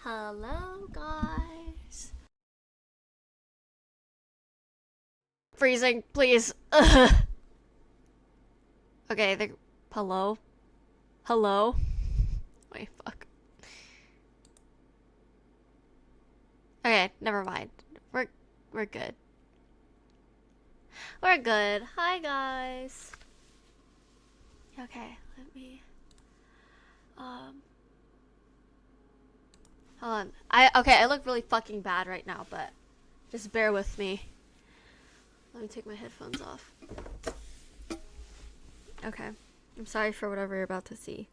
Hello, guys. Freezing, please. Ugh. Okay, hello? Hello? Wait, fuck. Okay, never mind. We're good. We're good. Hi, guys. Okay, let me hold on. I look really fucking bad right now, but just bear with me. Let me take my headphones off. Okay. I'm sorry for whatever you're about to see.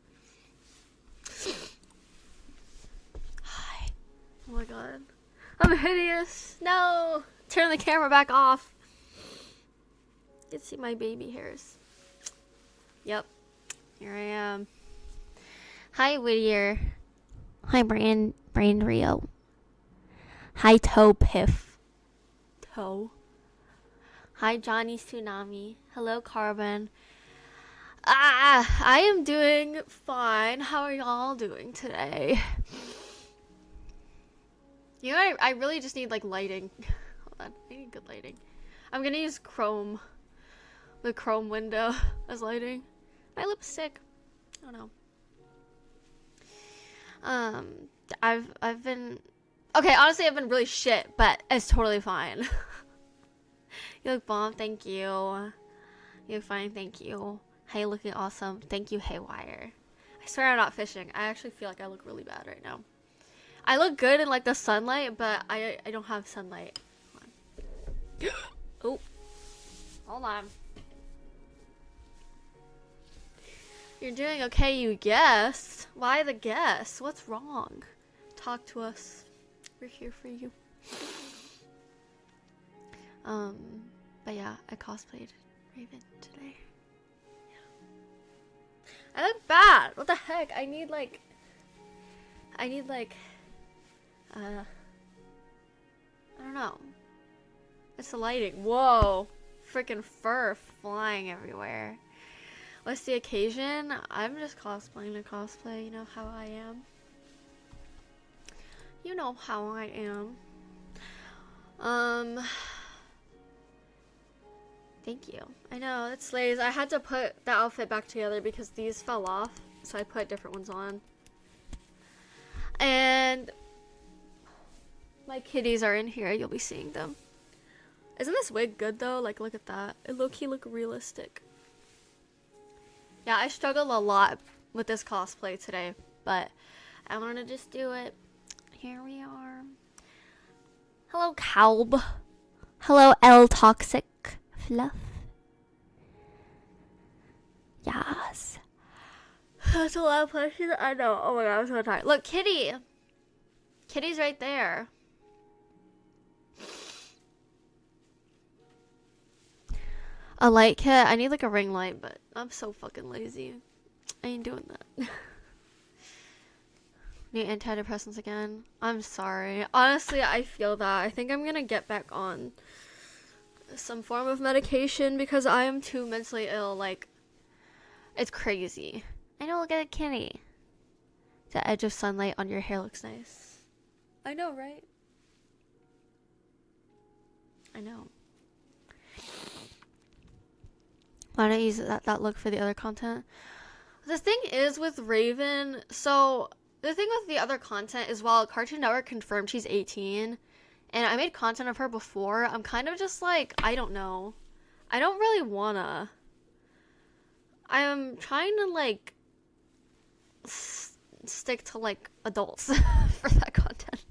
Hi. Oh my god. I'm hideous. No! Turn the camera back off. You can see my baby hairs. Yep. Here I am. Hi, Whittier. Hi, Brain Rio. Hi, Toe Piff. Toe. Hi, Johnny Tsunami. Hello, Carbon. I am doing fine. How are y'all doing today? You know, I really just need, like, lighting. Hold on. I need good lighting. I'm gonna use Chrome. The Chrome window as lighting. My lipstick. I don't know. I've been... Okay, honestly, I've been really shit, but it's totally fine. You look bomb. Thank you. You look fine. Thank you. Hey, looking awesome. Thank you, Haywire. I swear I'm not fishing. I actually feel like I look really bad right now. I look good in, like, the sunlight, but I don't have sunlight. Hold on. Oh. Hold on. You're doing okay, you guess. Why the guess? What's wrong? Talk to us. We're here for you. But yeah, I cosplayed Raven today. Yeah. I look bad. What the heck? I need like, I don't know. It's the lighting. Whoa. Freaking fur flying everywhere. What's the occasion? I'm just cosplaying to cosplay. You know how I am. You know how I am. Thank you. I know, it slays. I had to put the outfit back together because these fell off. So I put different ones on. And my kitties are in here. You'll be seeing them. Isn't this wig good though? Like, look at that. It low-key look realistic. Yeah, I struggled a lot with this cosplay today, but I wanted to just do it. Here we are. Hello, Calb. Hello, L Toxic Fluff. Yes. That's a lot of questions. I know. Oh my god, I'm so tired. Look, Kitty. Kitty's right there. A light kit? I need like a ring light, but I'm so fucking lazy. I ain't doing that. Need antidepressants again? I'm sorry. Honestly, I feel that. I think I'm gonna get back on some form of medication because I am too mentally ill. Like, it's crazy. I know, look at it, Kenny. The edge of sunlight on your hair looks nice. I know, right? I know. Why don't I use that look for the other content? The thing is with Raven, so the thing with the other content is while Cartoon Network confirmed she's 18, and I made content of her before, I'm kind of just like, I don't know. I don't really wanna. I'm trying to like stick to like adults for that content.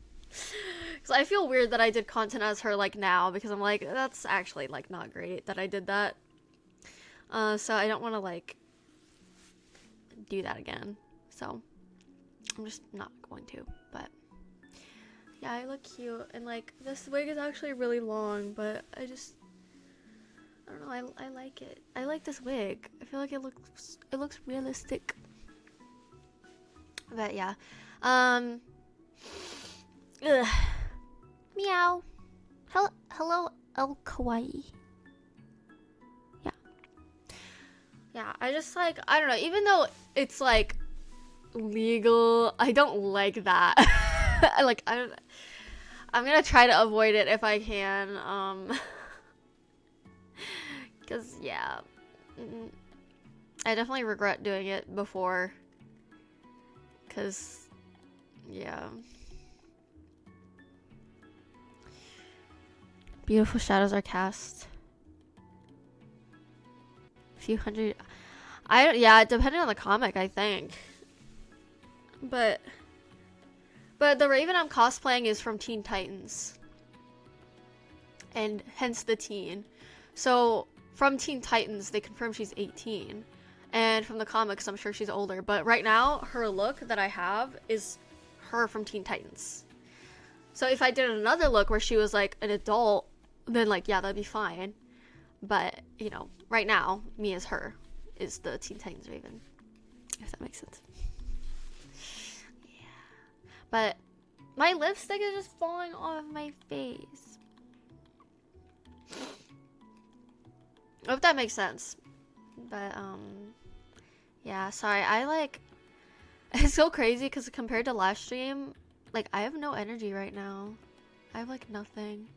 Because I feel weird that I did content as her like now, because I'm like, that's actually like not great that I did that. So I don't want to like do that again. So I'm just not going to, but yeah, I look cute. And like this wig is actually really long, but I don't know, I like it. I like this wig. I feel like it looks realistic. But yeah. Ugh. Meow. Hello, El Kawaii. Yeah, I just like, I don't know, even though it's like legal, I don't like that. Like, I'm gonna try to avoid it if I can. Because, yeah. I definitely regret doing it before. Because, yeah. Beautiful shadows are cast. Few hundred. Yeah, depending on the comic, I think. But the Raven I'm cosplaying is from Teen Titans. And hence the teen. So, from Teen Titans, they confirm she's 18. And from the comics, I'm sure she's older. But right now, her look that I have is her from Teen Titans. So if I did another look where she was like an adult, then like, yeah, that'd be fine. But, you know, right now, me as her is the Teen Titans Raven. If that makes sense. Yeah. But my lipstick is just falling off my face. I hope that makes sense. But, yeah, sorry. It's so crazy because compared to last stream, like, I have no energy right now. I have, like, nothing.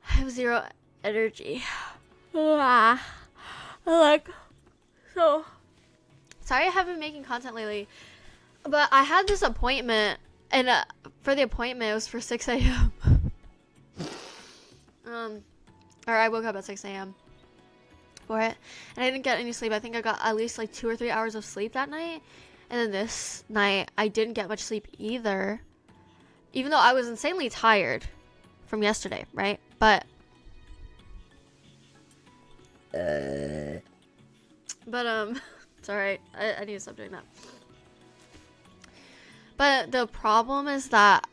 I have zero energy. So, sorry I haven't been making content lately. But I had this appointment, and for the appointment, it was for 6 a.m. Or I woke up at 6 a.m. for it, and I didn't get any sleep. I think I got at least like 2 or 3 hours of sleep that night, and then this night I didn't get much sleep either, even though I was insanely tired from yesterday, right? But it's alright. I need to stop doing that. But the problem is that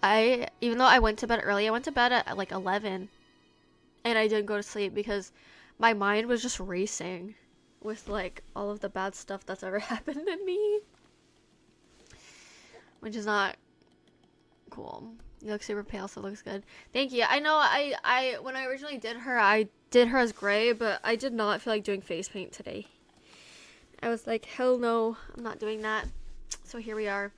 even though I went to bed early, I went to bed at like 11, and I didn't go to sleep because my mind was just racing with like all of the bad stuff that's ever happened to me, which is not cool. You look super pale, so it looks good. Thank you. I know I when I originally did her, I did her as gray, but I did not feel like doing face paint today. I was like, hell no, I'm not doing that. So here we are.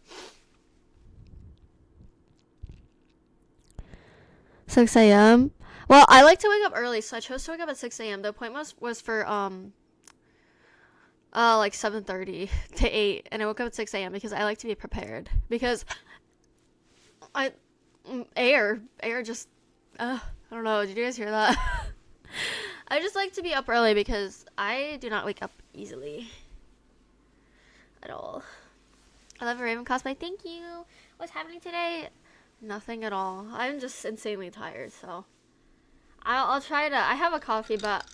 6 a.m. Well, I like to wake up early, so I chose to wake up at 6 a.m. The appointment was for like 7:30 to 8, and I woke up at 6 a.m. because I like to be prepared. Because air just I don't know. Did you guys hear that? I just like to be up early because I do not wake up easily at all. I love a Raven cosplay. Thank you. What's happening today? Nothing at all. I'm just insanely tired, so I'll try to. I have a coffee, but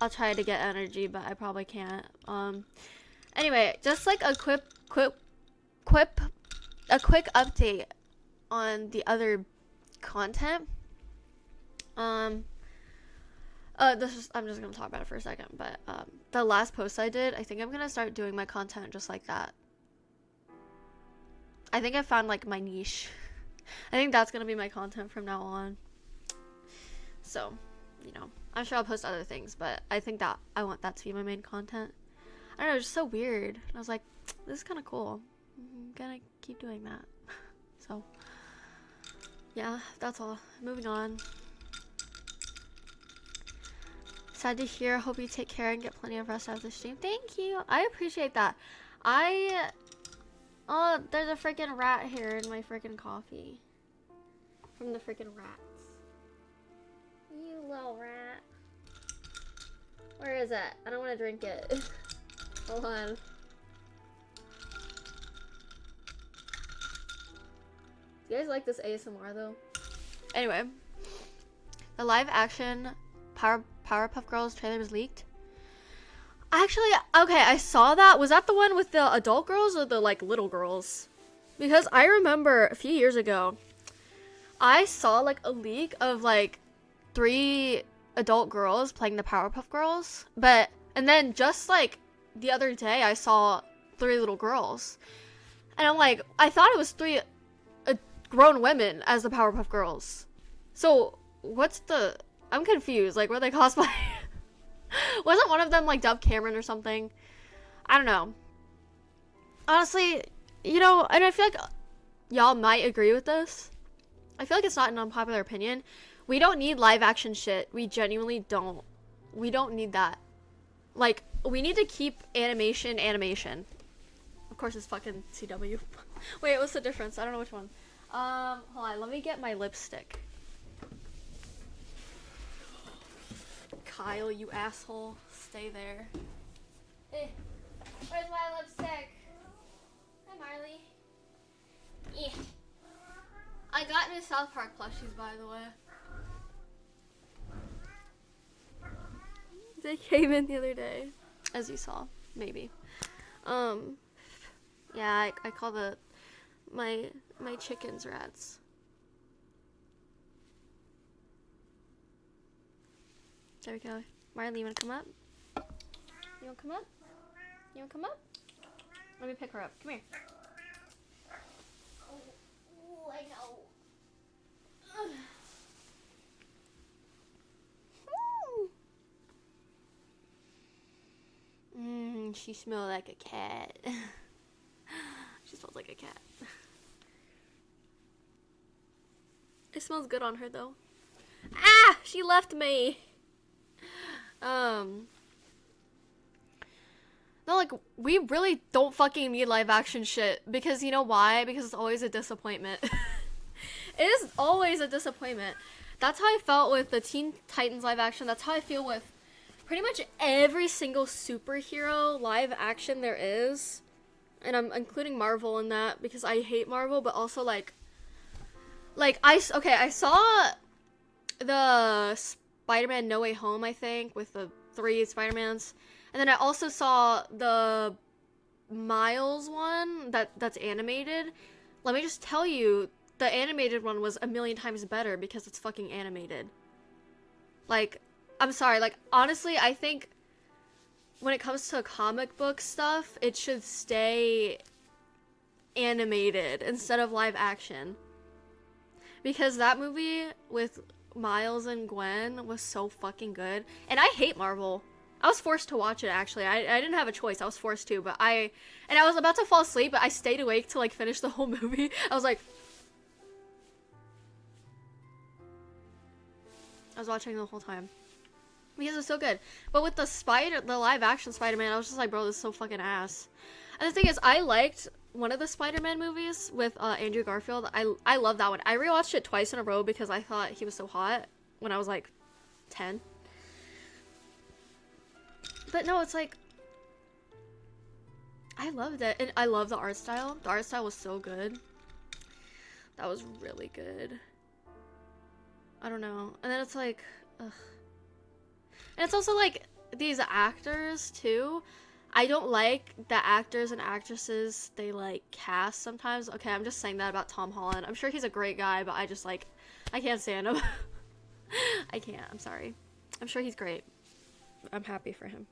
I'll try to get energy, but I probably can't. Anyway, just like a quick update on the other content. I'm just gonna talk about it for a second, but the last post I did, I think I'm gonna start doing my content just like that. I think I found like my niche. I think that's gonna be my content from now on. So, you know, I'm sure I'll post other things, but I think that I want that to be my main content. I don't know, it's just so weird. And I was like, this is kind of cool. I'm gonna keep doing that. So, yeah, that's all. Moving on. Sad to hear. Hope you take care and get plenty of rest after the stream. Thank you. I appreciate that. Oh, there's a freaking rat here in my freaking coffee. From the freaking rats. You little rat. Where is it? I don't want to drink it. Hold on. You guys like this ASMR though? Anyway. The live action Powerpuff Girls trailer was leaked. Actually, okay, I saw that. Was that the one with the adult girls or the like little girls? Because I remember a few years ago, I saw like a leak of like 3 adult girls playing the Powerpuff Girls. And then just like the other day, I saw 3 little girls. And I'm like, I thought it was 3 grown women as the Powerpuff Girls. So I'm confused. Like, were they cosplaying? Wasn't one of them like Dove Cameron or something? I don't know. Honestly, you know, and I feel like y'all might agree with this. I feel like it's not an unpopular opinion. We don't need live action shit. We genuinely don't. We don't need that. Like, we need to keep animation. Of course, it's fucking CW. Wait, what's the difference? I don't know which one. Hold on, let me get my lipstick. Kyle, you asshole. Stay there. Hey, where's my lipstick? Hi, Marley. Yeah. I got new South Park plushies, by the way. They came in the other day, as you saw, maybe. Yeah, I call my chickens rats. There we go. Marley, you wanna come up? You wanna come up? You wanna come up? Let me pick her up. Come here. Oh, I know. She smells like a cat. She smells like a cat. It smells good on her though. Ah! She left me! No, like, we really don't fucking need live action shit. Because you know why? Because it's always a disappointment. It is always a disappointment. That's how I felt with the Teen Titans live action. That's how I feel with pretty much every single superhero live action there is. And I'm including Marvel in that because I hate Marvel, but also like I saw the Spider-Man No Way Home, I think, with the 3 Spider-Mans. And then I also saw the Miles one that's animated. Let me just tell you, the animated one was a million times better because it's fucking animated. Like, I'm sorry, like, honestly, I think when it comes to comic book stuff, it should stay animated instead of live action. Because that movie with Miles and Gwen was so fucking good. And I hate Marvel. I was forced to watch it, actually. I didn't have a choice. I was forced to, but I was about to fall asleep, but I stayed awake to, like, finish the whole movie. I was watching the whole time. Because it's so good. But with the live action Spider-Man, I was just like, bro, this is so fucking ass. And the thing is, I liked one of the Spider-Man movies with Andrew Garfield. I love that one. I rewatched it twice in a row because I thought he was so hot when I was like 10. But no, it's like, I loved it. And I love the art style. The art style was so good. That was really good. I don't know. And then it's like, ugh. And it's also like, these actors too. I don't like the actors and actresses they like cast sometimes. Okay, I'm just saying that about Tom Holland. I'm sure he's a great guy, but I just like, I can't stand him. I can't, I'm sorry. I'm sure he's great. I'm happy for him.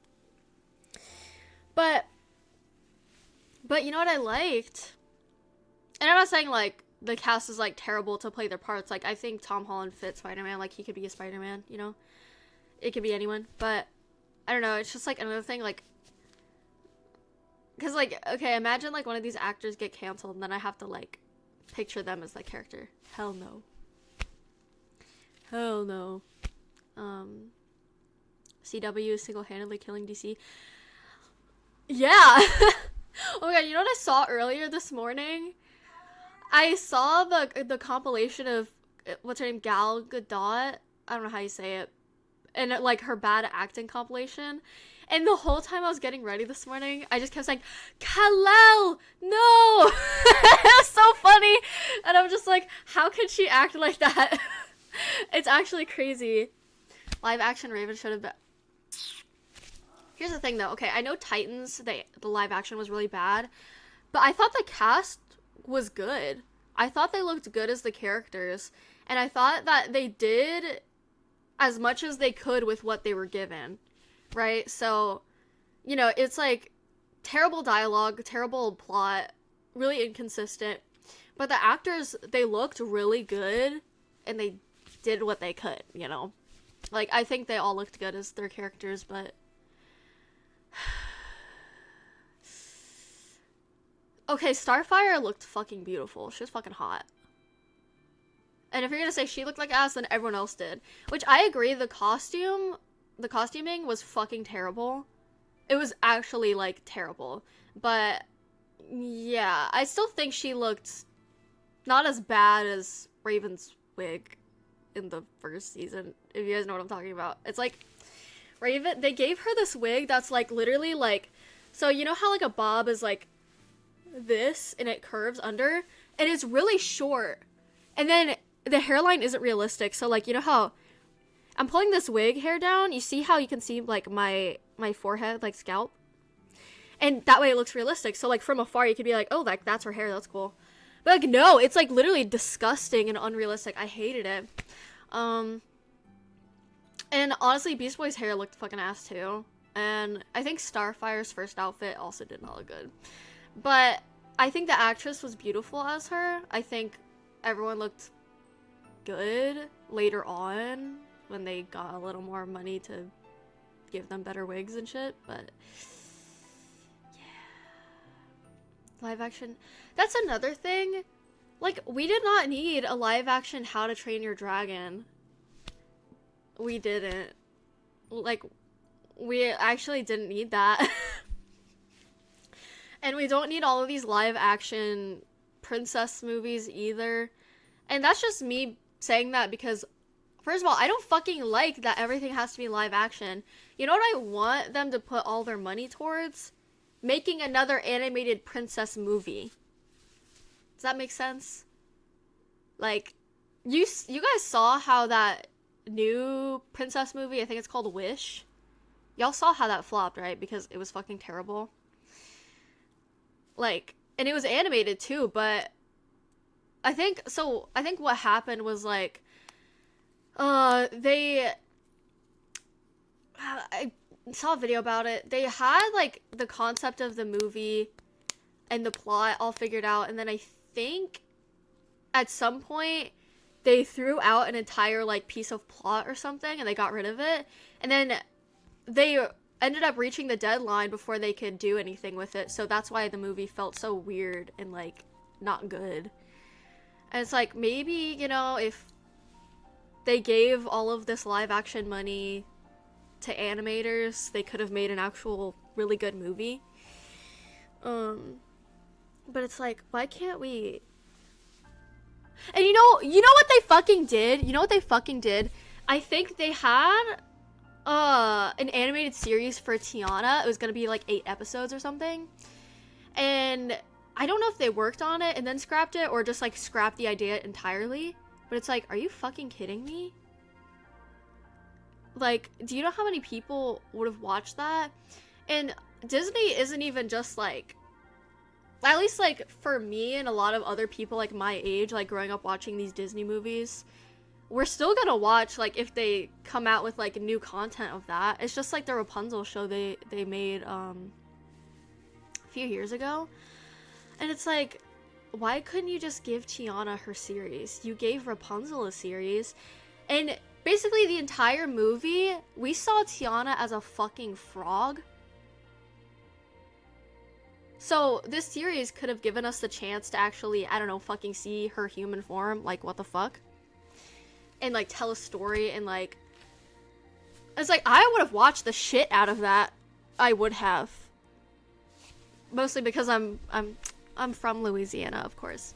But you know what I liked? And I'm not saying like the cast is like terrible to play their parts. Like, I think Tom Holland fits Spider-Man. Like, he could be a Spider-Man, you know? It could be anyone. But I don't know, it's just like another thing, like, because like, okay, imagine like one of these actors get canceled and then I have to like picture them as that character. Hell no. Hell no. CW is single-handedly killing DC. Yeah. Oh my god, you know what I saw earlier this morning? I saw the compilation of, what's her name, Gal Gadot? I don't know how you say it. And like her bad acting compilation. And the whole time I was getting ready this morning, I just kept saying, Kal-El, no! It's so funny. And I'm just like, how could she act like that? It's actually crazy. Live action Raven should have been. Here's the thing though. Okay, I know Titans, the live action was really bad, but I thought the cast was good. I thought they looked good as the characters, and I thought that they did as much as they could with what they were given, right? So, you know, it's like terrible dialogue, terrible plot, really inconsistent, but the actors, they looked really good, and they did what they could, you know? Like, I think they all looked good as their characters, but Okay, Starfire looked fucking beautiful. She was fucking hot. And if you're gonna say she looked like ass, then everyone else did. Which I agree, the costuming was fucking terrible. It was actually, like, terrible. But, yeah, I still think she looked not as bad as Raven's wig in the first season, if you guys know what I'm talking about. It's like, Raven, they gave her this wig that's, like, literally, like, so you know how, like, a bob is, like, this, and it curves under? And it's really short. And then the hairline isn't realistic, so, like, you know how I'm pulling this wig hair down, you see how you can see, like, my forehead, like, scalp? And that way it looks realistic, so, like, from afar you could be like, oh, like, that's her hair, that's cool. But, like, no, it's, like, literally disgusting and unrealistic. I hated it. And honestly, Beast Boy's hair looked fucking ass, too. And I think Starfire's first outfit also did not look good. But I think the actress was beautiful as her. I think everyone looked good later on when they got a little more money to give them better wigs and shit, but yeah. Live action. That's another thing. Like, we did not need a live action How to Train Your Dragon. We didn't. Like, we actually didn't need that. And we don't need all of these live action princess movies either. And that's just me saying that because, first of all, I don't fucking like that everything has to be live action. You know what I want them to put all their money towards? Making another animated princess movie. Does that make sense? Like, you guys saw how that new princess movie, I think it's called Wish? Y'all saw how that flopped, right? Because it was fucking terrible. Like, and it was animated too, but I think what happened was, like, I saw a video about it. They had, like, the concept of the movie and the plot all figured out, and then I think at some point they threw out an entire, like, piece of plot or something, and they got rid of it, and then they ended up reaching the deadline before they could do anything with it, so that's why the movie felt so weird and, like, not good. And it's like, maybe, you know, if they gave all of this live action money to animators, they could have made an actual really good movie. But it's like, why can't we? And you know what they fucking did? You know what they fucking did? I think they had an animated series for Tiana. It was gonna be like 8 episodes or something. And I don't know if they worked on it and then scrapped it, or just, like, scrapped the idea entirely. But it's like, are you fucking kidding me? Like, do you know how many people would have watched that? And Disney isn't even just, like, at least, like, for me and a lot of other people, like, my age, like, growing up watching these Disney movies, we're still gonna watch, like, if they come out with, like, new content of that. It's just like the Rapunzel show they made, a few years ago. And it's like, why couldn't you just give Tiana her series? You gave Rapunzel a series, and basically the entire movie, we saw Tiana as a fucking frog. So this series could have given us the chance to actually, I don't know, fucking see her human form, like, what the fuck? And, like, tell a story, and, like, it's like, I would have watched the shit out of that. I would have. Mostly because I'm from Louisiana, of course.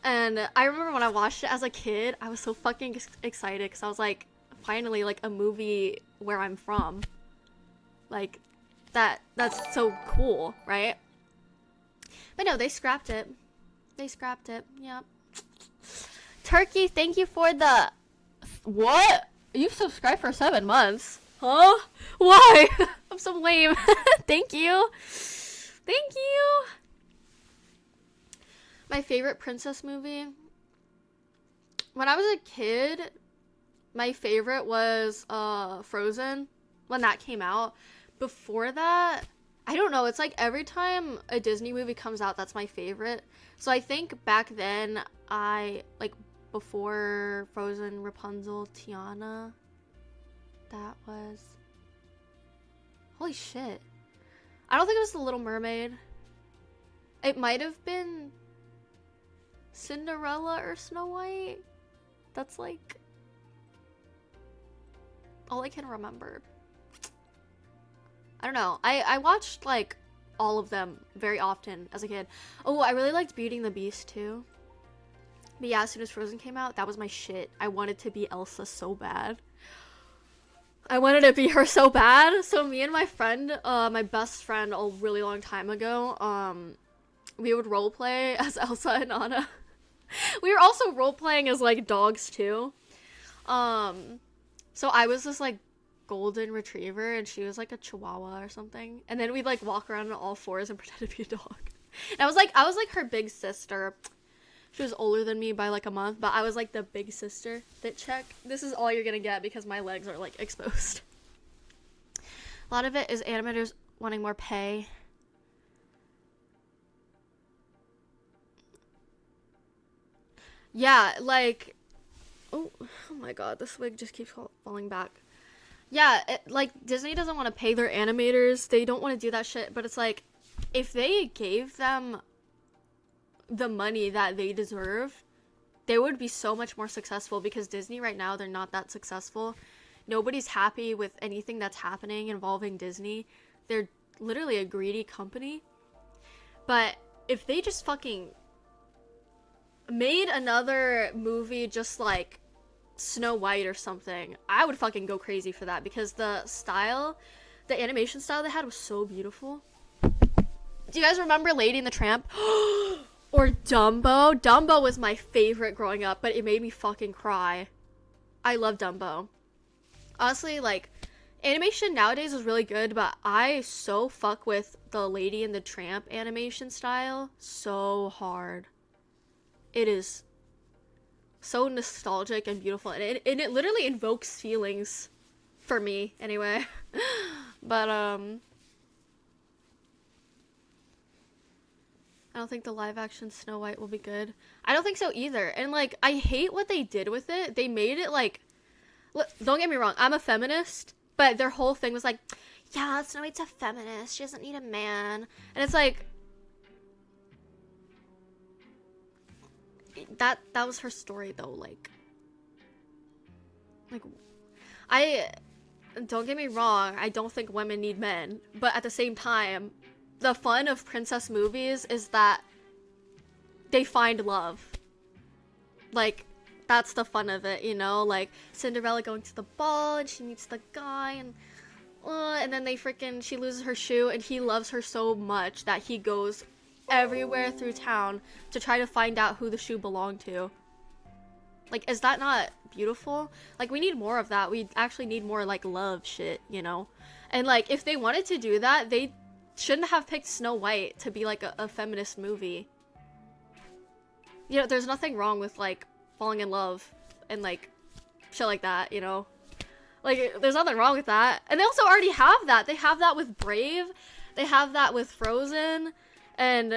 And I remember when I watched it as a kid, I was so fucking excited because I was like, finally, like, a movie where I'm from. Like, that's so cool, right? But no, they scrapped it. They scrapped it. Yep. Turkey, thank you for the... What? You've subscribed for 7 months. Huh? Why? I'm so lame. Thank you. Thank you. My favorite princess movie? When I was a kid, my favorite was Frozen, when that came out. Before that, I don't know, it's like every time a Disney movie comes out, that's my favorite. So I think back then, before Frozen, Rapunzel, Tiana, that was... Holy shit. I don't think it was The Little Mermaid. It might have been Cinderella or Snow White. That's like all I can remember. I don't know. I watched like all of them very often as a kid. Oh, I really liked Beauty and the Beast too. But yeah, as soon as Frozen came out, that was my shit. I wanted to be Elsa so bad. I wanted to be her so bad. So me and my friend, my best friend a really long time ago, we would roleplay as Elsa and Anna. We were also roleplaying as like dogs too. So I was this like golden retriever and she was like a chihuahua or something. And then we'd like walk around on all fours and pretend to be a dog. And I was like her big sister. She was older than me by like a month, but I was like the big sister. That check. This is all you're gonna get because my legs are like exposed. A lot of it is animators wanting more pay. Yeah, like, oh my god, this wig just keeps falling back. Yeah, like Disney doesn't want to pay their animators. They don't want to do that shit, but it's like if they gave them the money that they deserve, they would be so much more successful because Disney right now, they're not that successful. Nobody's happy with anything that's happening involving Disney. They're literally a greedy company. But if they just fucking made another movie just like Snow White or something, I would fucking go crazy for that because the style, the animation style they had was so beautiful. Do you guys remember Lady and the Tramp? Or Dumbo? Dumbo was my favorite growing up, but it made me fucking cry. I love Dumbo. Honestly, like, animation nowadays is really good, but I so fuck with the Lady and the Tramp animation style so hard. It is so nostalgic and beautiful, and it literally invokes feelings for me, anyway. But, I don't think the live action Snow White will be good. I don't think so either. And like, I hate what they did with it. They made it like, look, don't get me wrong, I'm a feminist, but their whole thing was like, yeah, Snow White's a feminist. She doesn't need a man. And it's like, that was her story though. Like, I, don't get me wrong, I don't think women need men, but at the same time, the fun of princess movies is that they find love. Like, that's the fun of it, you know? Like, Cinderella going to the ball and she meets the guy and then she loses her shoe and he loves her so much that he goes everywhere through town to try to find out who the shoe belonged to. Like, is that not beautiful? Like, we need more of that. We actually need more, like, love shit, you know? And, like, if they wanted to do that, they shouldn't have picked Snow White to be like a feminist movie. You know, there's nothing wrong with like falling in love and like shit like that, you know? Like, there's nothing wrong with that. And they also already have that. They have that with Brave. They have that with Frozen. And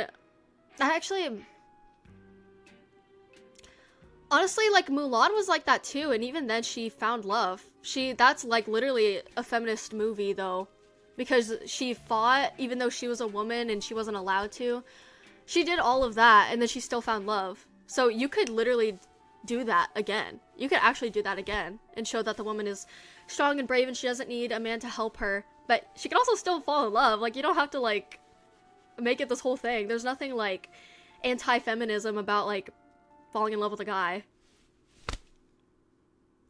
I actually, honestly, like Mulan was like that too. And even then she found love. That's like literally a feminist movie though. Because she fought, even though she was a woman and she wasn't allowed to. She did all of that, and then she still found love. So you could literally do that again. You could actually do that again, and show that the woman is strong and brave and she doesn't need a man to help her. But she can also still fall in love. Like, you don't have to, like, make it this whole thing. There's nothing, like, anti-feminism about, like, falling in love with a guy. Does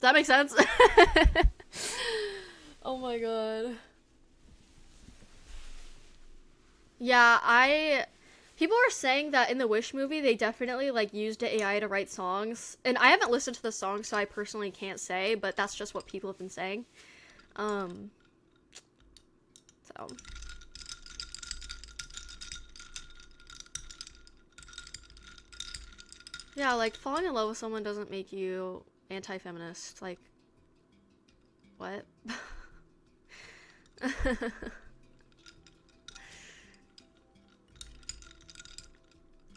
that make sense? Oh my god. Yeah, people are saying that in the Wish movie, they definitely, like, used AI to write songs. And I haven't listened to the song, so I personally can't say, but that's just what people have been saying. So. Yeah, like, falling in love with someone doesn't make you anti-feminist. Like, what?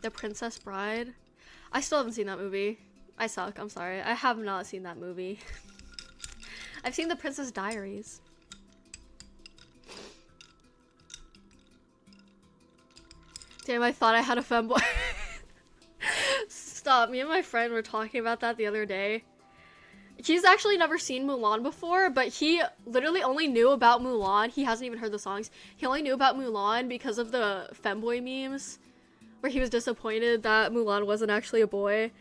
The Princess Bride? I still haven't seen that movie. I suck, I'm sorry. I have not seen that movie. I've seen The Princess Diaries. Damn, I thought I had a femboy. Stop. Me and my friend were talking about that the other day. He's actually never seen Mulan before, but he literally only knew about Mulan. He hasn't even heard the songs. He only knew about Mulan because of the femboy memes, where he was disappointed that Mulan wasn't actually a boy.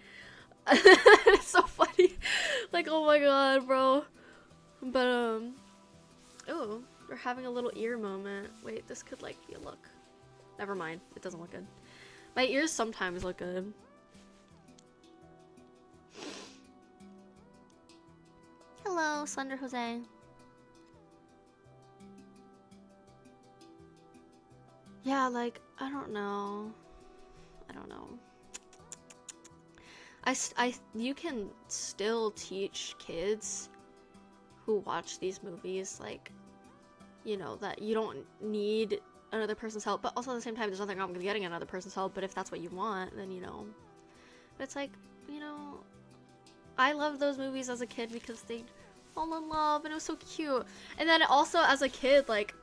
It's so funny. Like, oh my god, bro. But, oh, we're having a little ear moment. Wait, this could, like, be a look. Never mind. It doesn't look good. My ears sometimes look good. Hello, Slender Jose. Yeah, like, I don't know. You can still teach kids who watch these movies, like, you know, that you don't need another person's help, but also at the same time, there's nothing wrong with getting another person's help, but if that's what you want, then, you know. But it's like, you know, I loved those movies as a kid because they fall in love, and it was so cute. And then also, as a kid, like,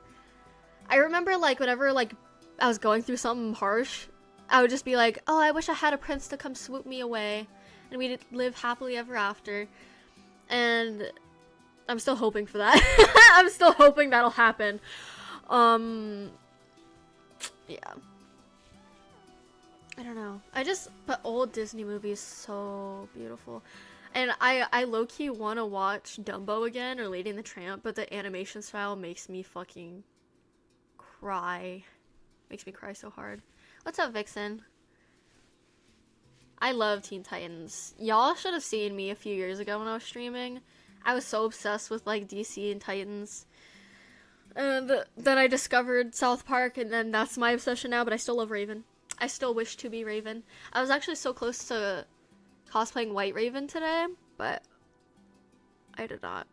I remember, like, whenever, like, I was going through something harsh, I would just be like, oh, I wish I had a prince to come swoop me away, and we'd live happily ever after. And I'm still hoping for that. I'm still hoping that'll happen. Yeah. I don't know. But old Disney movies so beautiful. And I low-key want to watch Dumbo again, or Lady and the Tramp, but the animation style makes me fucking cry. Makes me cry so hard. What's up, Vixen? I love Teen Titans. Y'all should have seen me a few years ago when I was streaming. I was so obsessed with, like, DC and Titans. And then I discovered South Park, and then that's my obsession now, but I still love Raven. I still wish to be Raven. I was actually so close to cosplaying White Raven today, but I did not.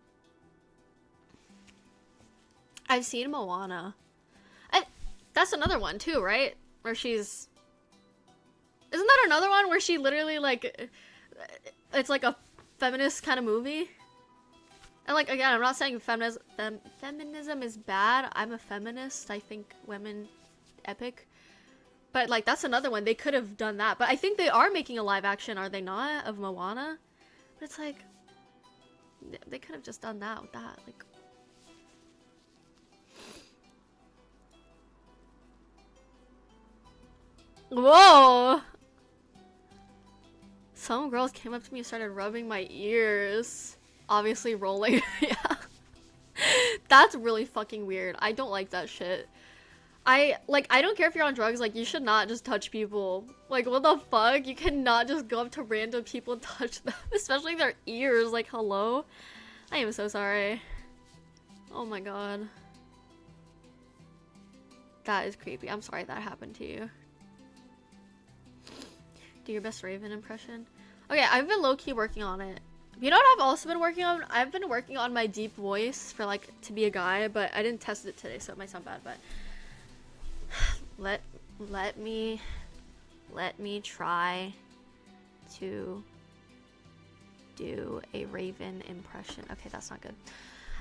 I've seen Moana. That's another one too, right? Where she's... Isn't that another one where she literally, like... It's like a feminist kind of movie? And, like, again, I'm not saying feminism is bad. I'm a feminist. I think women epic. But, like, that's another one. They could have done that. But I think they are making a live action, are they not? Of Moana? But it's like... They could have just done that with that. Like... Whoa! Some girls came up to me and started rubbing my ears. Obviously rolling. Yeah. That's really fucking weird. I don't like that shit. I don't care if you're on drugs, like, you should not just touch people. Like, what the fuck? You cannot just go up to random people and touch them. Especially their ears. Like, hello? I am so sorry. Oh my god. That is creepy. I'm sorry that happened to you. Do your best Raven impression. Okay, I've been low-key working on it. You know what I've also been working on? I've been working on my deep voice for, like, to be a guy, but I didn't test it today, so it might sound bad, but... Let me try to do a Raven impression. Okay, that's not good.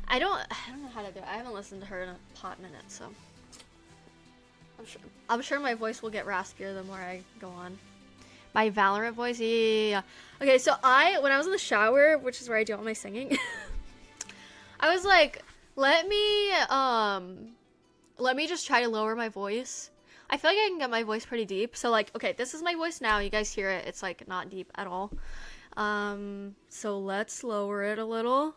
I don't know how to do it. I haven't listened to her in a hot minute, so... I'm sure my voice will get raspier the more I go on. My Valorant voice? Yeah. Okay, so when I was in the shower, which is where I do all my singing, I was like, let me just try to lower my voice. I feel like I can get my voice pretty deep. So, like, okay, this is my voice now. You guys hear it. It's, like, not deep at all. So let's lower it a little.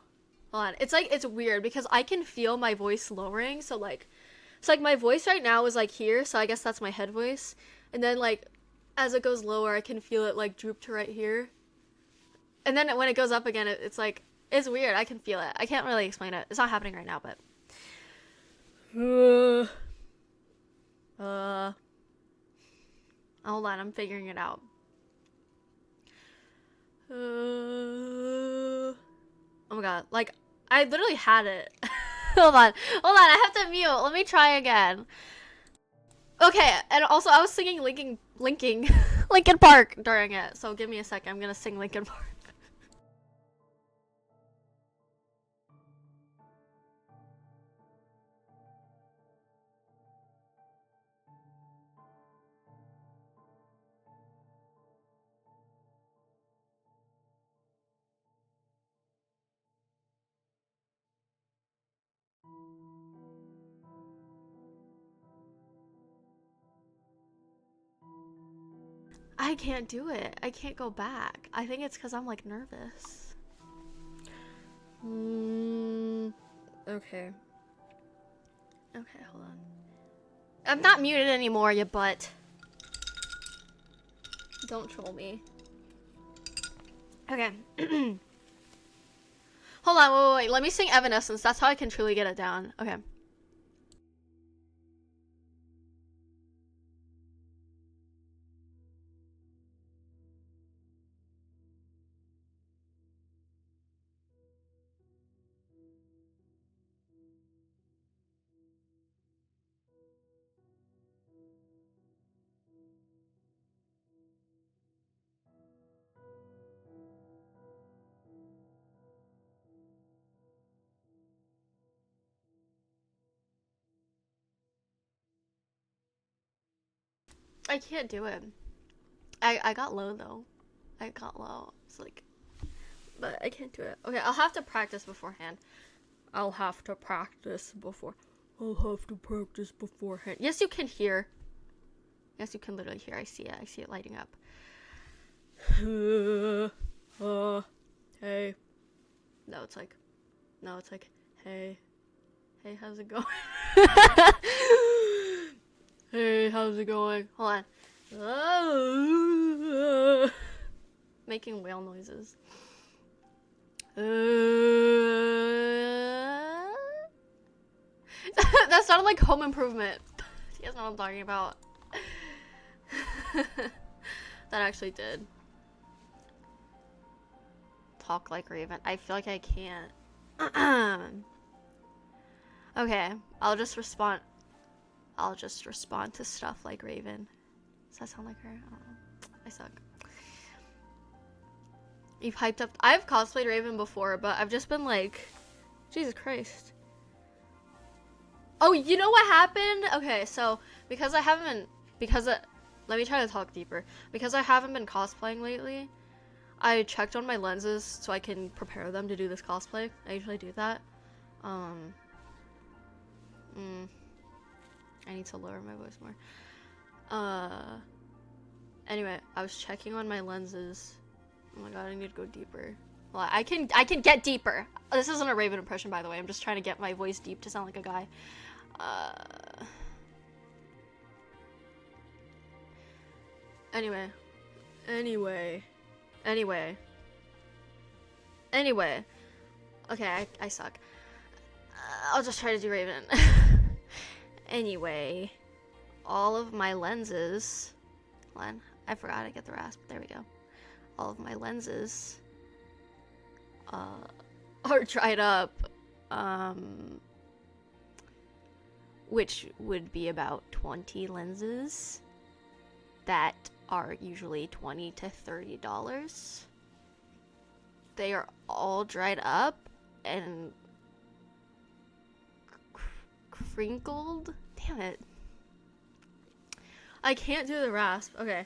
Hold on. It's, like, it's weird because I can feel my voice lowering. So, like, my voice right now is, like, here. So I guess that's my head voice. And then, like, as it goes lower, I can feel it, like, droop to right here. And then when it goes up again, it's like, it's weird. I can feel it. I can't really explain it. It's not happening right now, but... Hold on, I'm figuring it out. Oh my god, like, I literally had it. Hold on, I have to mute. Let me try again. Okay, and also I was singing Linkin Park during it, so give me a second. I'm gonna sing Linkin Park. I can't do it. I can't go back. I think it's because I'm like nervous. Okay. Okay, hold on. I'm not muted anymore, you butt. Don't troll me. Okay. Hold on, wait. Let me sing Evanescence. That's how I can truly get it down. Okay. I can't do it. I got low though. I got low. It's like, but I can't do it. Okay, I'll have to practice beforehand. I'll have to practice beforehand. Yes, you can hear. Yes, you can literally hear. I see it. I see it lighting up. Hey. No, it's like, hey. Hey, how's it going? Hey, how's it going? Hold on. Making whale noises. That sounded like Home Improvement. You guys know what I'm talking about. That actually did. Talk like Raven. I feel like I can't. Okay, I'll just respond to stuff like Raven. Does that sound like her? I don't know. I suck. You've hyped up. I've cosplayed Raven before, but I've just been like, Jesus Christ. Oh, you know what happened? Okay, so let me try to talk deeper. Because I haven't been cosplaying lately, I checked on my lenses so I can prepare them to do this cosplay. I usually do that. I need to lower my voice more. Anyway, I was checking on my lenses. Oh my god, I need to go deeper. Well, I can get deeper. This isn't a Raven impression, by the way. I'm just trying to get my voice deep to sound like a guy. Anyway. Okay, I suck. I'll just try to do Raven. Anyway, all of my lenses. Hold on, I forgot to get the rasp. There we go. All of my lenses are dried up, which would be about 20 lenses that are usually $20 to $30. They are all dried up and crinkled. Damn it. I can't do the rasp. Okay.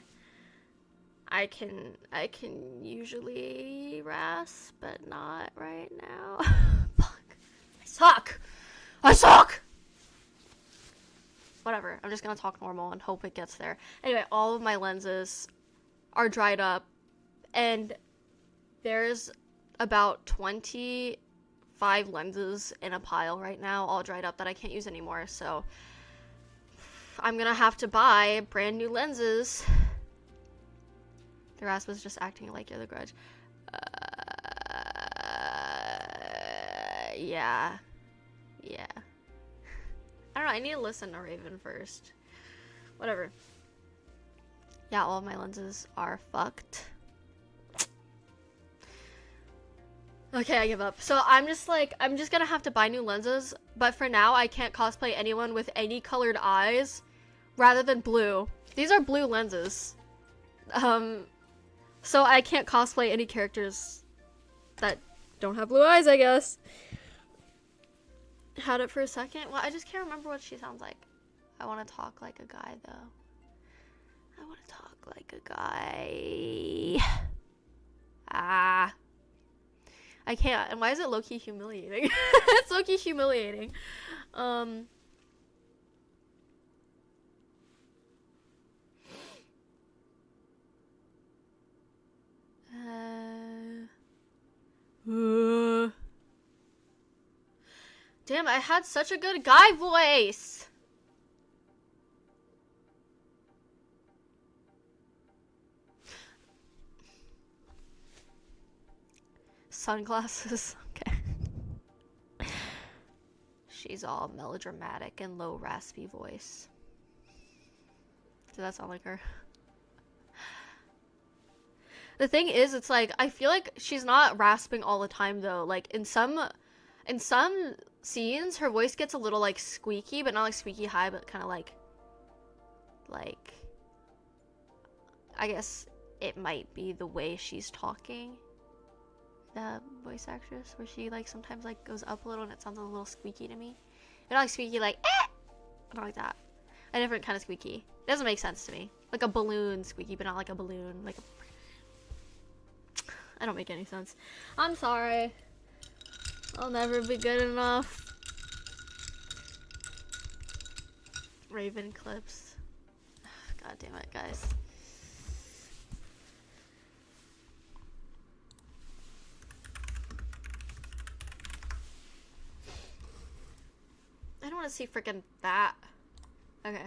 I can usually rasp, but not right now. Fuck. I suck! Whatever. I'm just gonna talk normal and hope it gets there. Anyway, all of my lenses are dried up, and there's about 25 lenses in a pile right now, all dried up, that I can't use anymore, so I'm gonna have to buy brand new lenses. The rasp was just acting like you're the Grudge. Yeah. I don't know, I need to listen to Raven first. Whatever. Yeah, all of my lenses are fucked. Okay, I give up. So I'm just gonna have to buy new lenses, but for now I can't cosplay anyone with any colored eyes rather than blue. These are blue lenses. So I can't cosplay any characters that don't have blue eyes, I guess. Had it for a second. Well, I just can't remember what she sounds like. I want to talk like a guy, though. I want to talk like a guy. I can't. And why is it low-key humiliating? It's low-key humiliating. Damn, I had such a good guy voice. Sunglasses. Okay. She's all melodramatic and low raspy voice. Does that sound like her? The thing is, it's like, I feel like she's not rasping all the time though. Like in some scenes, her voice gets a little like squeaky, but not like squeaky high, but kind of like I guess it might be the way she's talking. The voice actress, where she like sometimes like goes up a little and it sounds a little squeaky to me. Not like squeaky like eh! Not like that. A different kind of squeaky. It doesn't make sense to me. Like a balloon squeaky, but not like a balloon. Like I don't make any sense. I'm sorry. I'll never be good enough. Raven clips. God damn it, guys. I don't want to see freaking that. Okay.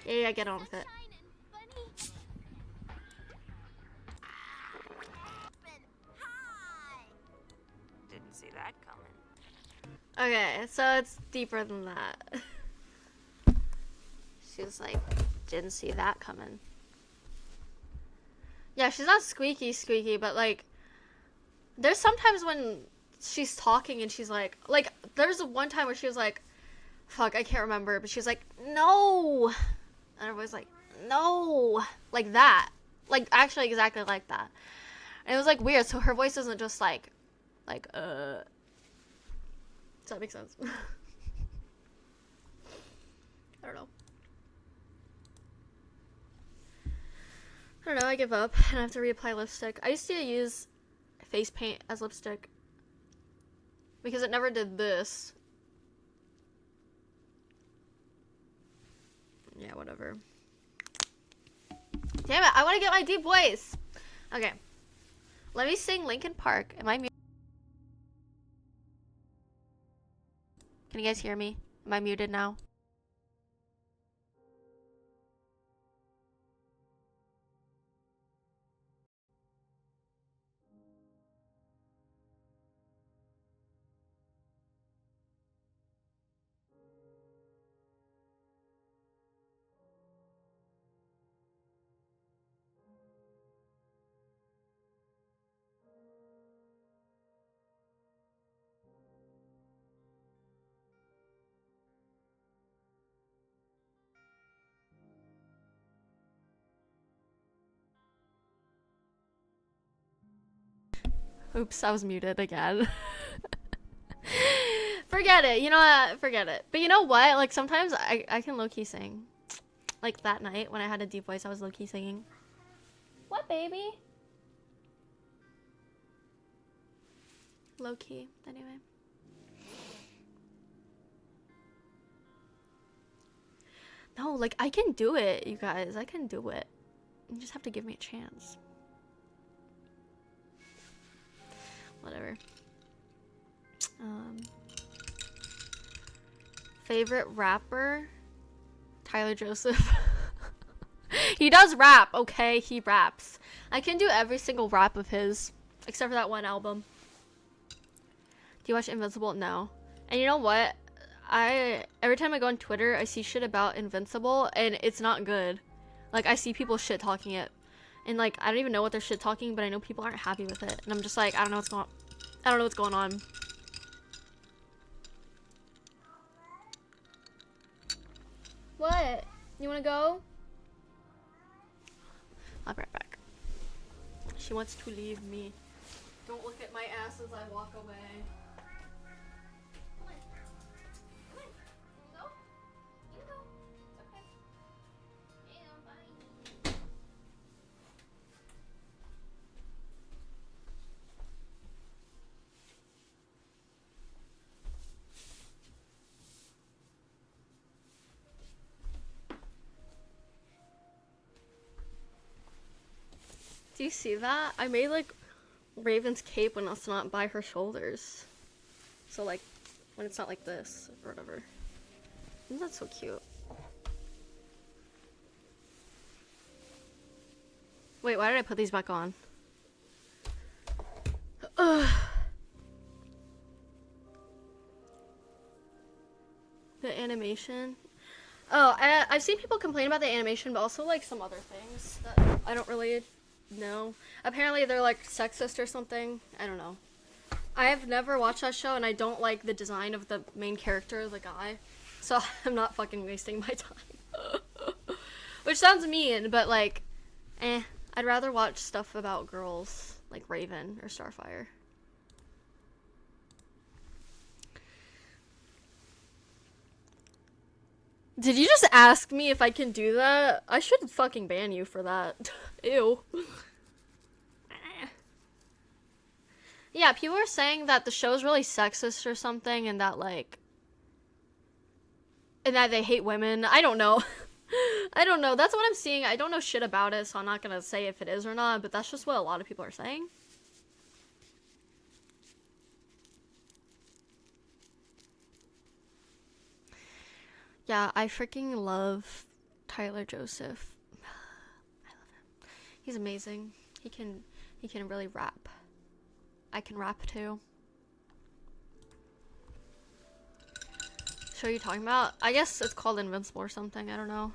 Yeah, get on with it. Didn't see that coming. Okay, so it's deeper than that. She's like, didn't see that coming. Yeah, she's not squeaky, but like, there's sometimes when she's talking and she's like, there's one time where she was like, fuck, I can't remember, but she was like, no! And everybody's like, no! Like that. Like, actually exactly like that. And it was like weird, so her voice isn't just like, does that make sense? I don't know. I don't know, I give up and I have to reapply lipstick. I used to use face paint as lipstick because it never did this. Yeah, whatever. Damn it, I want to get my deep voice. Okay. Let me sing Linkin Park. Am I muted? Can you guys hear me? Am I muted now? Oops, I was muted again. Forget it. You know what? Forget it. But you know what? Like, sometimes I can low-key sing. Like, that night when I had a deep voice, I was low-key singing. What, baby? Low-key, anyway. No, like, I can do it, you guys. I can do it. You just have to give me a chance. Whatever. Favorite rapper? Tyler Joseph. He does rap, okay? He raps. I can do every single rap of his, except for that one album. Do you watch Invincible? No. And you know what? Every time I go on Twitter, I see shit about Invincible, and it's not good. Like, I see people shit talking it. And like, I don't even know what they're shit talking, but I know people aren't happy with it. And I'm just like, I don't know what's going on. What? You wanna go? I'll be right back. She wants to leave me. Don't look at my ass as I walk away. Do you see that? I made like Raven's cape when it's not by her shoulders. So like when it's not like this or whatever. Isn't that so cute? Wait, why did I put these back on? Ugh. The animation. Oh, I've seen people complain about the animation, but also like some other things that I don't really know. Apparently they're like sexist or something. I don't know. I have never watched that show and I don't like the design of the main character, the guy. So I'm not fucking wasting my time. Which sounds mean, but like, I'd rather watch stuff about girls like Raven or Starfire. Did you just ask me if I can do that? I should fucking ban you for that. Ew. Yeah, people are saying that the show's really sexist or something and that like... and that they hate women. I don't know. I don't know. That's what I'm seeing. I don't know shit about it, so I'm not gonna say if it is or not, but that's just what a lot of people are saying. Yeah, I freaking love Tyler Joseph. I love him. He's amazing. He can really rap. I can rap too. Show you talking about? I guess it's called Invincible or something. I don't know.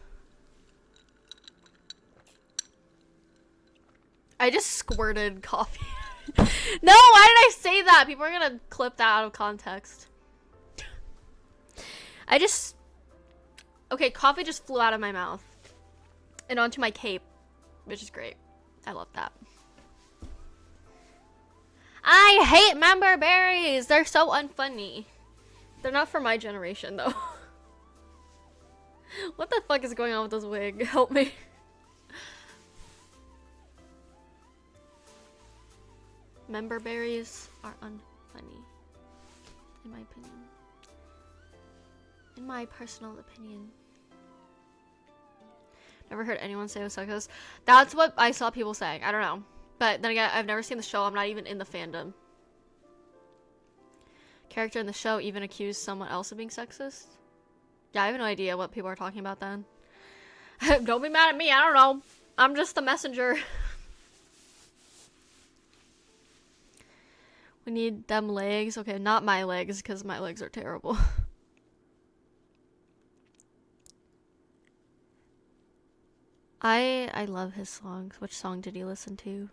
I just squirted coffee. No, why did I say that? People are gonna clip that out of context. Okay, coffee just flew out of my mouth and onto my cape, which is great. I love that. I hate member berries. They're so unfunny. They're not for my generation though. What the fuck is going on with this wig? Help me. Member berries are unfunny, in my opinion. In my personal opinion. Never heard anyone say it was sexist. That's what I saw people saying. I don't know. But then again, I've never seen the show. I'm not even in the fandom. Character in the show even accused someone else of being sexist? Yeah, I have no idea what people are talking about then. Don't be mad at me. I don't know. I'm just the messenger. We need them legs. Okay, not my legs, because my legs are terrible. I love his songs. Which song did you listen to?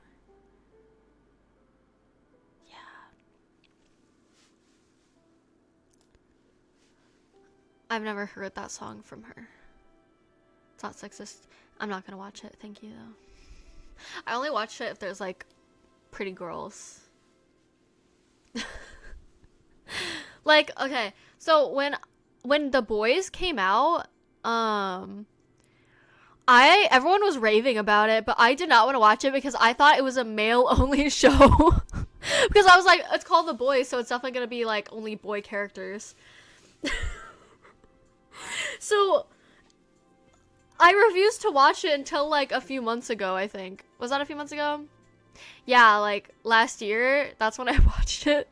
Yeah. I've never heard that song from her. It's not sexist. I'm not gonna watch it. Thank you, though. I only watch it if there's, like, pretty girls. Like, okay. So, when The Boys came out, everyone was raving about it, but I did not want to watch it because I thought it was a male-only show. Because I was like, it's called The Boys, so it's definitely gonna be, like, only boy characters. So, I refused to watch it until, like, a few months ago, I think. Was that a few months ago? Yeah, like, last year, that's when I watched it.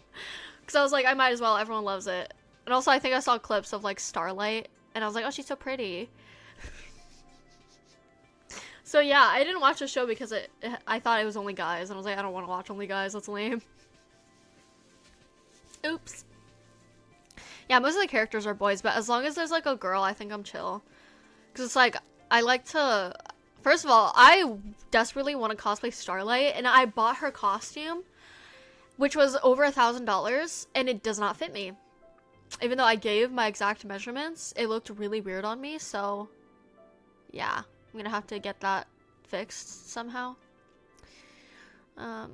Because I was like, I might as well, everyone loves it. And also, I think I saw clips of, like, Starlight, and I was like, oh, she's so pretty. So yeah, I didn't watch the show because I thought it was only guys, and I was like, I don't want to watch only guys, that's lame. Oops. Yeah, most of the characters are boys, but as long as there's like a girl, I think I'm chill. Because it's like, I like to... First of all, I desperately want to cosplay Starlight, and I bought her costume, which was over $1,000, and it does not fit me. Even though I gave my exact measurements, it looked really weird on me, so... Yeah. I'm gonna have to get that fixed somehow. Hello,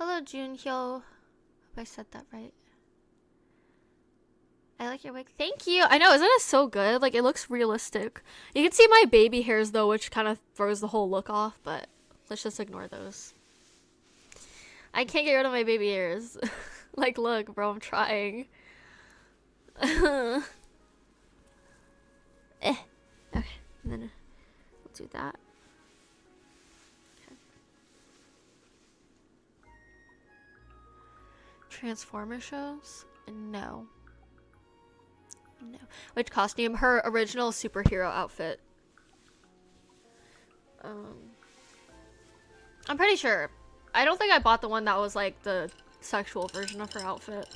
Junhyo. Hope I said that right. I like your wig. Thank you. I know, isn't it so good? Like, it looks realistic. You can see my baby hairs, though, which kind of throws the whole look off, but let's just ignore those. I can't get rid of my baby hairs. Like, look, bro, I'm trying. Okay. And then we'll do that. Okay. Transformer shows? No. No. Which costume? Her original superhero outfit. I'm pretty sure. I don't think I bought the one that was like the sexual version of her outfit.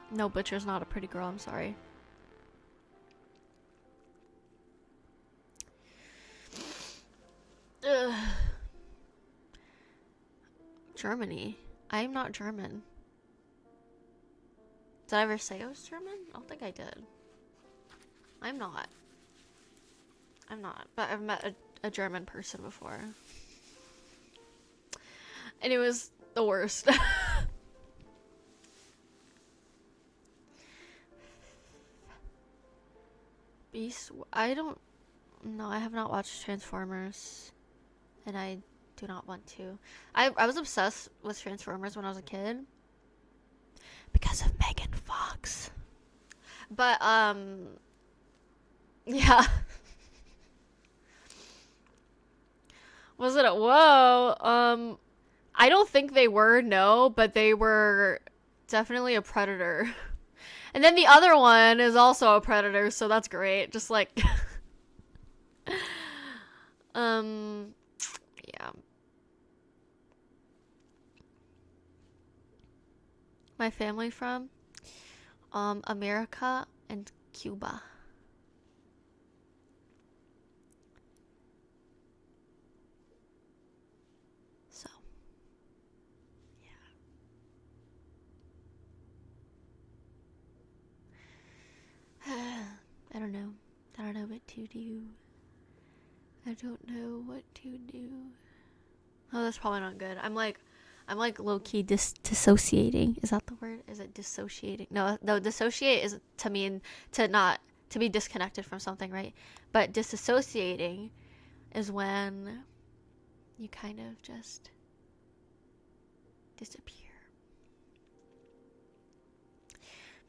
No, Butcher's not a pretty girl, I'm sorry. Ugh. Germany. I am not German. Did I ever say I was German? I don't think I did. I'm not. I'm not. But I've met a German person before. And it was the worst. Beast. I don't. No, I have not watched Transformers. And I do not want to. I was obsessed with Transformers when I was a kid. Because of Megan Fox. But, yeah. Was it a whoa? I don't think they were, no, but they were definitely a predator. And then the other one is also a predator, so that's great. Just like, yeah. My family from, America and Cuba. So, yeah. I don't know. I don't know what to do. I don't know what to do. Oh, that's probably not good. I'm like low-key dissociating. Is that the word? Is it dissociating? No, dissociate is to mean to be disconnected from something, right? But disassociating is when you kind of just disappear.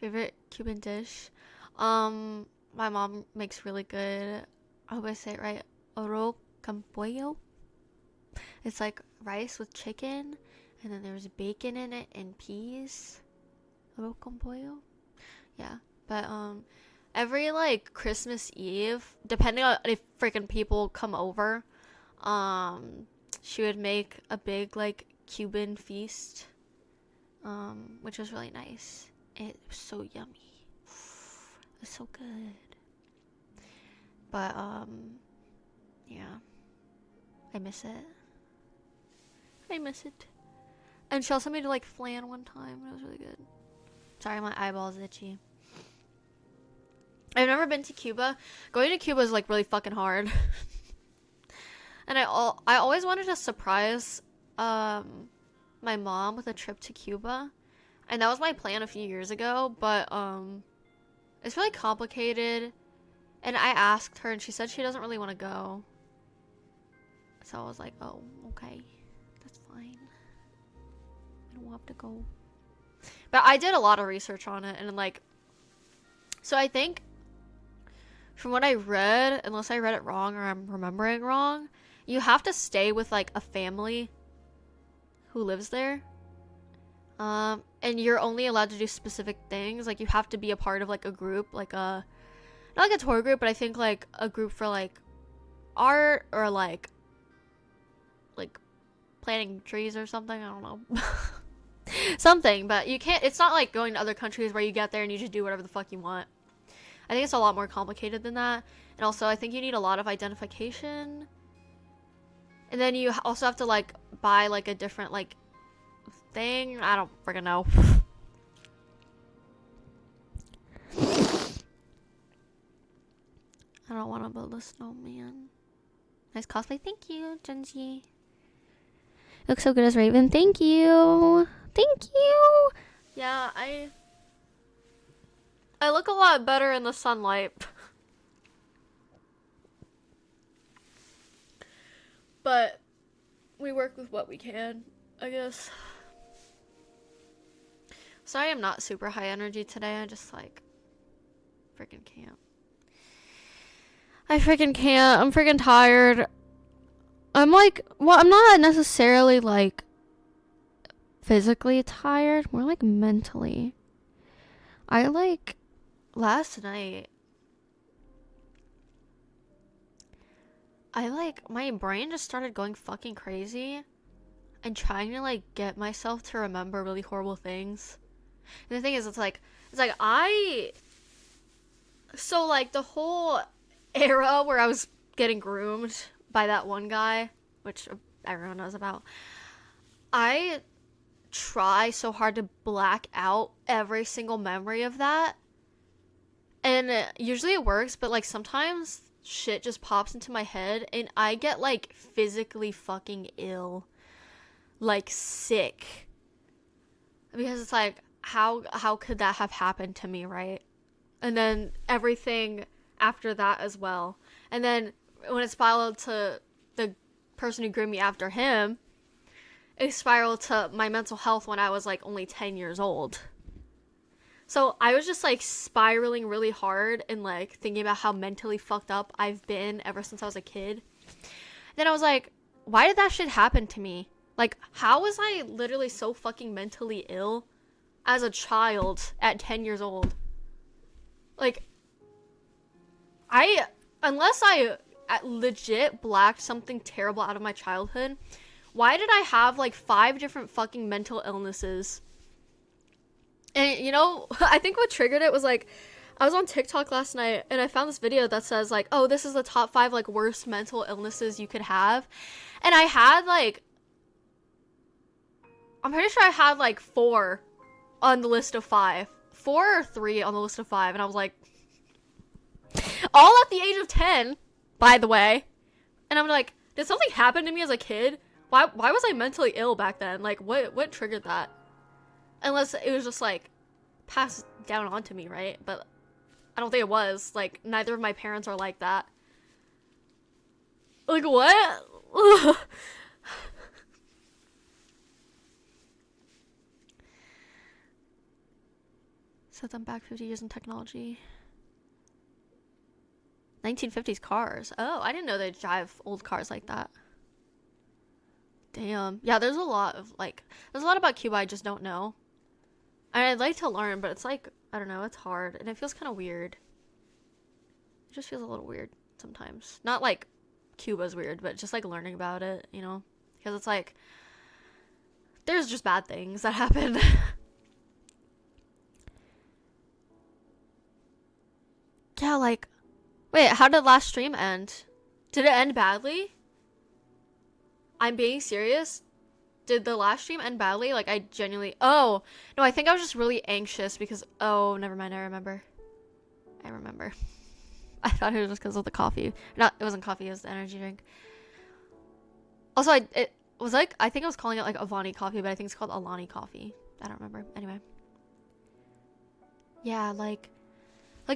Favorite Cuban dish? My mom makes really good, I hope I say it right, arroz con pollo. It's like rice with chicken, and then there's bacon in it and peas. Arroz con pollo? Yeah. But, every, like, Christmas Eve, depending on if freaking people come over, she would make a big, like, Cuban feast, which was really nice. It was so yummy. It was so good. But, yeah. I miss it. I miss it. And she also made like flan one time. It was really good. Sorry, my eyeball's itchy. I've never been to Cuba. Going to Cuba is like really fucking hard. And I always wanted to surprise my mom with a trip to Cuba. And that was my plan a few years ago, but it's really complicated. And I asked her and she said she doesn't really want to go. So I was like, oh, okay. That's fine. I don't have to go. But I did a lot of research on it and like, so I think from what I read, unless I read it wrong or I'm remembering wrong, you have to stay with like a family who lives there. And you're only allowed to do specific things. Like you have to be a part of like a group, like a, not like a tour group, but I think like a group for like art or like planting trees or something. I don't know. Something, but you can't, it's not like going to other countries where you get there and you just do whatever the fuck you want. I think it's a lot more complicated than that. And also I think you need a lot of identification. And then you also have to like buy like a different like thing. I don't freaking know. I don't want to build a snowman. Nice cosplay. Thank you, Genji. Looks so good as Raven. Thank you. Thank you. Yeah, I look a lot better in the sunlight. But we work with what we can, I guess. Sorry I'm not super high energy today. I just like freaking can't. I freaking can't. I'm freaking tired. I'm like, well, I'm not necessarily like physically tired, more like mentally. I like last night my brain just started going fucking crazy and trying to like get myself to remember really horrible things. And the thing is, it's like so like the whole era where I was getting groomed by that one guy, which everyone knows about, I try so hard to black out every single memory of that. And usually it works, but like sometimes shit just pops into my head and I get like physically fucking ill. Like sick. Because it's like how could that have happened to me, right? And then everything after that as well. And then when it spiraled to the person who groomed me after him, it spiraled to my mental health when I was like only 10 years old. So I was just like spiraling really hard and like thinking about how mentally fucked up I've been ever since I was a kid. Then I was like, why did that shit happen to me? Like, how was I literally so fucking mentally ill as a child at 10 years old? Like, unless I legit blacked something terrible out of my childhood, why did I have like 5 different fucking mental illnesses? And you know, I think what triggered it was like, I was on TikTok last night and I found this video that says like, oh, this is the top 5 like worst mental illnesses you could have. And I had like, I'm pretty sure I had like 4 on the list of 5. 4 or 3 on the list of 5. And I was like, all at the age of 10, by the way. And I'm like, did something happen to me as a kid? Why was I mentally ill back then? Like, what triggered that? Unless it was just, like, passed down onto me, right? But I don't think it was. Like, neither of my parents are like that. Like, what? Set them back 50 years in technology. 1950s cars. Oh, I didn't know they'd drive old cars like that. Damn. Yeah, there's a lot about Cuba I just don't know. And I'd like to learn, but it's like, I don't know, it's hard. And it feels kind of weird. It just feels a little weird sometimes. Not like Cuba's weird, but just like learning about it, you know? Because it's like, there's just bad things that happen. Yeah, like, wait, how did last stream end? Did it end badly? I'm being serious. Did the last stream end badly? Like, I genuinely... Oh, no, I think I was just really anxious because... Oh, never mind, I remember. I thought it was just because of the coffee. Not, it wasn't coffee, it was the energy drink. Also, it was like... I think I was calling it, like, Avani coffee, but I think it's called Alani coffee. I don't remember. Anyway. Yeah, like,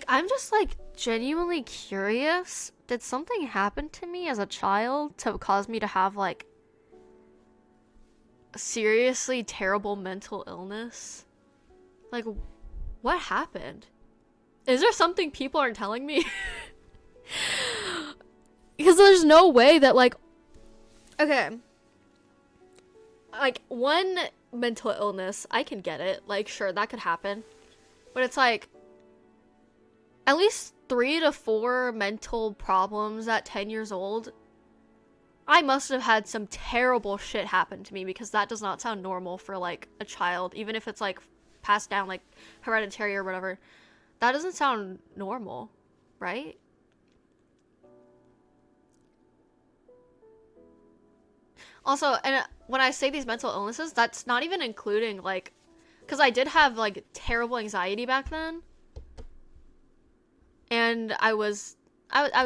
I'm just, like, genuinely curious. Did something happen to me as a child to cause me to have, like... seriously terrible mental illness? Like, what happened? Is there something people aren't telling me? Because there's no way that, like, okay, like, one mental illness, I can get it, like, sure, that could happen, but it's like at least 3 to 4 mental problems at 10 years old. I must have had some terrible shit happen to me, because that does not sound normal for, like, a child, even if it's, like, passed down, like, hereditary or whatever. That doesn't sound normal, right? Also, and when I say these mental illnesses, that's not even including, like, because I did have, like, terrible anxiety back then. And I would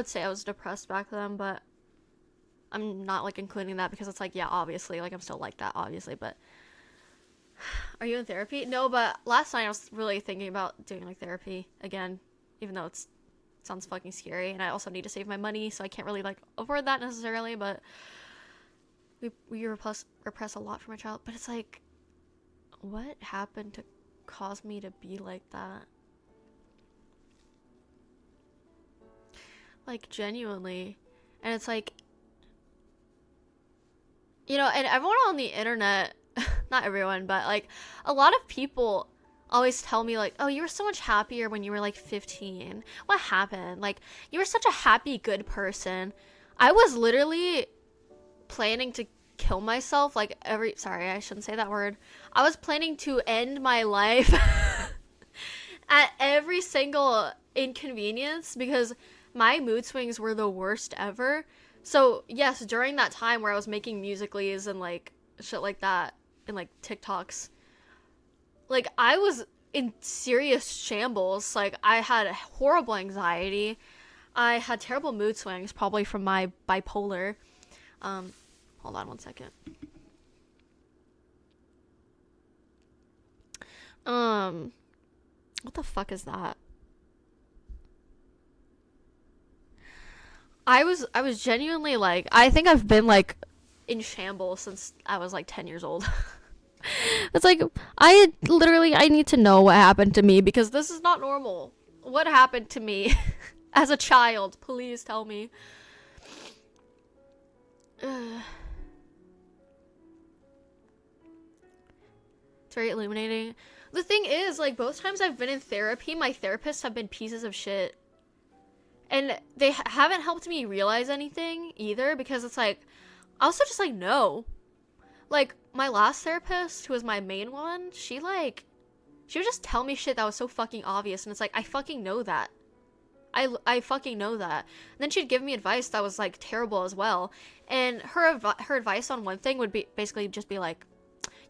say I was depressed back then, but I'm not, like, including that because it's like, yeah, obviously, like, I'm still like that, obviously, but... Are you in therapy? No, but last night I was really thinking about doing, like, therapy again, even though it sounds fucking scary, and I also need to save my money, so I can't really, like, afford that necessarily, but... we repress a lot from a child, but it's like, what happened to cause me to be like that? Like, genuinely. And it's like, you know, and everyone on the internet, not everyone, but like a lot of people always tell me like, oh, you were so much happier when you were like 15. What happened? Like, you were such a happy, good person. I was literally planning to kill myself like sorry, I shouldn't say that word. I was planning to end my life at every single inconvenience because my mood swings were the worst ever. So yes, during that time where I was making musicallys and like shit like that and like TikToks, like I was in serious shambles. Like I had horrible anxiety. I had terrible mood swings, probably from my bipolar. Hold on one second. What the fuck is that? I was genuinely like, I think I've been like in shambles since I was like 10 years old. It's like, I need to know what happened to me because this is not normal. What happened to me as a child? Please tell me. It's very illuminating. The thing is, like, both times I've been in therapy, my therapists have been pieces of shit. And they haven't helped me realize anything either because it's like, I also just like, no. Like, my last therapist, who was my main one, she would just tell me shit that was so fucking obvious. And it's like, I fucking know that. I fucking know that. And then she'd give me advice that was like terrible as well. And her advice on one thing would be basically just be like,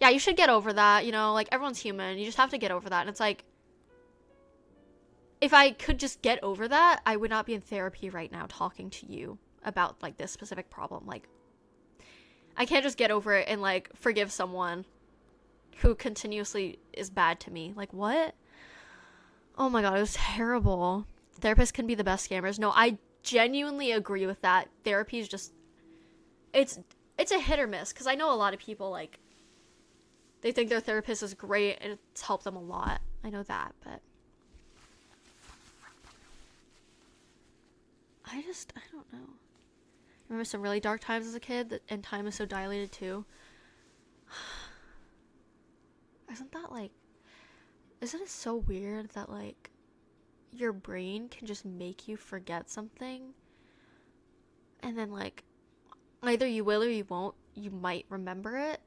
yeah, you should get over that. You know, like everyone's human. You just have to get over that. And it's like, if I could just get over that, I would not be in therapy right now talking to you about like this specific problem. Like, I can't just get over it and like forgive someone who continuously is bad to me. Like, what? Oh my god, it was terrible. Therapists can be the best scammers. No, I genuinely agree with that. Therapy is just, it's a hit or miss because I know a lot of people like, they think their therapist is great and it's helped them a lot. I know that, but I don't know. I remember some really dark times as a kid, and time is so dilated too. Isn't it so weird that like your brain can just make you forget something, and then like either you will or you won't, you might remember it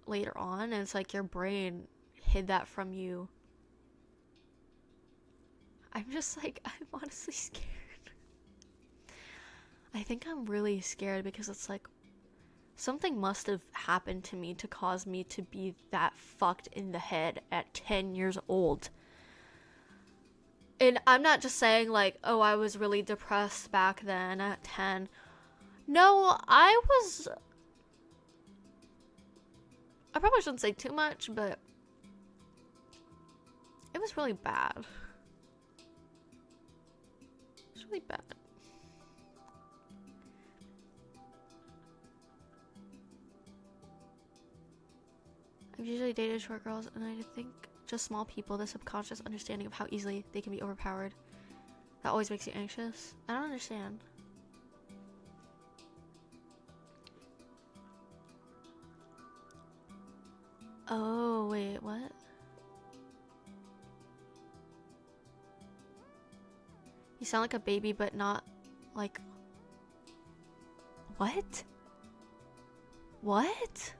later on, and it's like your brain hid that from you. I'm honestly scared. I think I'm really scared because it's like something must have happened to me to cause me to be that fucked in the head at 10 years old. And I'm not just saying like, oh, I was really depressed back then at 10. No, I probably shouldn't say too much, but it was really bad. It was really bad. I've usually dated short girls, and I think just small people, the subconscious understanding of how easily they can be overpowered. That always makes you anxious. I don't understand. Oh, wait, what? You sound like a baby, but not like... What? What?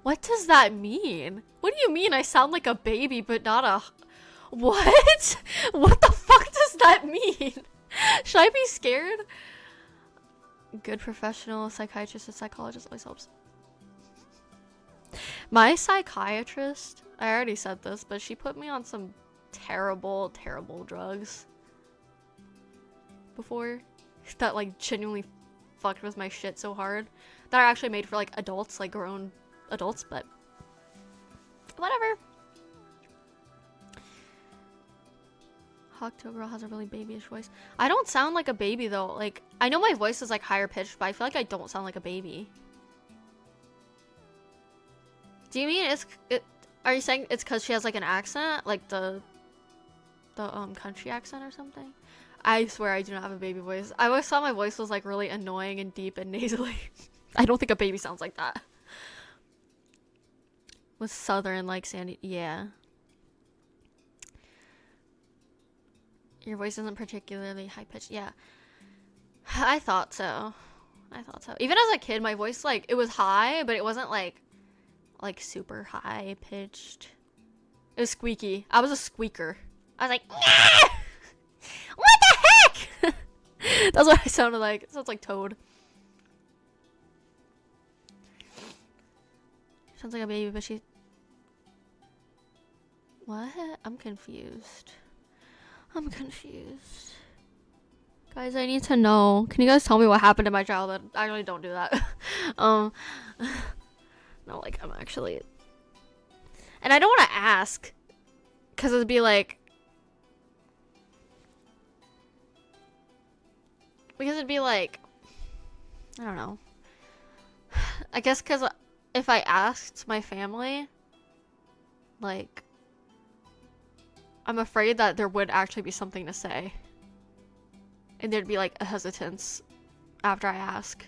What does that mean? What do you mean I sound like a baby, but not a... What? What the fuck does that mean? Should I be scared? Good professional psychiatrist or psychologist always helps. My psychiatrist, I already said this, but she put me on some terrible, terrible drugs before that like genuinely fucked with my shit so hard that are actually made for like adults, like grown adults, but whatever. Hawk Girl has a really babyish voice. I don't sound like a baby though. Like, I know my voice is like higher pitched, but I feel like I don't sound like a baby. Do you mean are you saying it's because she has like an accent? Like the country accent or something? I swear I do not have a baby voice. I always thought my voice was like really annoying and deep and nasally. I don't think a baby sounds like that. With southern like Sandy, yeah. Your voice isn't particularly high pitched. Yeah. I thought so. Even as a kid, my voice like it was high, but it wasn't like super high pitched. It was squeaky. I was a squeaker. I was like, nah! What the heck? That's what I sounded like. It sounds like Toad. Sounds like a baby, but she. What? I'm confused. Guys, I need to know. Can you guys tell me what happened in my childhood? Actually, don't do that. No, like, I'm actually... And I don't want to ask. Because it'd be like... I don't know. I guess because if I asked my family, like... I'm afraid that there would actually be something to say. And there'd be like a hesitance after I ask.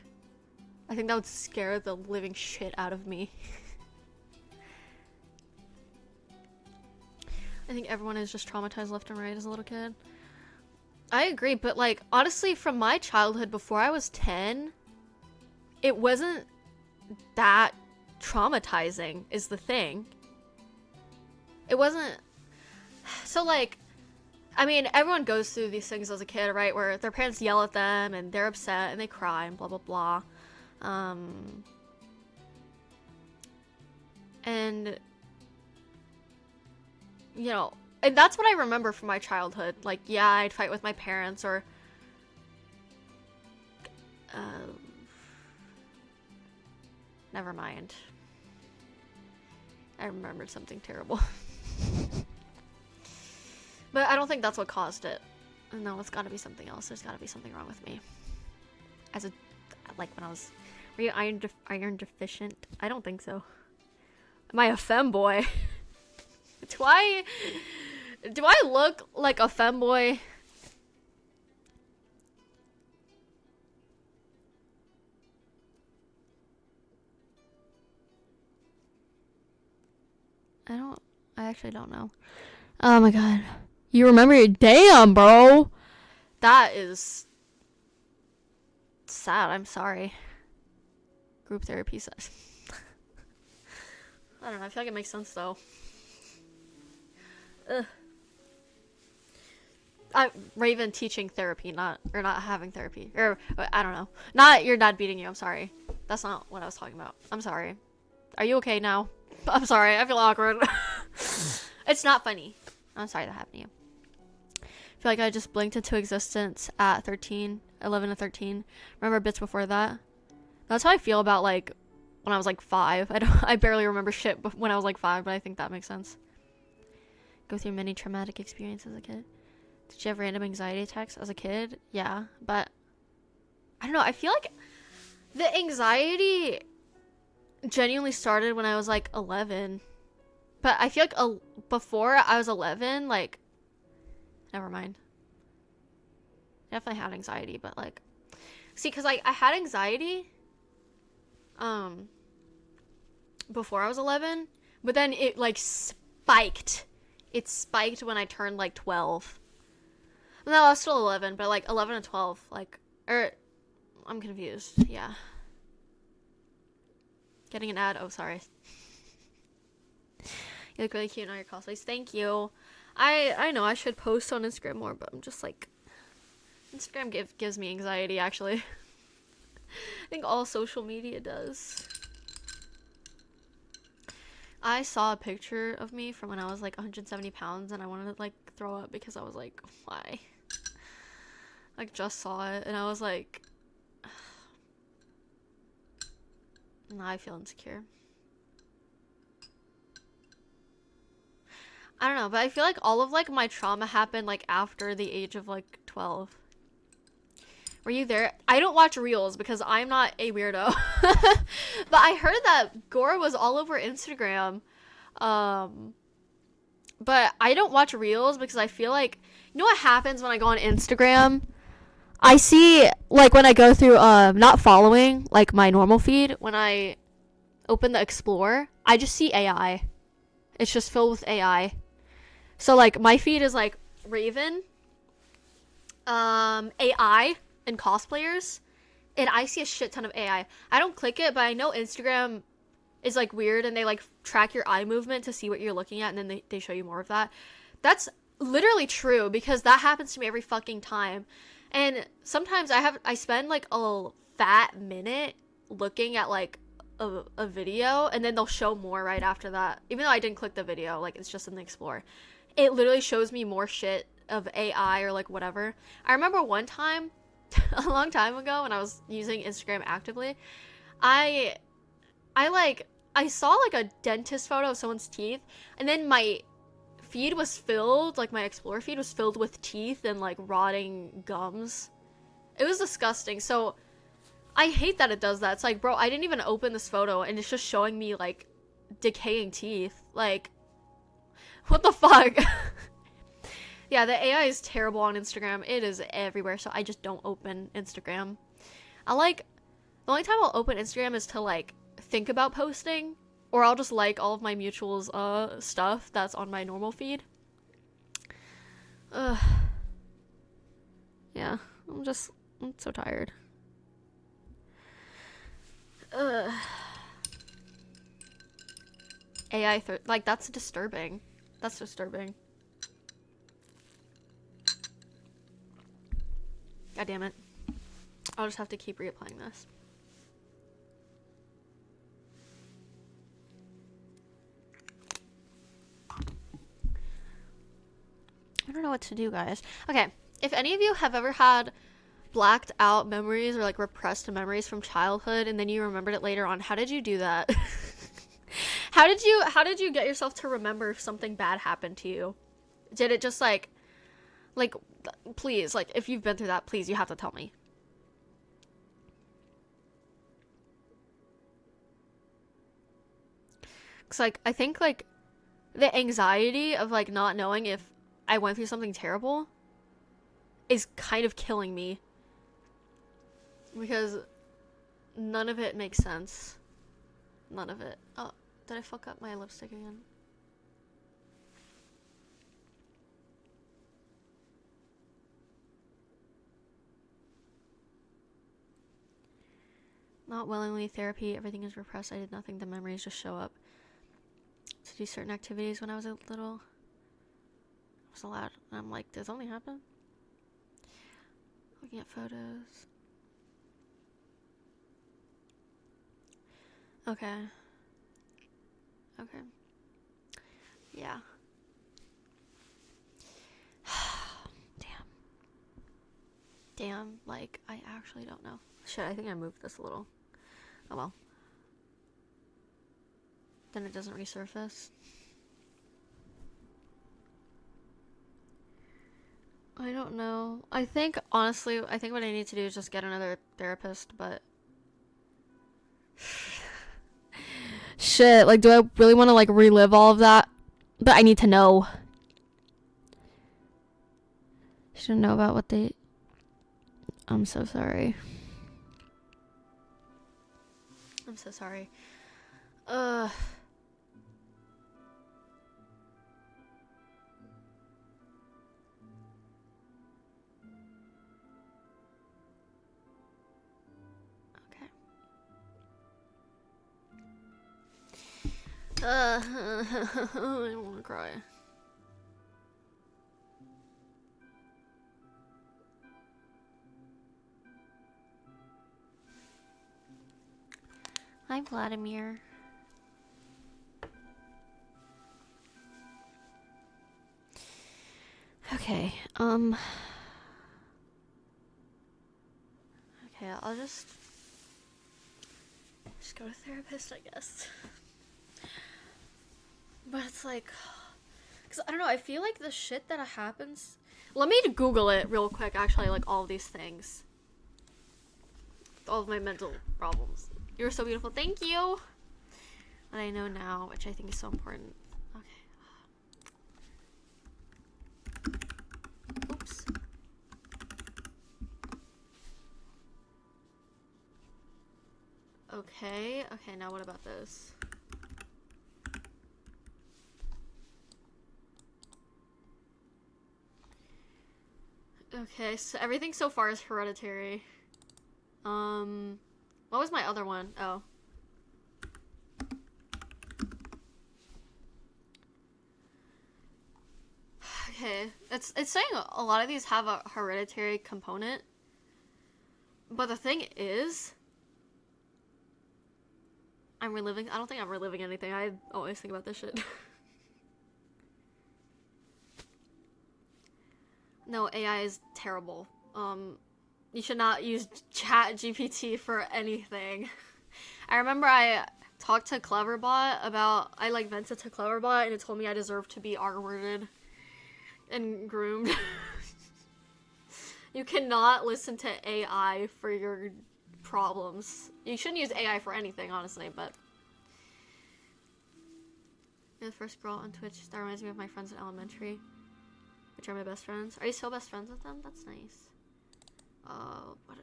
I think that would scare the living shit out of me. I think everyone is just traumatized left and right as a little kid. I agree, but like honestly from my childhood before I was 10, it wasn't that traumatizing is the thing. It wasn't. So like, I mean, everyone goes through these things as a kid, right? Where their parents yell at them and they're upset and they cry and blah, blah, blah. And, you know, and that's what I remember from my childhood. Like, yeah, I'd fight with my parents or, never mind. I remembered something terrible. But I don't think that's what caused it. No, it's gotta be something else. There's gotta be something wrong with me. As a, like when I was, were you iron deficient? I don't think so. Am I a femboy? do I look like a femboy? I actually don't know. Oh my god. You remember your damn, bro. That is sad. I'm sorry. Group therapy session. I don't know. I feel like it makes sense though. Ugh. Raven teaching therapy, not having therapy, or I don't know. Not your dad beating you. I'm sorry. That's not what I was talking about. I'm sorry. Are you okay now? I'm sorry. I feel awkward. It's not funny. I'm sorry that happened to you. I feel like I just blinked into existence at 11 to 13. Remember bits before that? That's how I feel about like when I was like 5. I barely remember shit when I was like 5, but I think that makes sense. Go through many traumatic experiences as a kid. Did you have random anxiety attacks as a kid? Yeah, but I don't know. I feel like the anxiety genuinely started when I was like 11. But I feel like before I was 11, like, never mind. Definitely had anxiety, but like, see, cause like I had anxiety, before I was 11, but then it like spiked. It spiked when I turned like 12. No, I was still 11, but like 11 and 12, like, I'm confused. Yeah. Getting an ad. Oh, sorry. You look really cute in all your cosplays. Thank you. I know I should post on Instagram more, but I'm just like, Instagram gives me anxiety, actually. I think all social media does. I saw a picture of me from when I was like 170 pounds and I wanted to like throw up because I was like, why? Like just saw it and I was like, now I feel insecure. I don't know, but I feel like all of like my trauma happened like after the age of like 12. Were you there? I don't watch reels because I'm not a weirdo. But I heard that gore was all over Instagram. But I don't watch reels because I feel like, you know what happens when I go on Instagram? I see, like, when I go through, not following, like, my normal feed, when I open the Explore, I just see AI. It's just filled with AI. So, like, my feed is, like, Raven, AI, and cosplayers, and I see a shit ton of AI. I don't click it, but I know Instagram is, like, weird, and they, like, track your eye movement to see what you're looking at, and then they show you more of that. That's literally true, because that happens to me every fucking time. And sometimes I spend, like, a fat minute looking at, like, a video, and then they'll show more right after that. Even though I didn't click the video, like, it's just in the Explore. It literally shows me more shit of AI or, like, whatever. I remember one time, a long time ago, when I was using Instagram actively, I saw, like, a dentist photo of someone's teeth, and then my feed was filled, like, my Explore feed was filled with teeth and, like, rotting gums. It was disgusting. So I hate that it does that. It's like, bro, I didn't even open this photo, and it's just showing me, like, decaying teeth. Like, what the fuck? Yeah, the AI is terrible on Instagram. It is everywhere, so I just don't open Instagram. The only time I'll open Instagram is to, like, think about posting, or I'll just like all of my mutuals stuff that's on my normal feed. Yeah, I'm so tired. AI like, that's disturbing. That's disturbing. God damn it. I'll just have to keep reapplying this. I don't know what to do, guys. Okay, if any of you have ever had blacked out memories or, like, repressed memories from childhood and then you remembered it later on, how did you do that? How did you get yourself to remember if something bad happened to you? Did it just, like, please, like, if you've been through that, please, you have to tell me. Cause, like, I think, like, the anxiety of, like, not knowing if I went through something terrible is kind of killing me. Because none of it makes sense. None of it. Oh, did I fuck up my lipstick again? Not willingly therapy. Everything is repressed. I did nothing. The memories just show up. To do certain activities when I was a little. I was allowed. And I'm like, does something happen? Looking at photos. Okay. Okay. Yeah. Damn, like, I actually don't know. Shit, I think I moved this a little. Oh well. Then it doesn't resurface. I don't know. Honestly, I think what I need to do is just get another therapist, but... Shit, like, do I really want to, like, relive all of that? But I need to know. Should know about what they... I'm so sorry. I'm so sorry. Okay. I don't want to cry. Hi, Vladimir. Okay, okay, I'll just go to therapist, I guess. But it's like, because I don't know, I feel like the shit that happens... Let me Google it real quick, actually, like, all of these things. all of my mental problems. You're so beautiful. Thank you. What I know now, which I think is so important. Okay. Oops. Okay. Okay, now what about this? Okay, so everything so far is hereditary. What was my other one? Oh. Okay, it's saying a lot of these have a hereditary component. But the thing is, I don't think I'm reliving anything. I always think about this shit. No, AI is terrible. You should not use Chat GPT for anything. I remember I talked to Cleverbot about, I like vented to Cleverbot and it told me I deserve to be R-worded and groomed. You cannot listen to AI for your problems. You shouldn't use AI for anything, honestly, but... You're the first girl on Twitch. That reminds me of my friends in elementary, which are my best friends. Are you still best friends with them? That's nice. What?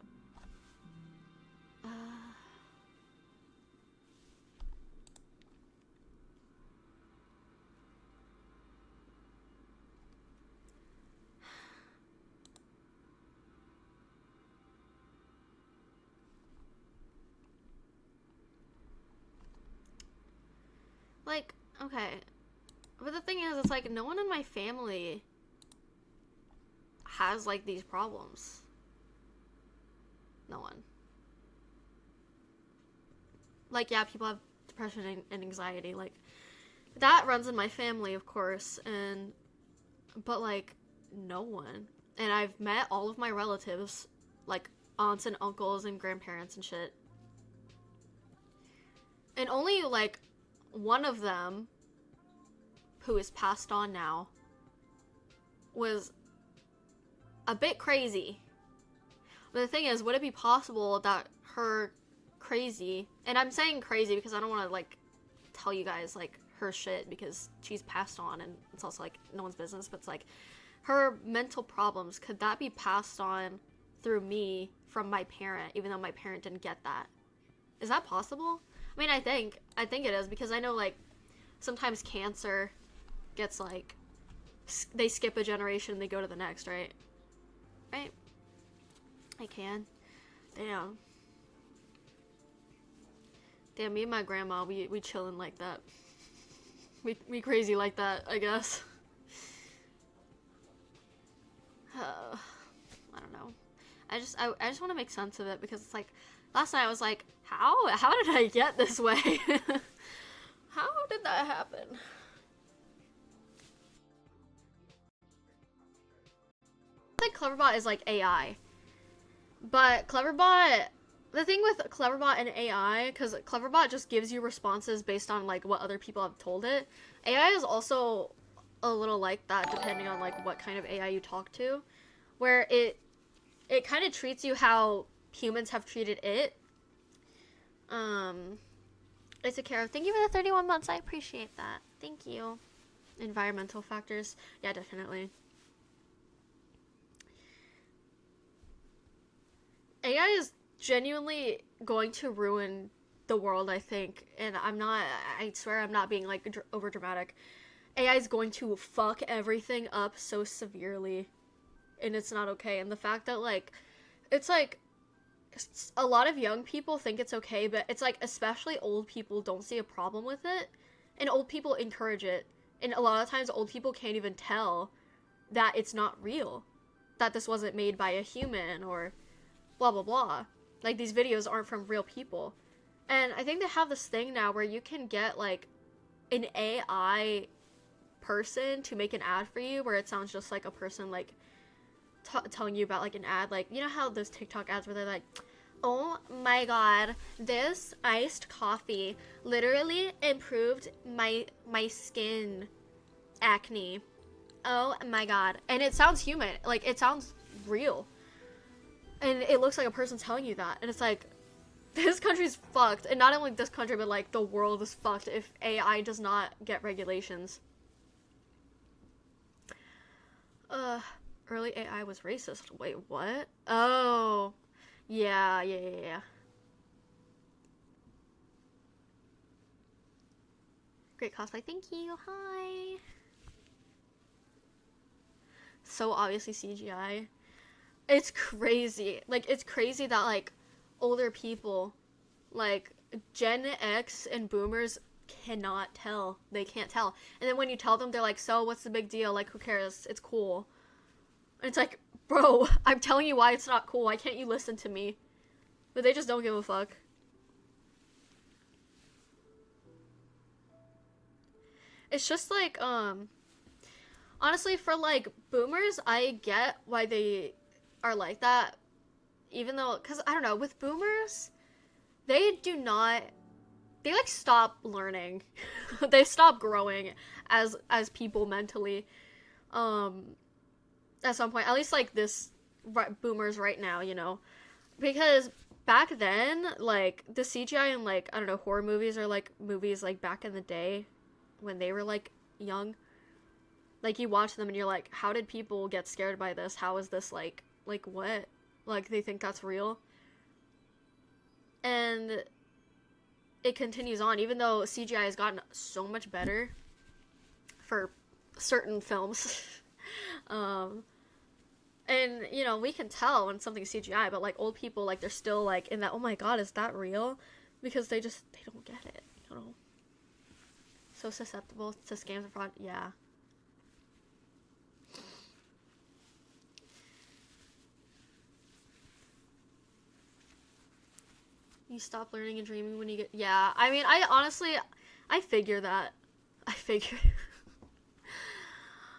Like, okay. But the thing is, it's like, no one in my family has, like, these problems. No one. Like, yeah, people have depression and anxiety. Like, that runs in my family, of course. But, like, no one. And I've met all of my relatives, like, aunts and uncles and grandparents and shit. And only, like, one of them, who is passed on now, was a bit crazy. But the thing is, would it be possible that her crazy, and I'm saying crazy because I don't want to, like, tell you guys, like, her shit because she's passed on and it's also, like, no one's business, but it's like, her mental problems, could that be passed on through me from my parent, even though my parent didn't get that? Is that possible? I mean, I think it is, because I know, like, sometimes cancer gets, like, they skip a generation and they go to the next, right? Right? I can. Damn. Damn, me and my grandma, we chillin' like that. We crazy like that, I guess. I don't know. I just want to make sense of it, because it's like, last night I was like, how did I get this way? How did that happen? I think Cleverbot is like AI. But Cleverbot, the thing with Cleverbot and AI, because Cleverbot just gives you responses based on, like, what other people have told it. AI is also a little like that, depending on, like, what kind of AI you talk to. Where it kind of treats you how humans have treated it. I took care of. Thank you for the 31 months. I appreciate that. Thank you. Environmental factors. Yeah, definitely. AI is genuinely going to ruin the world, I think. And I swear I'm not being, like, over dramatic. AI is going to fuck everything up so severely. And it's not okay. And the fact that, like, it's like, a lot of young people think it's okay, but it's like, especially old people don't see a problem with it. And old people encourage it. And a lot of times old people can't even tell that it's not real. That this wasn't made by a human or blah blah blah. Like, these videos aren't from real people. And I think they have this thing now where you can get, like, an AI person to make an ad for you, where it sounds just like a person, like, telling you about, like, an ad. Like, you know how those TikTok ads where they're like, oh my god, this iced coffee literally improved my skin acne. Oh my god. And it sounds human. Like, it sounds real. And it looks like a person telling you that. And it's like, this country's fucked. And not only this country, but like the world is fucked if AI does not get regulations. Early AI was racist. Wait, what? Oh. Yeah. Great cosplay, thank you. Hi. So obviously CGI. It's crazy. Like, it's crazy that, like, older people, like, Gen X and boomers cannot tell. They can't tell. And then when you tell them, they're like, so, what's the big deal? Like, who cares? It's cool. And it's like, bro, I'm telling you why it's not cool. Why can't you listen to me? But they just don't give a fuck. It's just like, honestly, for like boomers, I get why they are like that. Even though, because I don't know, with boomers, they do not, they like stop learning. They stop growing as people mentally. At some point, at least like this boomers right now, you know, because back then, like the CGI in like, I don't know, horror movies or like movies like back in the day when they were like young, like you watch them and you're like, how did people get scared by this? How is this like what? Like they think that's real. And it continues on, even though CGI has gotten so much better for certain films. And you know, we can tell when something's CGI, but like old people, like they're still like in that, oh my god, is that real? Because they don't get it, you know. So susceptible to scams and fraud. Yeah. You stop learning and dreaming when you get... Yeah, I mean, I honestly... I figure that. I figure...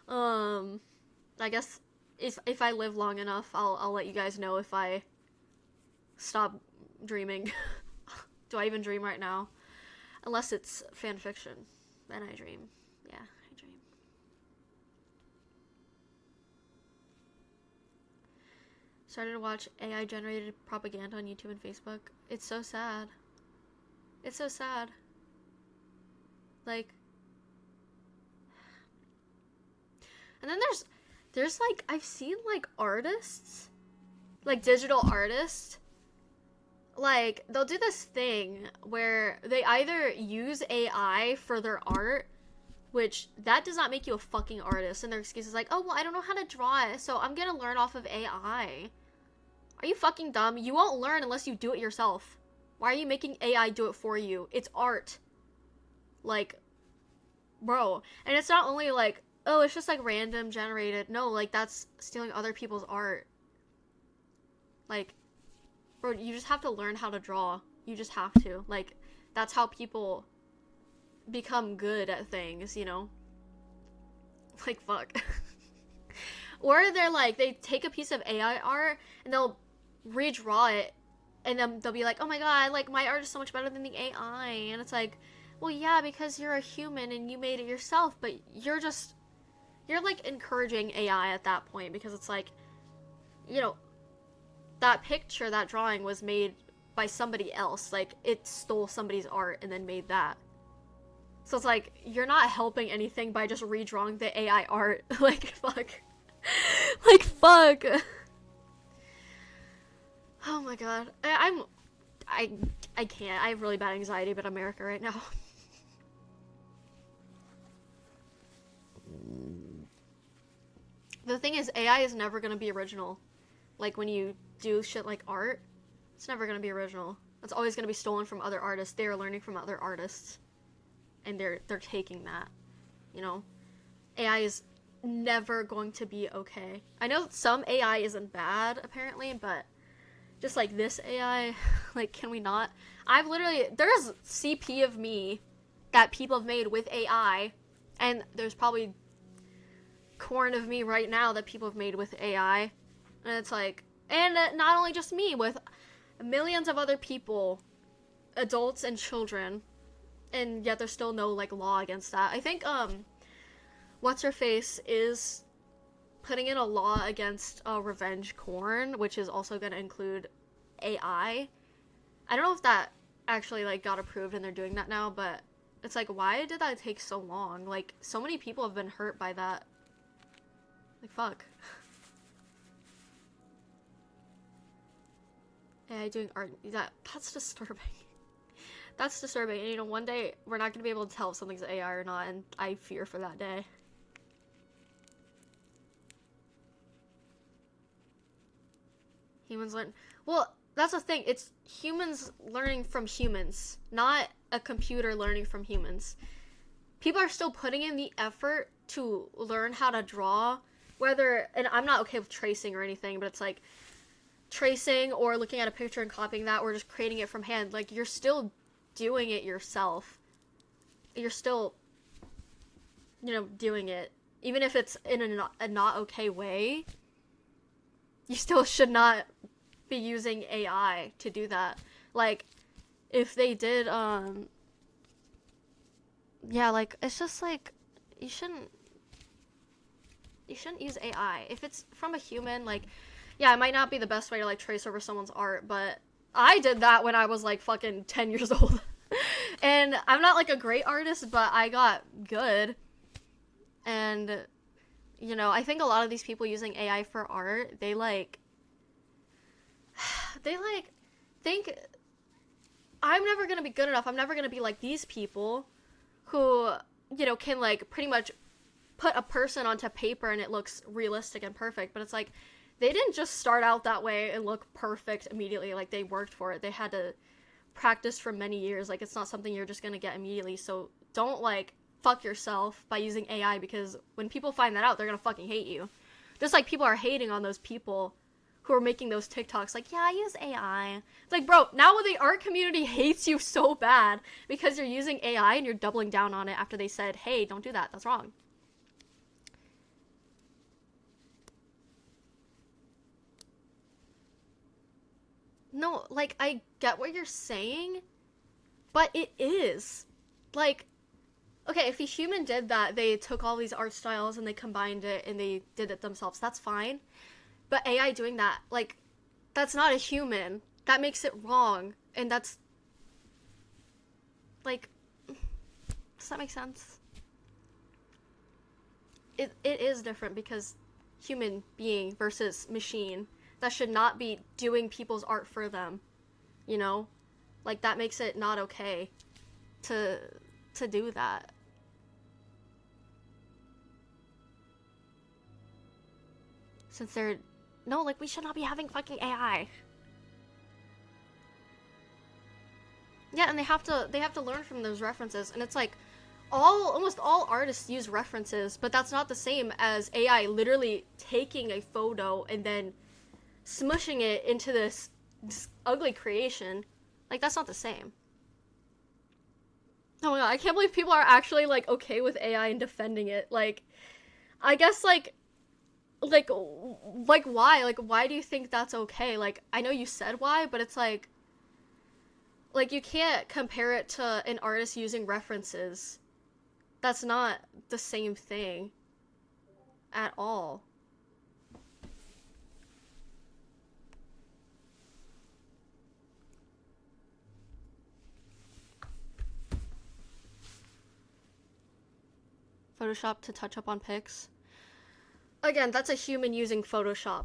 I guess if I live long enough, I'll let you guys know if I stop dreaming. Do I even dream right now? Unless it's fan fiction. Then I dream. Yeah, I dream. Started to watch AI generated propaganda on YouTube and Facebook. It's so sad. It's so sad. Like, and then there's like, I've seen like artists, like digital artists, like they'll do this thing where they either use AI for their art, which that does not make you a fucking artist, and their excuse is like, oh well, I don't know how to draw it, so I'm gonna learn off of AI. Are you fucking dumb? You won't learn unless you do it yourself. Why are you making AI do it for you? It's art. Like, bro. And it's not only like, oh, it's just like random generated. No, like that's stealing other people's art. Like, bro, you just have to learn how to draw. You just have to. Like, that's how people become good at things, you know? Like, fuck. Or they're like, they take a piece of AI art and they'll redraw it, and then they'll be like, oh my god, like my art is so much better than the AI. And it's like, well, yeah, because you're a human and you made it yourself, but you're like encouraging AI at that point, because it's like, you know, that picture, that drawing was made by somebody else. Like, it stole somebody's art and then made that. So it's like, you're not helping anything by just redrawing the AI art. Like, fuck. Like, fuck. Oh my god. I can't. I have really bad anxiety about America right now. The thing is, AI is never gonna be original. Like, when you do shit like art, it's never gonna be original. It's always gonna be stolen from other artists. They are learning from other artists. And they're taking that. You know? AI is never going to be okay. I know some AI isn't bad, apparently, but just like this AI, like, can we not? I've literally, there's CP of me that people have made with AI, and there's probably corn of me right now that people have made with AI, and it's like, and not only just me, with millions of other people, adults and children, and yet there's still no, like, law against that. I think, What's-Her-Face is putting in a law against revenge porn, which is also going to include AI. I don't know if that actually like got approved and they're doing that now, but it's like, why did that take so long? Like, so many people have been hurt by that. Like, fuck. AI doing art, that's disturbing. That's disturbing, and you know, one day we're not gonna be able to tell if something's AI or not, and I fear for that day. Humans learn. Well, that's the thing. It's humans learning from humans, not a computer learning from humans. People are still putting in the effort to learn how to draw, whether, and I'm not okay with tracing or anything, but it's like tracing or looking at a picture and copying that or just creating it from hand. Like, you're still doing it yourself. You're still, you know, doing it. Even if it's in a not okay way, you still should not be using AI to do that. Like, if they did, yeah, like, it's just like, you shouldn't use AI. If it's from a human, like, yeah, it might not be the best way to, like, trace over someone's art, but I did that when I was, like, fucking 10 years old. And I'm not, like, a great artist, but I got good. And, you know, I think a lot of these people using AI for art, they think I'm never gonna be good enough. I'm never gonna be like these people who, you know, can, like, pretty much put a person onto paper and it looks realistic and perfect. But it's like, they didn't just start out that way and look perfect immediately. Like, they worked for it. They had to practice for many years. Like, it's not something you're just gonna get immediately. So don't, like, fuck yourself by using AI, because when people find that out, they're gonna fucking hate you. Just like people are hating on those people who are making those TikToks like, yeah, I use AI. It's like, bro, now the art community hates you so bad because you're using AI and you're doubling down on it after they said, hey, don't do that, that's wrong. No, like, I get what you're saying, but it is. Like, okay, if a human did that, they took all these art styles and they combined it and they did it themselves, that's fine. But AI doing that, like, that's not a human. That makes it wrong. And that's, like, does that make sense? It is different because human being versus machine. That should not be doing people's art for them. You know? Like, that makes it not okay to do that. Since they're, no, like, we should not be having fucking AI. Yeah, and they have to learn from those references, and it's like, almost all artists use references, but that's not the same as AI literally taking a photo and then smushing it into this ugly creation. Like, that's not the same. Oh my god, I can't believe people are actually, like, okay with AI and defending it. Like, I guess, like, why? Like, why do you think that's okay? Like, I know you said why, but it's like, you can't compare it to an artist using references. That's not the same thing at all. Photoshop to touch up on pics. Again, that's a human using Photoshop.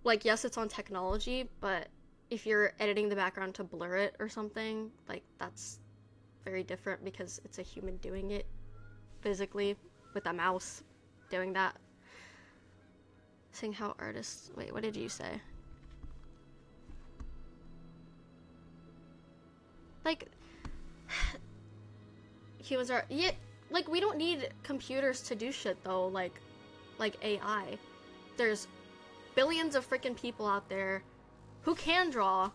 Like, yes, it's on technology, but if you're editing the background to blur it or something, like, that's very different because it's a human doing it physically with a mouse doing that. Seeing how artists, wait, what did you say? Like, humans are, yeah, like, we don't need computers to do shit though, like AI. There's billions of freaking people out there who can draw,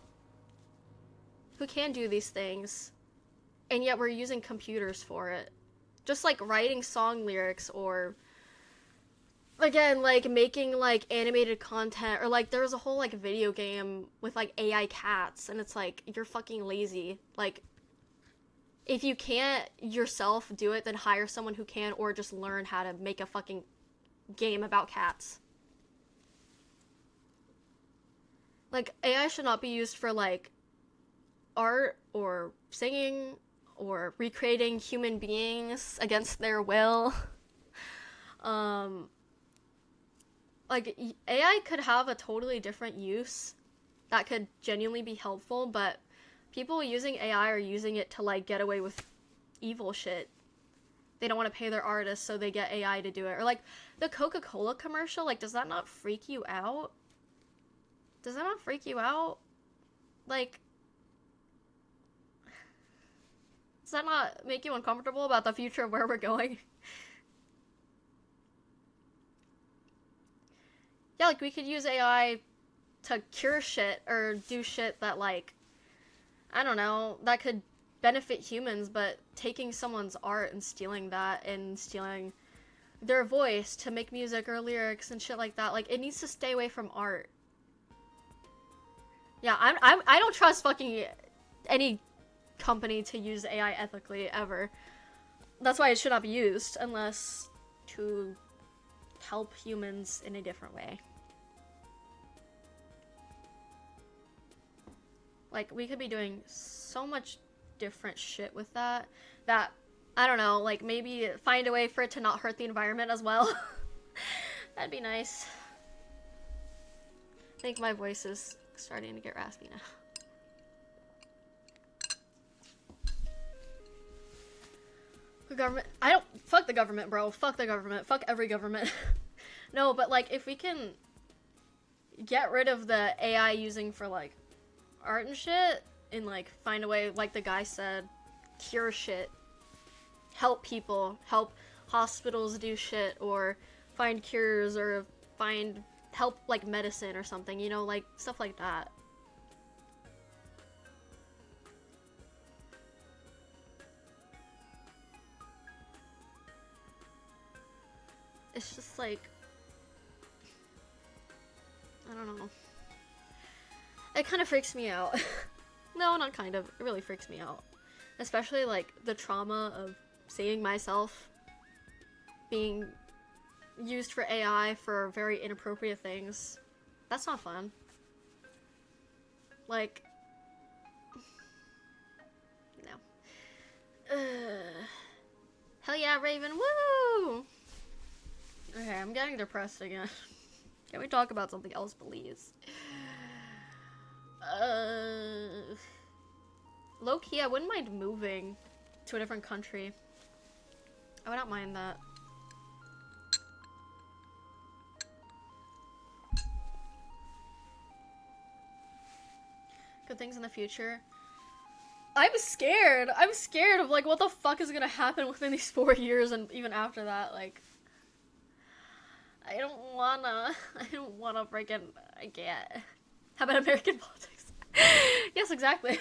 who can do these things, and yet we're using computers for it. Just like writing song lyrics, or again, like, making, like, animated content, or, like, there was a whole, like, video game with, like, AI cats, and it's like, you're fucking lazy. Like, if you can't yourself do it, then hire someone who can, or just learn how to make a fucking game about cats. Like, AI should not be used for, like, art or singing or recreating human beings against their will. Like, AI could have a totally different use that could genuinely be helpful, but people using AI are using it to, like, get away with evil shit. They don't want to pay their artists, so they get AI to do it. Or, like, the Coca-Cola commercial, like, does that not freak you out? Does that not freak you out? Like, does that not make you uncomfortable about the future of where we're going? Yeah, like, we could use AI to cure shit or do shit that, like, I don't know, that could benefit humans, but taking someone's art and stealing that and stealing their voice to make music or lyrics and shit like that, like, it needs to stay away from art. Yeah, I don't trust fucking any company to use AI ethically ever. That's why it should not be used unless to help humans in a different way. Like, we could be doing so much different shit with that, I don't know, like, maybe find a way for it to not hurt the environment as well. That'd be nice. I think my voice is starting to get raspy now. The government, fuck the government, bro. Fuck the government. Fuck every government. No, but, like, if we can get rid of the AI using for, like, art and shit, and, like, find a way, like the guy said, cure shit, help people, help hospitals do shit, or find cures, or help, like, medicine or something, you know, like, stuff like that. It's just, like, I don't know. It kind of freaks me out. No, not kind of. It really freaks me out. Especially, like, the trauma of seeing myself being used for AI for very inappropriate things. That's not fun. Like, no. Hell yeah, Raven, woo! Okay, I'm getting depressed again. Can we talk about something else, please? Low-key, I wouldn't mind moving to a different country. I would not mind that. Good things in the future. I'm scared. I'm scared of, like, what the fuck is gonna happen within these 4 years and even after that, like. I don't wanna freaking, I can't. How about American politics? Yes, exactly.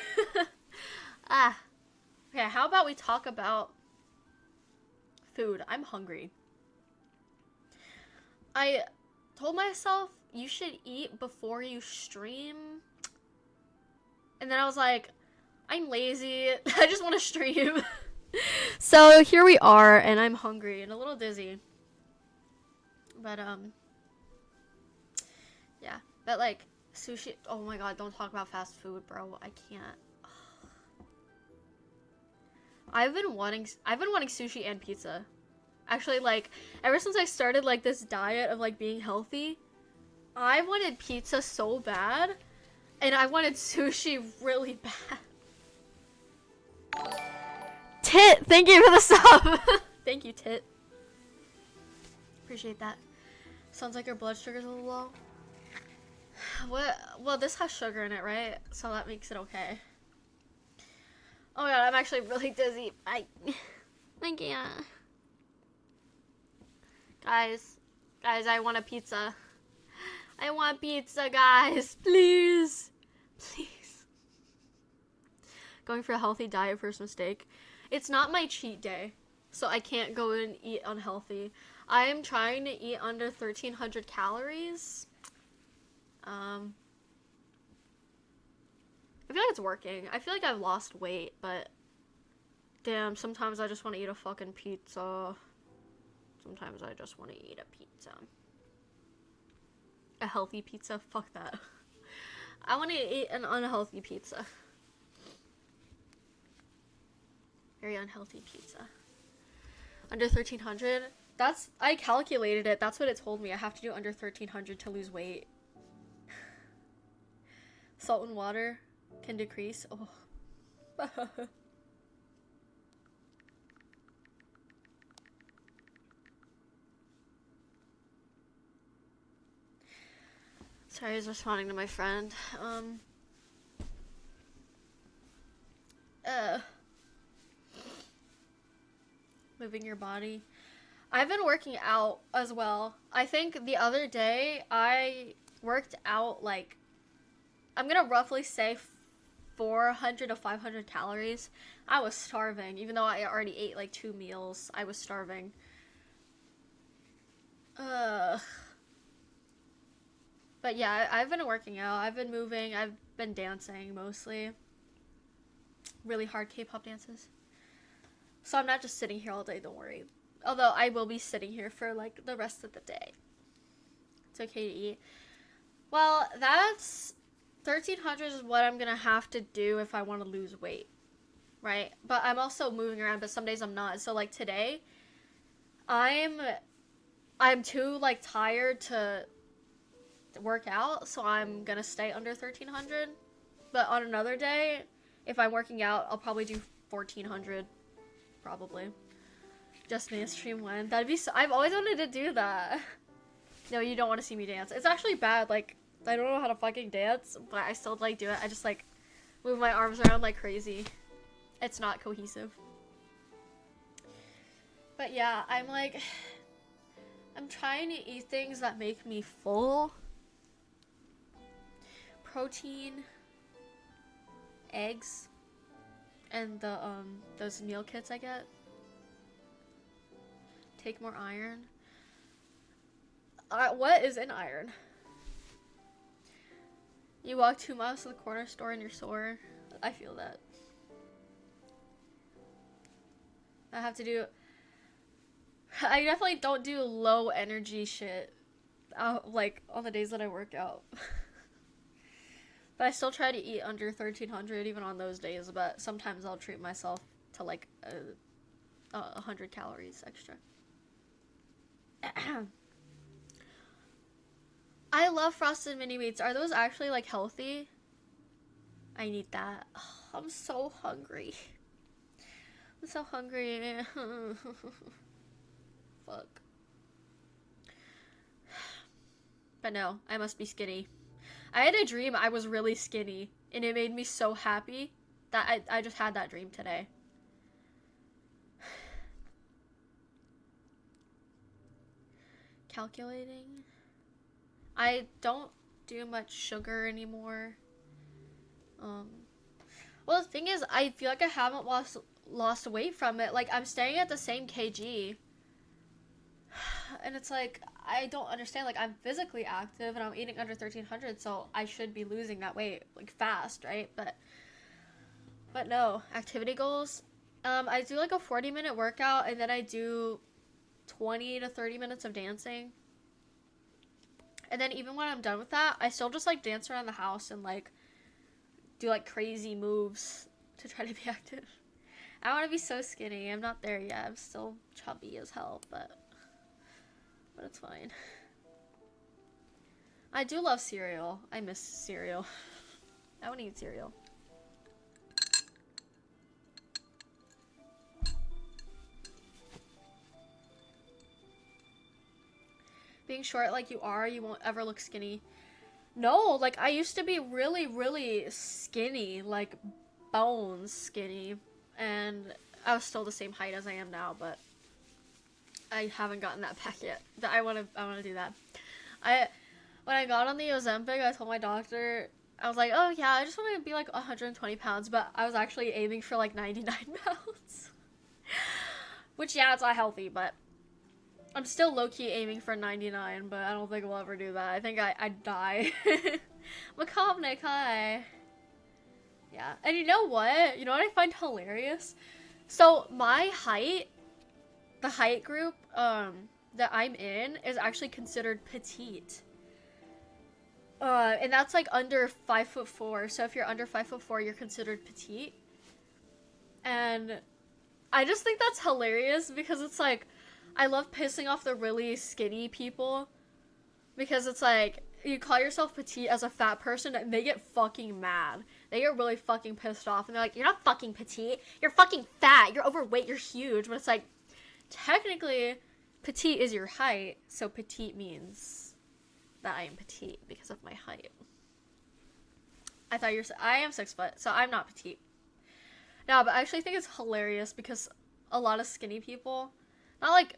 Okay, how about we talk about food? I'm hungry. I told myself you should eat before you stream. And then I was like, I'm lazy. I just want to stream. So here we are, and I'm hungry and a little dizzy. But, yeah. But, like, sushi. Oh my god, don't talk about fast food, bro. I can't. I've been wanting sushi and pizza. Actually, like, ever since I started, like, this diet of, like, being healthy, I wanted pizza so bad, and I wanted sushi really bad. Tit, thank you for the sub. Thank you, Tit. Appreciate that. Sounds like your blood sugar's a little low. What? Well, this has sugar in it, right? So that makes it okay. Oh my god, I'm actually really dizzy. I can't. Guys, I want a pizza. I want pizza, guys. Please. Please. Going for a healthy diet, first mistake. It's not my cheat day, so I can't go and eat unhealthy. I am trying to eat under 1,300 calories. I feel like it's working. I feel like I've lost weight, but damn, sometimes I just want to eat a fucking pizza. Sometimes I just want to eat a pizza. A healthy pizza? Fuck that. I want to eat an unhealthy pizza. Very unhealthy pizza. Under 1300. That's, I calculated it. That's what it told me. I have to do under 1300 to lose weight. Salt and water can decrease. Oh. Sorry, I was responding to my friend. Moving your body. I've been working out as well. I think the other day I worked out like, I'm gonna roughly say 400 to 500 calories. I was starving. Even though I already ate like 2 meals, I was starving. But yeah, I've been working out. I've been moving. I've been dancing mostly. Really hard K-pop dances. So I'm not just sitting here all day, don't worry. Although I will be sitting here for like the rest of the day. It's okay to eat. Well, that's 1300 is what I'm gonna have to do if I want to lose weight, right? But I'm also moving around, but some days I'm not. So like today, I'm too like tired to work out, so I'm gonna stay under 1300. But on another day, if I'm working out, I'll probably do 1400, probably. Just mainstream one. That'd be so. I've always wanted to do that. No, you don't want to see me dance. It's actually bad. Like, I don't know how to fucking dance, but I still like do it. I just like move my arms around like crazy. It's not cohesive. But yeah, I'm trying to eat things that make me full. Protein, eggs, and the those meal kits I get. Take more iron. What is in iron? You walk 2 miles to the corner store and you're sore. I feel that. I have to do. I definitely don't do low energy shit. Like on the days that I work out. But I still try to eat under 1300 even on those days. But sometimes I'll treat myself to like 100 calories extra. I love frosted mini wheats. Are those actually like healthy? I need that. Oh, I'm so hungry. I'm so hungry. Fuck. But no, I must be skinny. I had a dream I was really skinny, and it made me so happy that I just had that dream today. Calculating. I don't do much sugar anymore. Well, the thing is, I feel like I haven't lost weight from it. Like, I'm staying at the same kg. And it's like, I don't understand. Like, I'm physically active and I'm eating under 1300, so I should be losing that weight, like, fast, right? But no. Activity goals. I do, like, a 40-minute workout, and then I do 20 to 30 minutes of dancing. And then even when I'm done with that, I still just, like, dance around the house and, like, do, like, crazy moves to try to be active. I want to be so skinny. I'm not there yet. I'm still chubby as hell, but it's fine. I do love cereal. I miss cereal. I want to eat cereal. Being short like you are, you won't ever look skinny. No, like, I used to be really, really skinny, like, bones skinny, and I was still the same height as I am now, but I haven't gotten that back yet. I want to do that. When I got on the Ozempic, I told my doctor, I was like, oh yeah, I just want to be like 120 pounds, but I was actually aiming for like 99 pounds. Which, yeah, it's not healthy, but I'm still low-key aiming for 99, but I don't think we'll ever do that. I think I'd die. Makobnik, hi. Yeah, and you know what? You know what I find hilarious? So, my height, the height group that I'm in is actually considered petite. And that's like under 5'4". So if you're under 5'4", you're considered petite. And I just think that's hilarious because it's like, I love pissing off the really skinny people because it's like, you call yourself petite as a fat person and they get fucking mad. They get really fucking pissed off and they're like, you're not fucking petite, you're fucking fat, you're overweight, you're huge. But it's like, technically, petite is your height, so petite means that I am petite because of my height. I am 6 foot, so I'm not petite. No, but I actually think it's hilarious because a lot of skinny people, not like,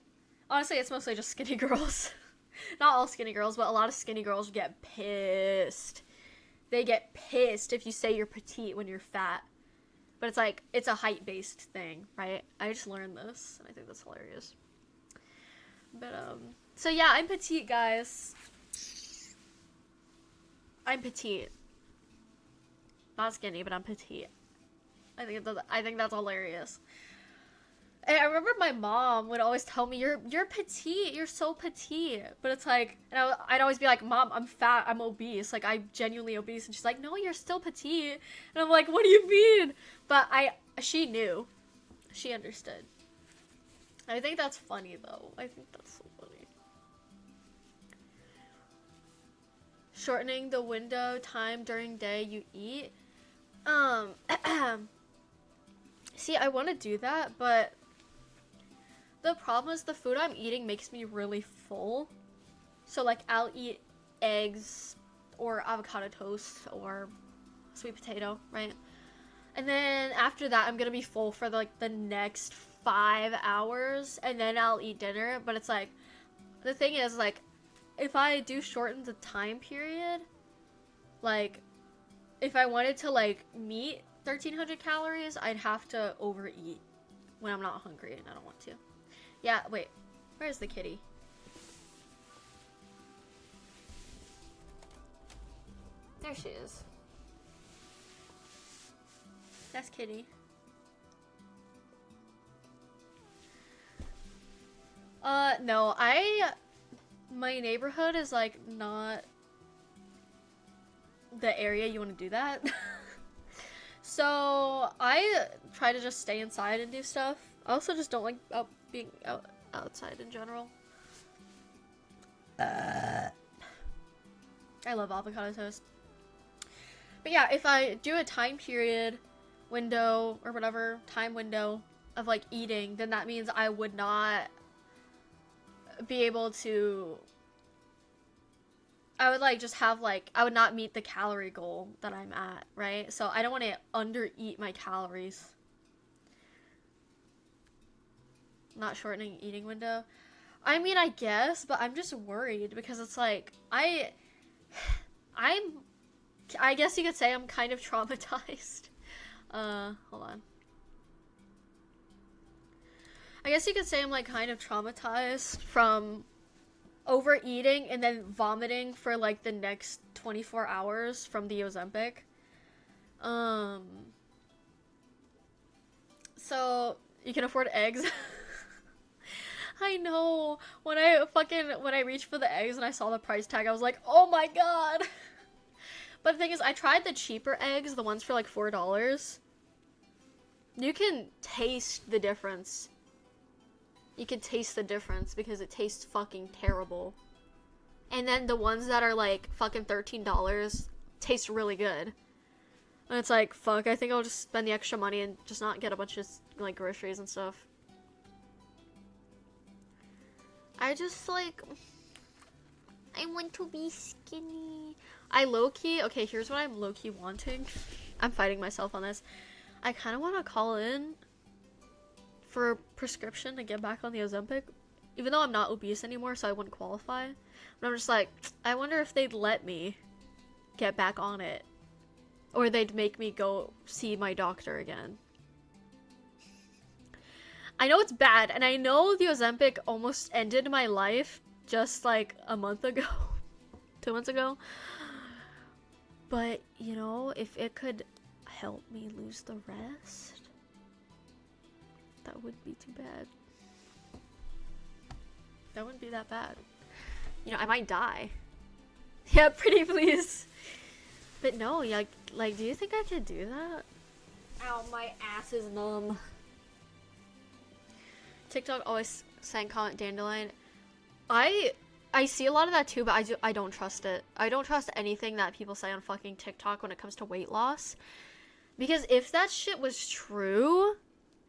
honestly, it's mostly just skinny girls. Not all skinny girls, but a lot of skinny girls get pissed. They get pissed if you say you're petite when you're fat. But it's like, it's a height-based thing, right? I just learned this, and I think that's hilarious. But, so yeah, I'm petite, guys. I'm petite. Not skinny, but I'm petite. I think that's hilarious. And I remember my mom would always tell me, you're petite, you're so petite. But it's like, and I'd always be like, Mom, I'm fat, I'm obese. Like, I'm genuinely obese. And she's like, no, you're still petite. And I'm like, what do you mean? But she knew. She understood. I think that's funny, though. I think that's so funny. Shortening the window time during day you eat. See, I want to do that, but the problem is the food I'm eating makes me really full. So, like, I'll eat eggs or avocado toast or sweet potato, right? And then after that, I'm gonna be full for, like, the next 5 hours, and then I'll eat dinner. But it's like, the thing is, like, if I do shorten the time period, like, if I wanted to, like, meet 1,300 calories, I'd have to overeat when I'm not hungry and I don't want to. Yeah, wait. Where's the kitty? There she is. That's Kitty. No, my neighborhood is, like, not the area you want to do that. So, I try to just stay inside and do stuff. I also just don't like being outside in general. I love avocado toast. But yeah, if I do a time period window or whatever, time window of, like, eating, then that means I would not be able to, I would, like, just have, like, I would not meet the calorie goal that I'm at, right? So I don't want to under-eat my calories. Not shortening eating window. I mean, I guess, but I'm just worried because it's like, I guess you could say I'm kind of traumatized. Hold on. I guess you could say I'm, like, kind of traumatized from overeating and then vomiting for, like, the next 24 hours from the Ozempic. So, you can afford eggs. I know. When I reached for the eggs and I saw the price tag, I was like, oh my god! But the thing is, I tried the cheaper eggs, the ones for, like, $4. You can taste the difference. You can taste the difference because it tastes fucking terrible. And then the ones that are, like, fucking $13 taste really good. And it's like, fuck, I think I'll just spend the extra money and just not get a bunch of, like, groceries and stuff. I just, like, I want to be skinny. I low-key, okay, here's what I'm low-key wanting. I'm fighting myself on this. I kind of want to call in for a prescription to get back on the Ozempic, even though I'm not obese anymore, so I wouldn't qualify. But I'm just like, I wonder if they'd let me get back on it, or they'd make me go see my doctor again. I know it's bad, and I know the Ozempic almost ended my life just, like, a month ago, 2 months ago, but, you know, if it could help me lose the rest, that wouldn't be too bad. That wouldn't be that bad. You know, I might die. Yeah, pretty please. But no, like, do you think I could do that? Ow, my ass is numb. TikTok always saying comment dandelion. I see a lot of that too, but I don't trust it. I don't trust anything that people say on fucking TikTok when it comes to weight loss. Because if that shit was true,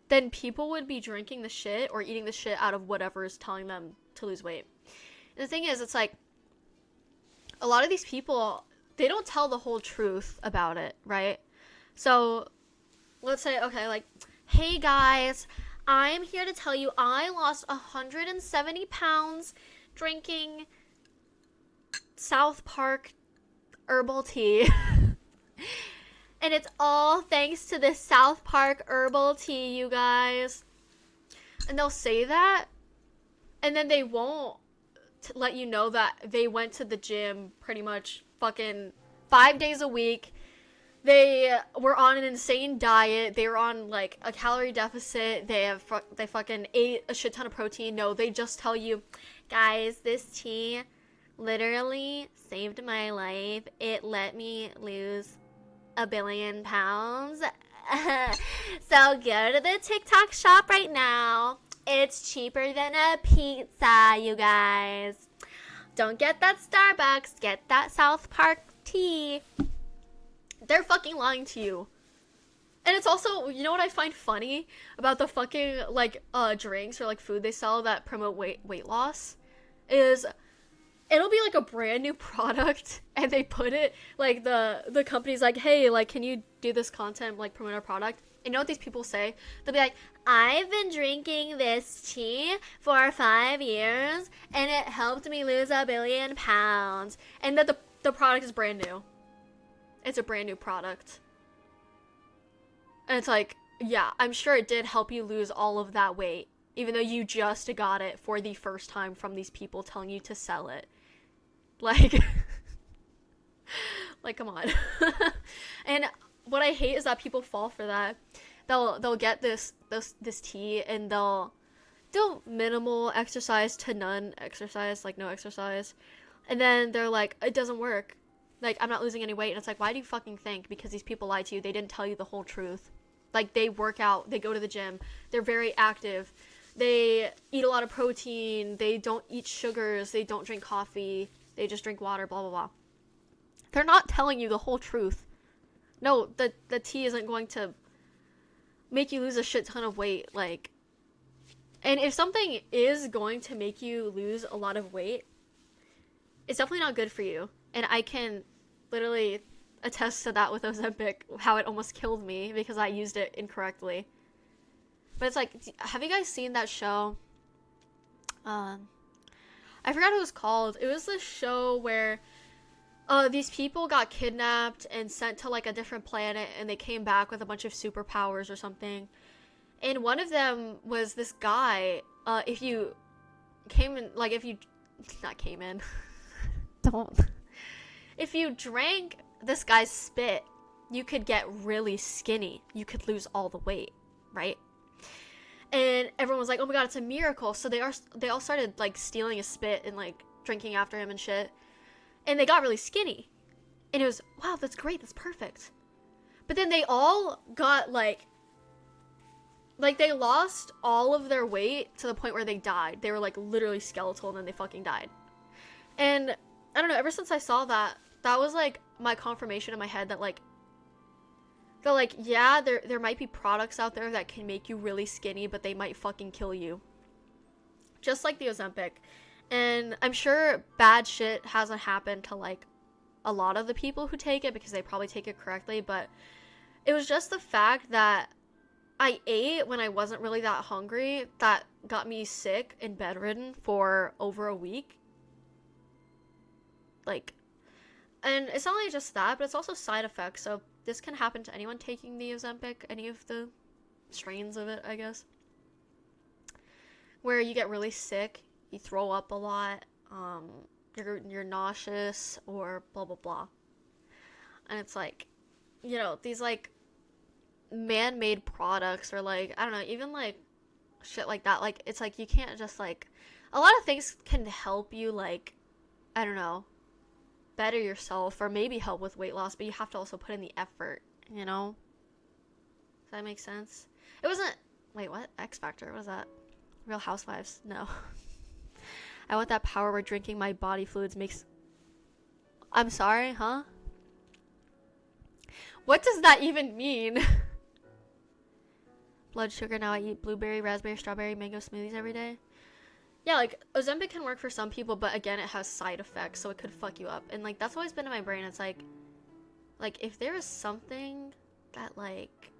then people would be drinking the shit or eating the shit out of whatever is telling them to lose weight. And the thing is, it's like, a lot of these people, they don't tell the whole truth about it, right? So, let's say, okay, like, hey guys, I'm here to tell you I lost 170 pounds drinking South Park herbal tea. And it's all thanks to this South Park herbal tea, you guys. And they'll say that, and then they won't let you know that they went to the gym pretty much fucking 5 days a week. They were on an insane diet. They were on like a calorie deficit. They fucking ate a shit ton of protein. No, they just tell you, guys, this tea literally saved my life. It let me lose 1 billion pounds. So go to the TikTok shop right now. It's cheaper than a pizza, you guys. Don't get that Starbucks. Get that South Park tea. They're fucking lying to you. And it's also, you know what I find funny about the fucking, like, drinks or, like, food they sell that promote weight loss? Is, it'll be, like, a brand new product, and they put it, like, the company's like, hey, like, can you do this content, like, promote our product? And you know what these people say? They'll be like, I've been drinking this tea for 5 years, and it helped me lose 1 billion pounds. And that the product is brand new. It's a brand new product. And it's like, yeah, I'm sure it did help you lose all of that weight, even though you just got it for the first time from these people telling you to sell it. Like, like, come on. And what I hate is that people fall for that. They'll get this tea, and they'll do minimal exercise to none exercise, like no exercise. And then they're like, it doesn't work. Like, I'm not losing any weight. And it's like, why do you fucking think? Because these people lied to you. They didn't tell you the whole truth. Like, they work out. They go to the gym. They're very active. They eat a lot of protein. They don't eat sugars. They don't drink coffee. They just drink water, blah, blah, blah. They're not telling you the whole truth. No, the tea isn't going to make you lose a shit ton of weight. Like, and if something is going to make you lose a lot of weight, it's definitely not good for you. And I can literally attest to that with Ozempic, how it almost killed me because I used it incorrectly. But it's like, have you guys seen that show? I forgot what it was called. It was this show where these people got kidnapped and sent to like a different planet, and they came back with a bunch of superpowers or something. And one of them was this guy. If you came in, like, if you not came in, don't. If you drank this guy's spit, you could get really skinny. You could lose all the weight, right? And everyone was like, oh my god, it's a miracle. So they all started like stealing his spit and like drinking after him and shit. And they got really skinny. And it was, wow, that's great, that's perfect. But then they all got like they lost all of their weight to the point where they died. They were like literally skeletal, and then they fucking died. And I don't know, ever since I saw that, that was like my confirmation in my head that like, yeah, there might be products out there that can make you really skinny, but they might fucking kill you. Just like the Ozempic. And I'm sure bad shit hasn't happened to like a lot of the people who take it because they probably take it correctly, but it was just the fact that I ate when I wasn't really that hungry that got me sick and bedridden for over a week. Like, and it's not only just that, but it's also side effects. So this can happen to anyone taking the Ozempic, any of the strains of it, I guess. Where you get really sick, you throw up a lot, you're nauseous, or blah, blah, blah. And it's like, you know, these like man-made products, or like, I don't know, even like shit like that. Like, it's like, you can't just like, a lot of things can help you, like, I don't know, better yourself or maybe help with weight loss, but you have to also put in the effort, you know? Does that make sense? It wasn't, wait, what? X Factor, what was that? Real Housewives. No. I want that power where drinking my body fluids makes... I'm sorry, huh? What does that even mean? Blood sugar, now I eat blueberry, raspberry, strawberry, mango smoothies every day. Yeah, like, Ozempic can work for some people, but again, it has side effects, so it could fuck you up. And, like, that's always been in my brain. It's like, if there is something that, like,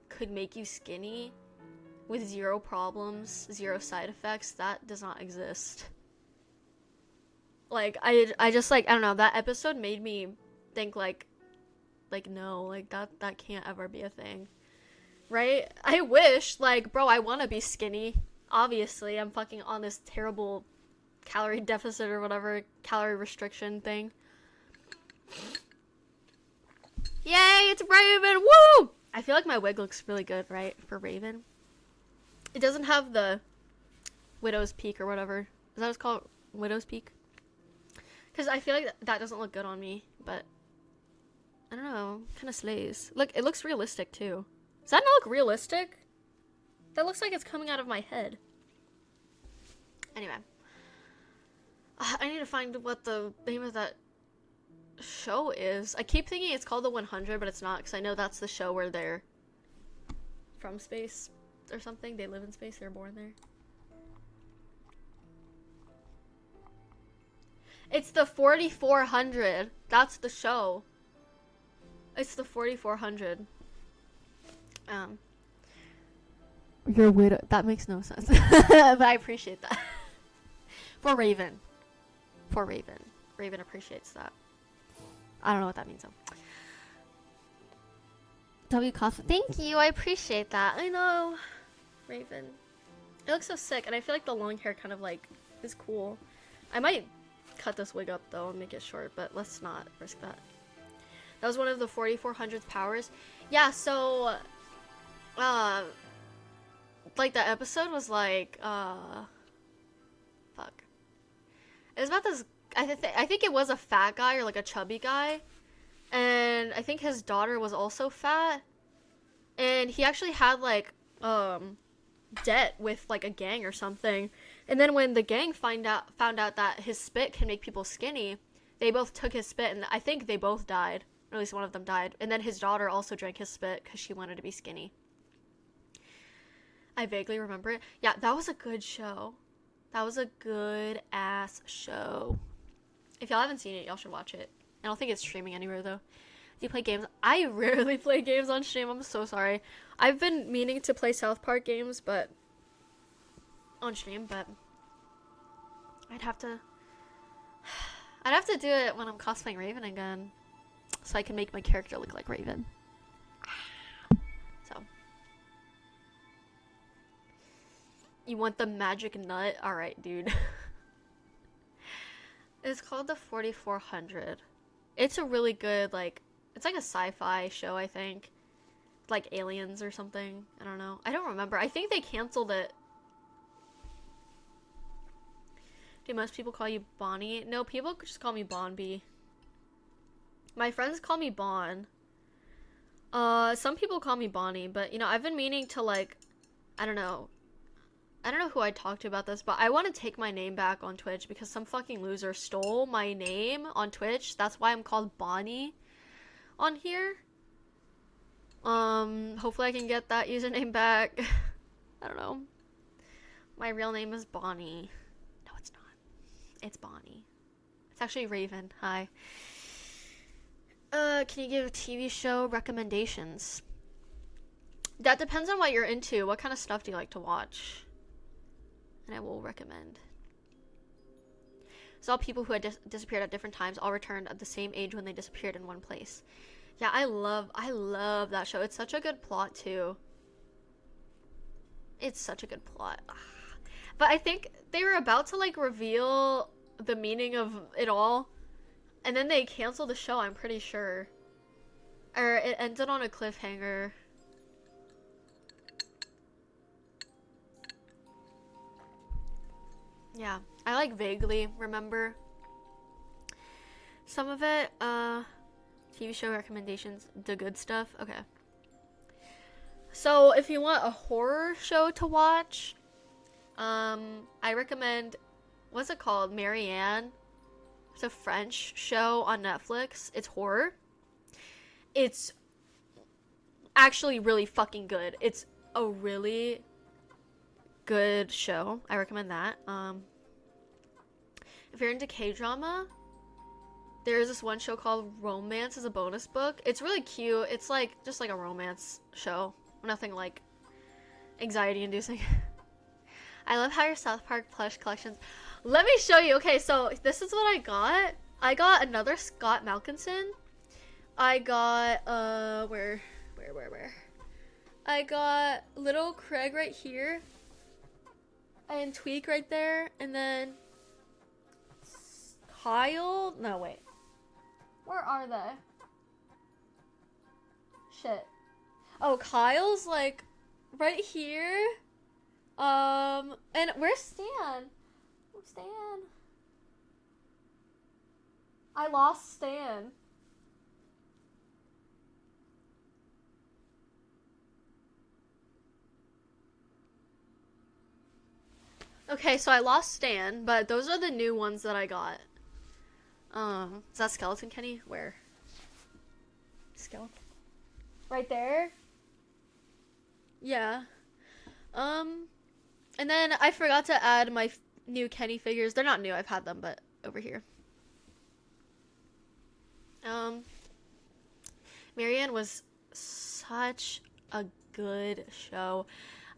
could make you skinny with 0 problems, 0 side effects, that does not exist. Like, I just, like, I don't know, that episode made me think, like, no, like, that can't ever be a thing. Right? I wish, like, bro, I want to be skinny. Obviously, I'm fucking on this terrible calorie deficit or whatever, calorie restriction thing. Yay, it's Raven! Woo! I feel like my wig looks really good, right, for Raven. It doesn't have the Widow's Peak or whatever. Is that what it's called? Widow's Peak? Because I feel like that doesn't look good on me, but I don't know, kind of slays. Look, it looks realistic too. Does that not look realistic? That looks like it's coming out of my head. Anyway. I need to find what the name of that show is. I keep thinking it's called The 100, but it's not, because I know that's the show where they're from space or something. They live in space, they're born there. It's the 4400. That's the show. It's the 4400. Your widow. That makes no sense. But I appreciate that. For Raven. For Raven. Raven appreciates that. I don't know what that means though. W Costa. Thank you. I appreciate that. I know. Raven. It looks so sick, and I feel like the long hair kind of like is cool. I might cut this wig up though and make it short, but let's not risk that. That was one of the 4400's powers. Yeah, so like the episode was like fuck. It was about this I think it was a fat guy or like a chubby guy, and I think his daughter was also fat, and he actually had like debt with like a gang or something. And then when the gang found out that his spit can make people skinny, they both took his spit, and I think they both died. Or at least one of them died. And then his daughter also drank his spit because she wanted to be skinny. I vaguely remember it. Yeah, that was a good show. That was a good ass show. If y'all haven't seen it, y'all should watch it. I don't think it's streaming anywhere though. Do you play games? I rarely play games on stream. I'm so sorry. I've been meaning to play South Park games, but on stream, but I'd have to do it when I'm cosplaying Raven again, so I can make my character look like Raven. So, you want the magic nut? All right, dude. It's called the 4400. It's a really good, like, it's like a sci-fi show, I think. Like aliens or something. I don't know. I don't remember. I think they canceled it. Do most people call you Bonnie? No, people just call me Bonby. My friends call me Bon. Some people call me Bonnie, but, you know, I've been meaning to, like, I don't know who I talked to about this, but I want to take my name back on Twitch because some fucking loser stole my name on Twitch. That's why I'm called Bonnie on here. Hopefully I can get that username back. I don't know. My real name is Bonnie. No, it's not. It's Bonnie. It's actually Raven. Hi. Can you give TV show recommendations? That depends on what you're into. What kind of stuff do you like to watch? And I will recommend. So all people who had disappeared at different times all returned at the same age when they disappeared in one place. Yeah, I love that show. It's such a good plot too. It's such a good plot. But I think they were about to like reveal the meaning of it all, and then they canceled the show, I'm pretty sure. Or it ended on a cliffhanger. Yeah, I like vaguely remember some of it. TV show recommendations, the good stuff. Okay. So if you want a horror show to watch, I recommend, what's it called? Marianne. It's a French show on Netflix. It's horror. It's actually really fucking good. It's a really good show. I recommend that. If you're into K-drama, there's this one show called Romance as a Bonus Book. It's really cute. It's like just like a romance show. Nothing like anxiety inducing. I love how your South Park plush collections. Let me show you. Okay, so this is what I got. I got another Scott Malkinson. I got where? I got little Craig right here. And Tweak right there, and then Kyle. No, wait. Where are they? Shit. Oh, Kyle's like right here. And where's Stan? Where's Stan? I lost Stan. Okay, so I lost Stan, but those are the new ones that I got. Is that Skeleton Kenny? Where? Skeleton? Right there? Yeah. And then I forgot to add my new Kenny figures. They're not new, I've had them, but over here. Marianne was such a good show.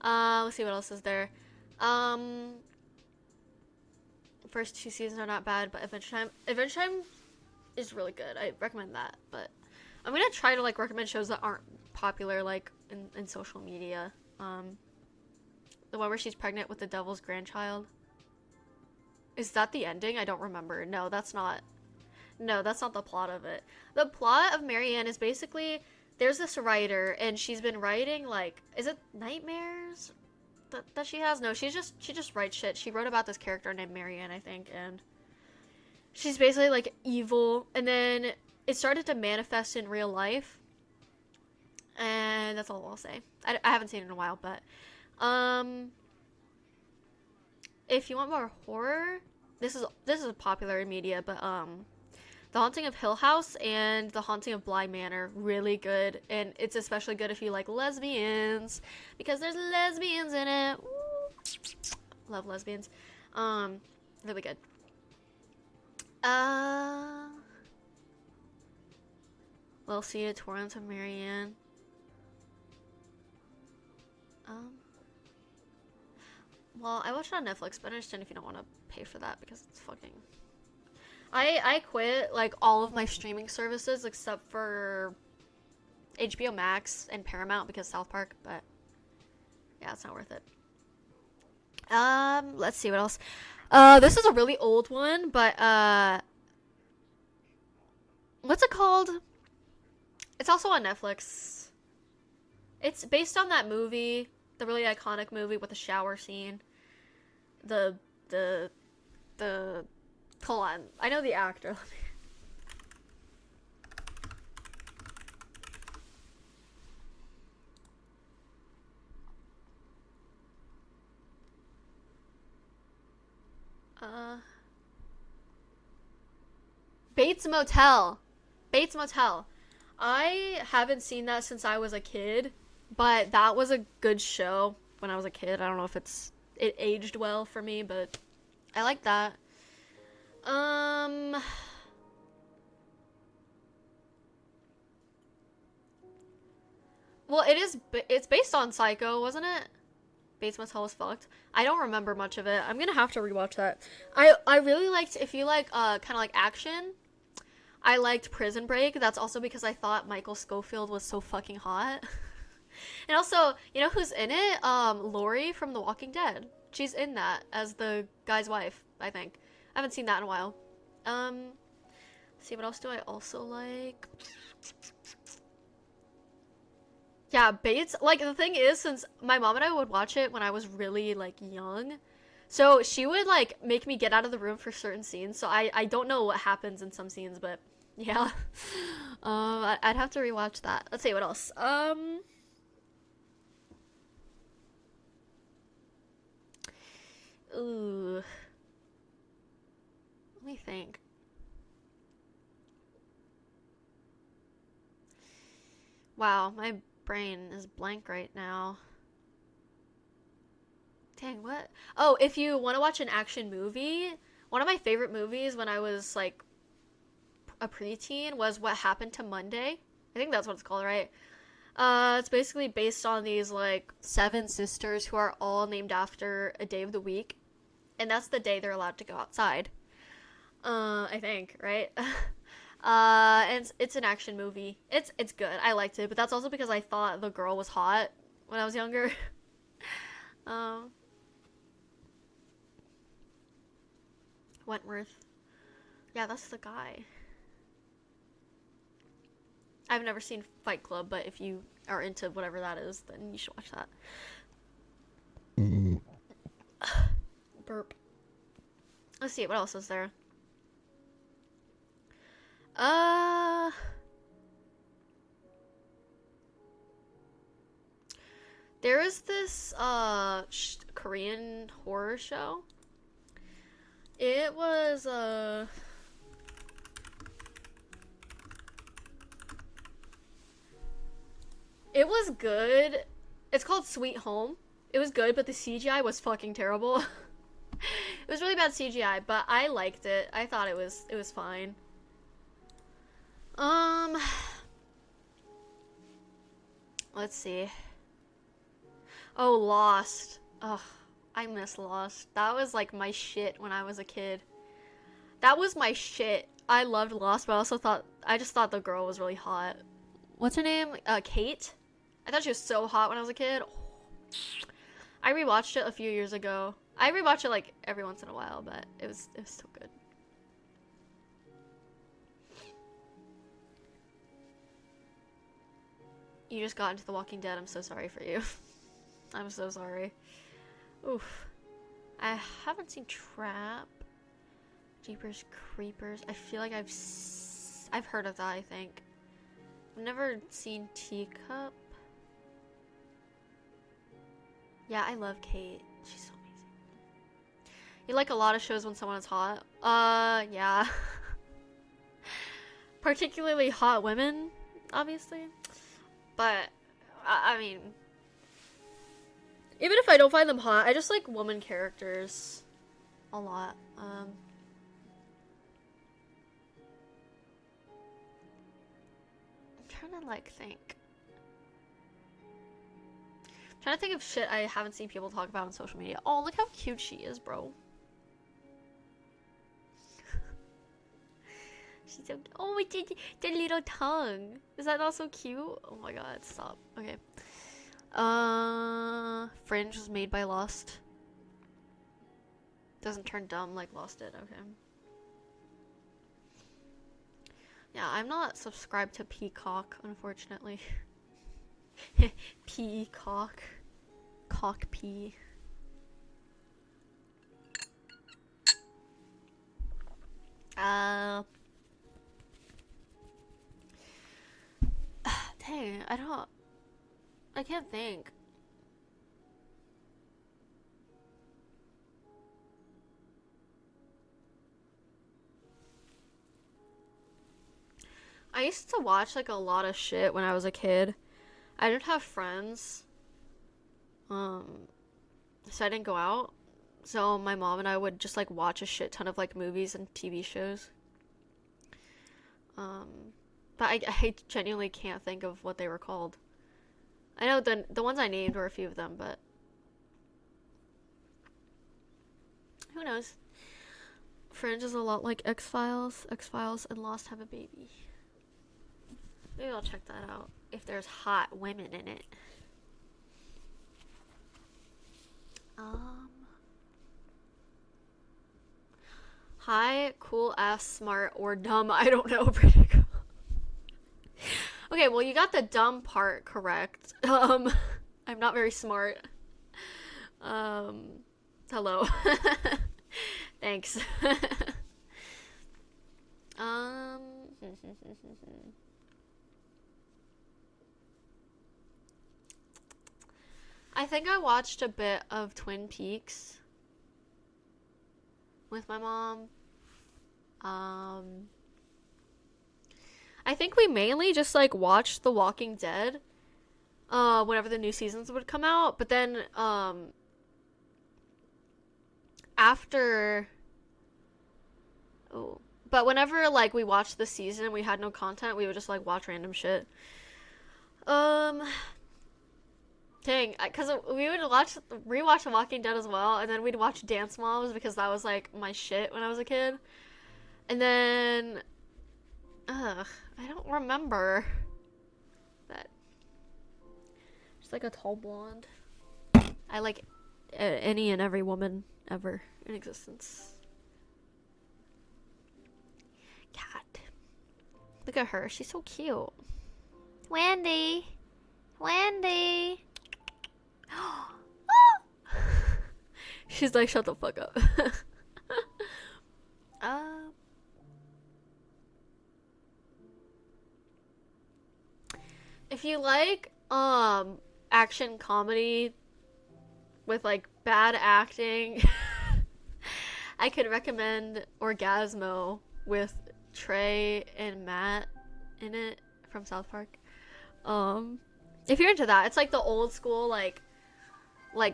Let's see what else is there. First 2 seasons are not bad, but Adventure Time is really good. I recommend that, but I'm gonna try to like recommend shows that aren't popular like in social media. The one where she's pregnant with the devil's grandchild. Is that the ending? I don't remember. No, that's not the plot of it. The plot of Marianne is basically there's this writer and she's been writing like, is it nightmares that she has? No, she just writes shit. She wrote about this character named Marianne, I think, and she's basically like evil, and then it started to manifest in real life, and that's all I'll say. I haven't seen it in a while, but if you want more horror, this is popular in media, but The Haunting of Hill House and The Haunting of Bly Manor, really good, and it's especially good if you like lesbians, because there's lesbians in it. Woo. Love lesbians. Really good. Well, see it, Torrance of Marianne. Well, I watched it on Netflix, but I understand if you don't want to pay for that because it's fucking... I quit, like, all of my streaming services except for HBO Max and Paramount because South Park, but yeah, it's not worth it. Let's see what else. This is a really old one, but, what's it called? It's also on Netflix. It's based on that movie, the really iconic movie with the shower scene. Hold on. I know the actor. Bates Motel. Bates Motel. I haven't seen that since I was a kid, but that was a good show when I was a kid. I don't know if it aged well for me, but I like that. Well, it's based on Psycho, wasn't it? Bates Motel was fucked. I don't remember much of it. I'm gonna have to rewatch that. I really liked, if you like kind of like action, I liked Prison Break. That's also because I thought Michael Scofield was so fucking hot. And also, you know who's in it? Lori from The Walking Dead. She's in that as the guy's wife, I think. I haven't seen that in a while. Let's see, what else do I also like? Yeah, Bates, like, the thing is, since my mom and I would watch it when I was really, like, young, so she would, like, make me get out of the room for certain scenes, so I don't know what happens in some scenes, but, yeah. I'd have to rewatch that. Let's see, what else? Wow, my brain is blank right now. Dang, what? Oh, if you want to watch an action movie, one of my favorite movies when I was like a preteen was What Happened to Monday. I think that's what it's called, right? It's basically based on these like seven sisters who are all named after a day of the week, and that's the day they're allowed to go outside. I think, right? And it's an action movie. It's good. I liked it, but that's also because I thought the girl was hot when I was younger. um, Wentworth. Yeah, that's the guy. I've never seen Fight Club, but if you are into whatever that is, then you should watch that. Burp. Let's see, what else is there? There is this, Korean horror show. It was, it was good. It's called Sweet Home. It was good, but the CGI was fucking terrible. It was really bad CGI, but I liked it. I thought it was fine. Let's see. Oh, Lost. Ugh, I miss Lost. That was like my shit when I was a kid. That was my shit. I loved Lost, but I just thought the girl was really hot. What's her name? Kate? I thought she was so hot when I was a kid. I rewatched it a few years ago. I rewatch it like every once in a while, but it was so good. You just got into The Walking Dead. I'm so sorry for you. I'm so sorry. Oof. I haven't seen Trap. Jeepers Creepers. I feel like I've heard of that, I think. I've never seen Teacup. Yeah, I love Kate. She's so amazing. You like a lot of shows when someone is hot? Yeah. Particularly hot women, obviously. But, I mean, even if I don't find them hot, I just like woman characters a lot. I'm trying to, like, think. I'm trying to think of shit I haven't seen people talk about on social media. Oh, look how cute she is, bro. She's so cute. Oh, the little tongue. Is that not so cute? Oh my god, stop. Okay. Fringe was made by Lost. Doesn't turn dumb like Lost did, okay. Yeah, I'm not subscribed to Peacock, unfortunately. Peacock. Cock pee. Dang, I can't think. I used to watch like a lot of shit when I was a kid. I didn't have friends. So I didn't go out. So my mom and I would just like watch a shit ton of like movies and TV shows. But I genuinely can't think of what they were called. I know the ones I named were a few of them, but who knows? Fringe is a lot like X-Files. X-Files and Lost have a baby. Maybe I'll check that out if there's hot women in it. Hi, cool, ass, smart, or dumb. I don't know. Pretty cool. Okay, well, you got the dumb part correct. I'm not very smart. Hello. Thanks. I think I watched a bit of Twin Peaks with my mom. I I think we mainly just like watched The Walking Dead whenever the new seasons would come out, but then after but whenever like we watched the season we had no content, we would just like watch random shit. Dang, because we would rewatch The Walking Dead as well, and then we'd watch Dance Moms because that was like my shit when I was a kid. And then I don't remember that. She's like a tall blonde. I like any and every woman ever in existence. God. Look at her. She's so cute. Wendy. Wendy. She's like, shut the fuck up. If you like action comedy with like bad acting, I could recommend Orgasmo with Trey and Matt in it from South Park. If you're into that, it's like the old school like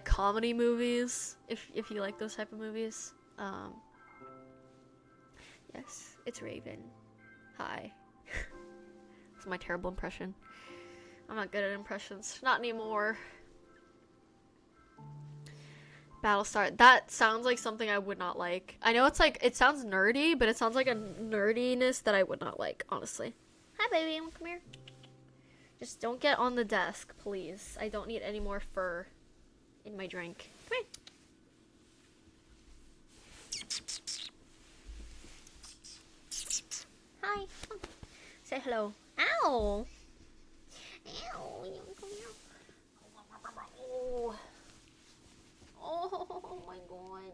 comedy movies. If you like those type of movies. Yes, it's Raven. Hi. It's my terrible impression. I'm not good at impressions. Not anymore. Battlestar. That sounds like something I would not like. I know it's like, it sounds nerdy, but it sounds like a nerdiness that I would not like, honestly. Hi, baby. Come here. Just don't get on the desk, please. I don't need any more fur in my drink. Come here. Hi. Come. Say hello. Ow. Ow. Come here. Oh. Oh my god.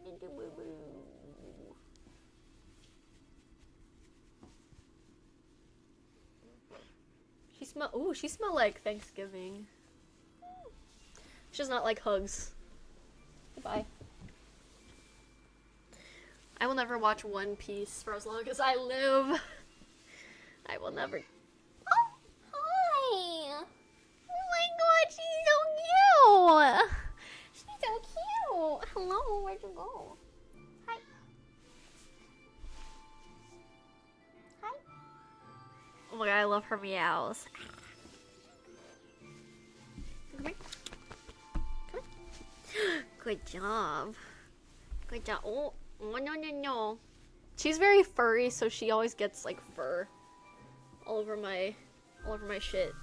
She smell like Thanksgiving. She does not like hugs. Goodbye. I will never watch One Piece for as long as I live. I will never. Oh, hi. Oh my god, she's so cute. She's so cute. Hello, where'd you go? Hi. Hi. Oh my god, I love her meows. Come here. Come here. Good job. Good job. Oh, no. She's very furry, so she always gets like fur all over my shit.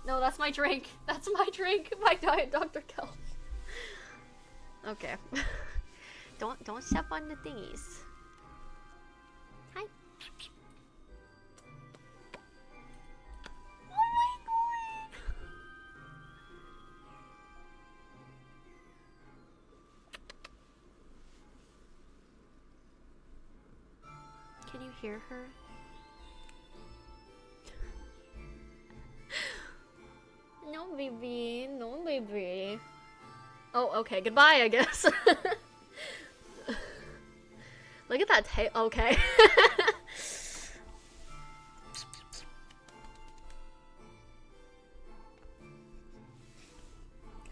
No, that's my drink. That's my drink. My Diet Dr. Kelp. Okay. Don't step on the thingies. Hi. Oh my god. Can you hear her? No, baby. No, baby. Oh, okay. Goodbye, I guess. Look at that tail. Okay.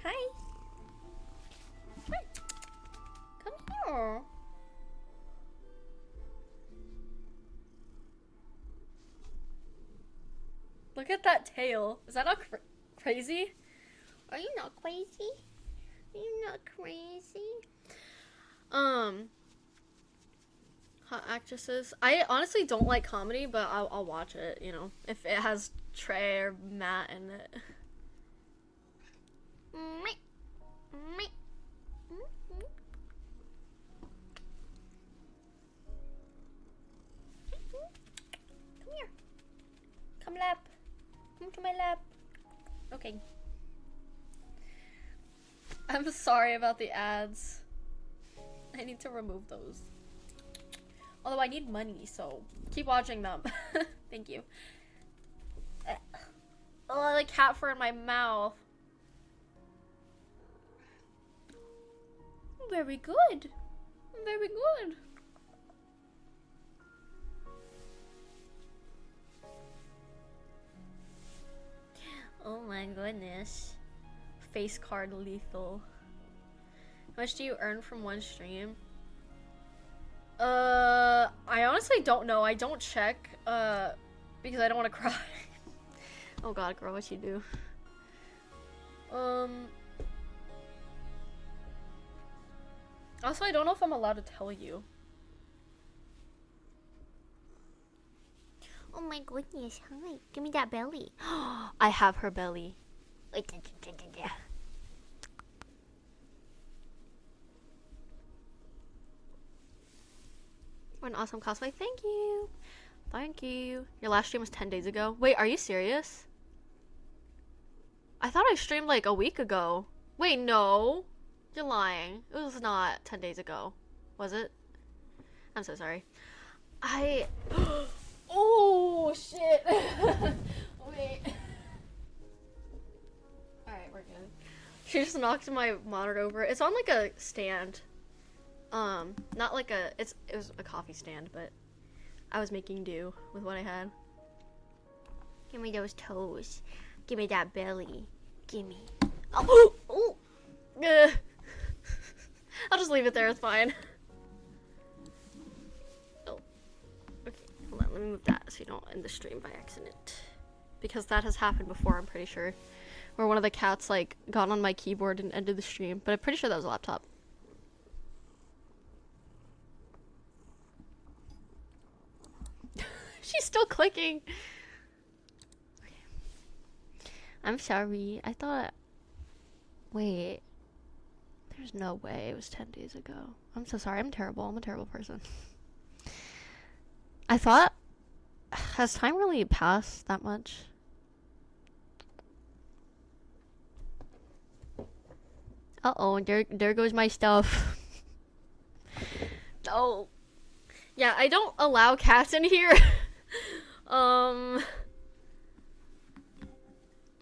Hi. Come here. Look at that tail. Is that not crazy? Are you not crazy? Are you not crazy? Hot actresses. I honestly don't like comedy, but I'll watch it, you know, if it has Trey or Matt in it. Come here. Come lap. Come to my lap. Okay. I'm sorry about the ads. I need to remove those. Although I need money, so keep watching them. Thank you. Oh, the cat fur in my mouth. Very good. Very good. Oh my goodness. Face card lethal. How much do you earn from one stream? I honestly don't know. I don't check, because I don't want to cry. Oh god, girl, what you do? Also, I don't know if I'm allowed to tell you. Oh my goodness, hi. Give me that belly. I have her belly. What an awesome cosplay. Thank you. Thank you. Your last stream was 10 days ago. Wait, are you serious? I thought I streamed like a week ago. Wait, no. You're lying. It was not 10 days ago. Was it? I'm so sorry. Oh, shit. Wait. Alright, we're good. She just knocked my monitor over. It's on like a stand. Not like it was a coffee stand, but I was making do with what I had. Give me those toes. Give me that belly. Give me. Oh! Oh! I'll just leave it there, it's fine. Oh. Okay, hold on, let me move that so you don't end the stream by accident. Because that has happened before, I'm pretty sure. Where one of the cats, like, got on my keyboard and ended the stream. But I'm pretty sure that was a laptop. She's still clicking. Okay. I'm sorry. I thought... Wait. There's no way it was 10 days ago. I'm so sorry. I'm terrible. I'm a terrible person. I thought... Has time really passed that much? Uh-oh. There goes my stuff. Oh. Yeah, I don't allow cats in here.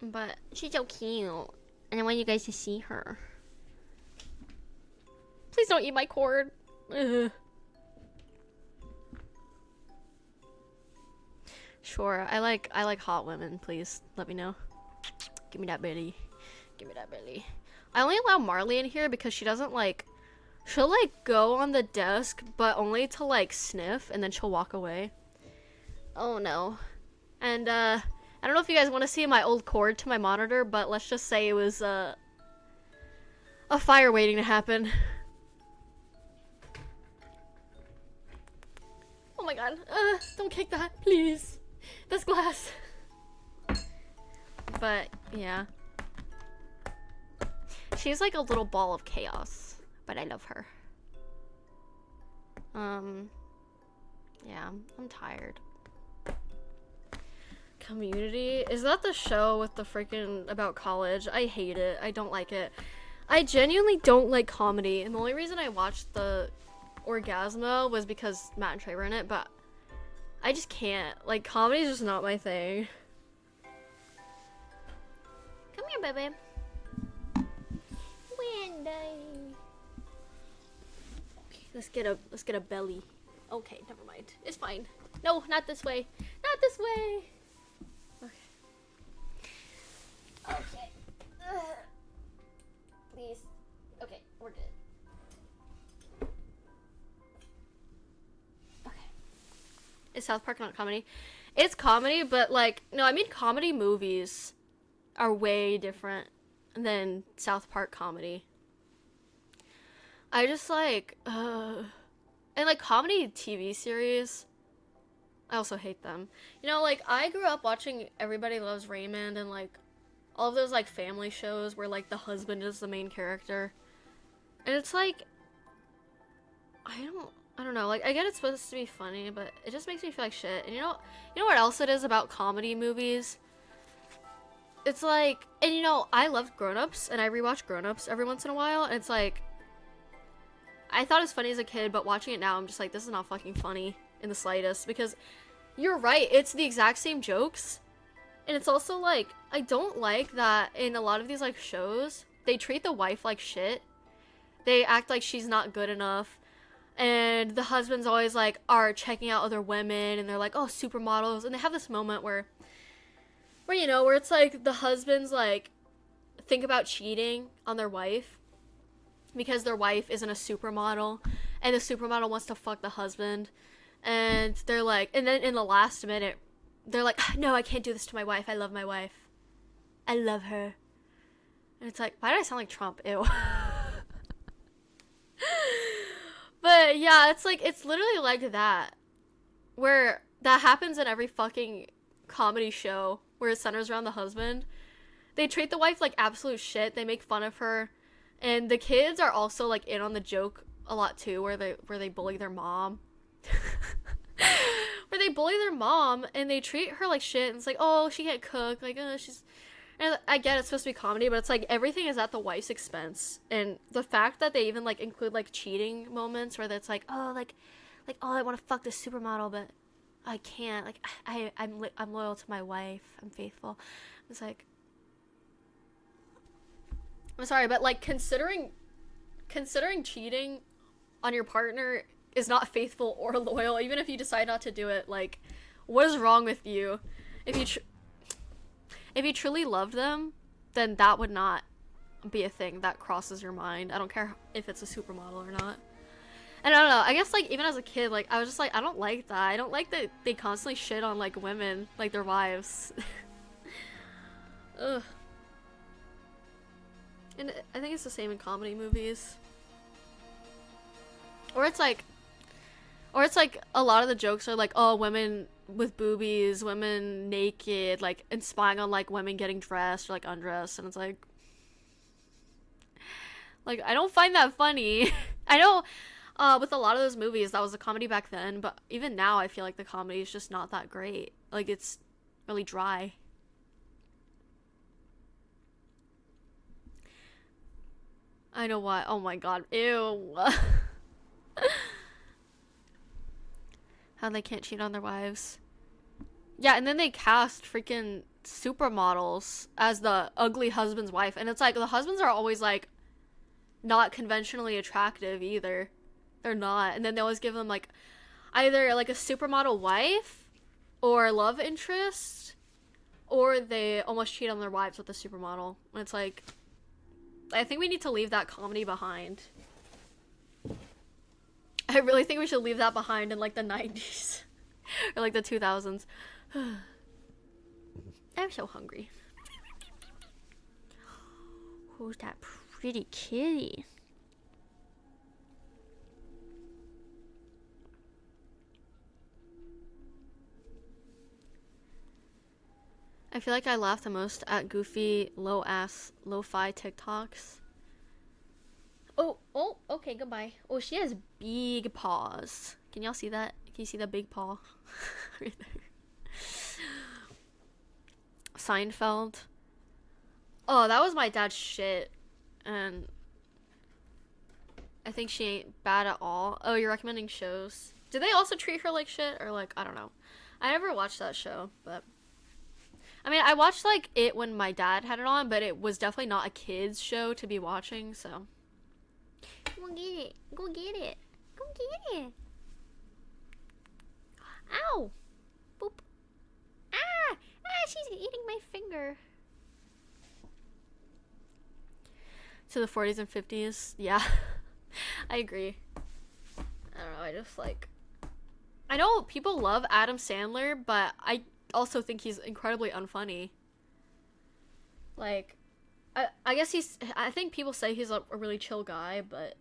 But she's so cute. And I want you guys to see her. Please don't eat my cord. Ugh. Sure, I like hot women. Please let me know. Give me that belly. Give me that belly. I only allow Marley in here because she doesn't like. She'll like go on the desk, but only to like sniff, and then she'll walk away. Oh no. And I don't know if you guys want to see my old cord to my monitor, but let's just say it was a fire waiting to happen. Oh my god. Don't kick that, please. That's glass. But yeah. She's like a little ball of chaos, but I love her. Yeah, I'm tired. Community? Is that the show with the freaking about college? I hate it. I don't like it. I genuinely don't like comedy, and the only reason I watched the Orgasmo was because Matt and Trey were in it, but I just can't. Like, comedy is just not my thing. Come here, baby. Wendy. Okay, let's get a belly. Okay, never mind. It's fine. No, not this way. Not this way. Okay. Okay. Please. Okay, we're good. Okay. Is South Park not comedy? It's comedy, but like, no, I mean comedy movies are way different than South Park comedy. I just like, and like comedy TV series, I also hate them. You know, like I grew up watching Everybody Loves Raymond and like all of those like family shows where like the husband is the main character. And it's like, I don't know, like I get it's supposed to be funny, but it just makes me feel like shit. And you know what else it is about comedy movies? It's like, and you know, I love Grown Ups and I rewatch Grown Ups every once in a while, and it's like, I thought it was funny as a kid, but watching it now, I'm just like, this is not fucking funny in the slightest, because you're right, it's the exact same jokes. And it's also like, I don't like that in a lot of these like shows, they treat the wife like shit. They act like she's not good enough. And the husbands always like are checking out other women and they're like, oh, supermodels. And they have this moment where where, you know, where it's like the husbands like think about cheating on their wife because their wife isn't a supermodel and the supermodel wants to fuck the husband, and they're like, and then in the last minute they're like, no, I can't do this to my wife, I love my wife, I love her. And it's like, why did I sound like Trump? Ew. But yeah, it's like, it's literally like that, where that happens in every fucking comedy show where it centers around the husband. They treat the wife like absolute shit, they make fun of her, and the kids are also like in on the joke a lot too, where they bully their mom. Where they bully their mom and they treat her like shit, and it's like, oh, she can't cook, like, she's, and I get it's supposed to be comedy, but it's like everything is at the wife's expense. And the fact that they even like include like cheating moments where it's like, oh, like oh, I want to fuck this supermodel, but I can't, like, I'm loyal to my wife, I'm faithful. It's like, I'm sorry, but like considering cheating on your partner is not faithful or loyal, even if you decide not to do it. Like, what is wrong with you? If you truly loved them, then that would not be a thing that crosses your mind. I don't care if it's a supermodel or not. And I don't know, I guess like even as a kid, like I was just like, I don't like that. I don't like that they constantly shit on like women, like their wives. Ugh. And I think it's the same in comedy movies. Or it's like a lot of the jokes are like, oh, women with boobies, women naked, like, and spying on like women getting dressed or like undressed, and it's like I don't find that funny. I know with a lot of those movies that was a comedy back then, but even now I feel like the comedy is just not that great. Like, it's really dry. I know what. Oh my god. Ew. How they can't cheat on their wives. Yeah, and then they cast freaking supermodels as the ugly husband's wife, and it's like the husbands are always like not conventionally attractive either. They're not. And then they always give them like either like a supermodel wife or a love interest, or they almost cheat on their wives with a supermodel. And it's like, I think we need to leave that comedy behind. I really think we should leave that behind in like the 90s or like the 2000s. I'm so hungry. Who's that pretty kitty? I feel like I laugh the most at goofy, low-ass, lo-fi TikToks. Oh, okay, goodbye. Oh, she has big paws. Can y'all see that? Can you see the big paw? Right there. Seinfeld. Oh, that was my dad's shit. And I think she ain't bad at all. Oh, you're recommending shows. Did they also treat her like shit? Or like, I don't know. I never watched that show, but I mean, I watched like it when my dad had it on, but it was definitely not a kid's show to be watching, so. Go get it. Go get it. Go get it. Ow. Boop. Ah. She's eating my finger. To the 40s and 50s. Yeah. I agree. I don't know. I just like, I know people love Adam Sandler, but I also think he's incredibly unfunny. Like, I guess I think people say he's a really chill guy, but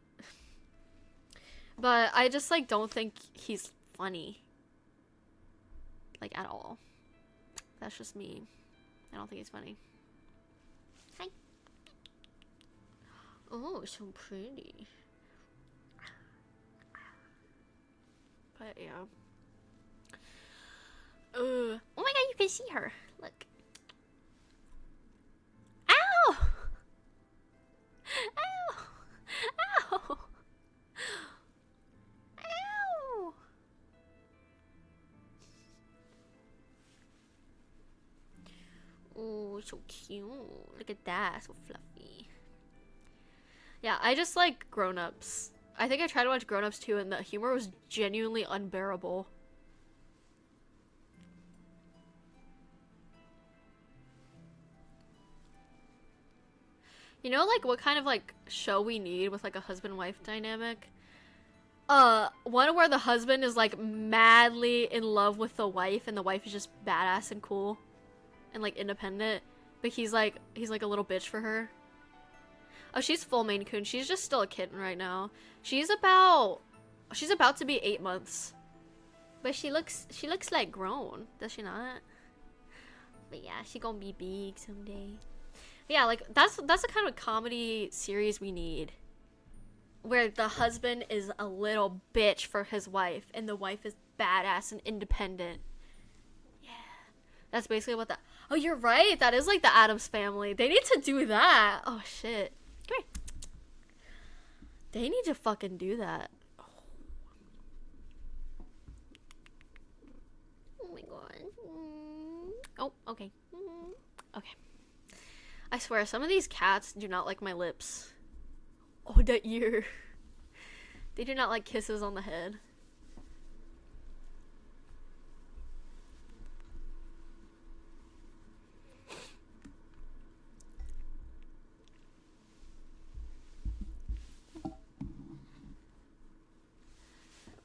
I just like don't think he's funny, like, at all. That's just me. I don't think he's funny. Hi. Oh, so pretty. But yeah. Oh my god, you can see her. Look. Ow! Ow! Ow! Ow! Oh, so cute. Look at that, so fluffy. Yeah, I just like Grown Ups. I think I tried to watch Grown Ups too, and the humor was genuinely unbearable. You know, like, what kind of, like, show we need with, like, a husband-wife dynamic? One where the husband is, like, madly in love with the wife, and the wife is just badass and cool. And, like, independent. But he's, like, a little bitch for her. Oh, she's full Maine Coon. She's just still a kitten right now. She's about to be 8 months. But she looks like grown, does she not? But yeah, she gonna be big someday. But yeah, like that's the kind of comedy series we need. Where the husband is a little bitch for his wife and the wife is badass and independent. Yeah. That's basically what that. Oh, you're right. That is like the Addams Family. They need to do that. Oh shit. Come here. They need to fucking do that. Oh my god. Oh, okay. Okay. I swear, some of these cats do not like my lips. Oh, that ear. They do not like kisses on the head.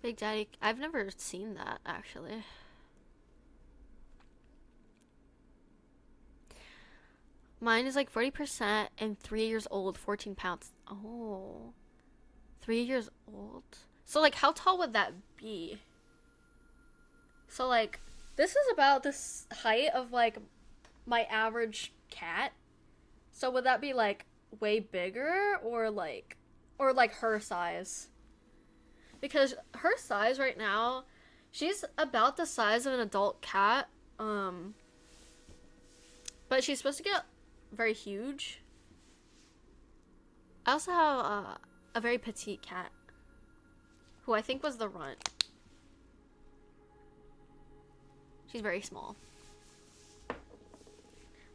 Big Daddy, I've never seen that, actually. Mine is like 40% and 3 years old, 14 pounds. Oh. 3 years old? So, like, how tall would that be? So, like, this is about this height of, like, my average cat. So, would that be, like, way bigger or, like her size? Because her size right now, she's about the size of an adult cat. But she's supposed to get very huge. I also have a very petite cat who I think was the runt. She's very small.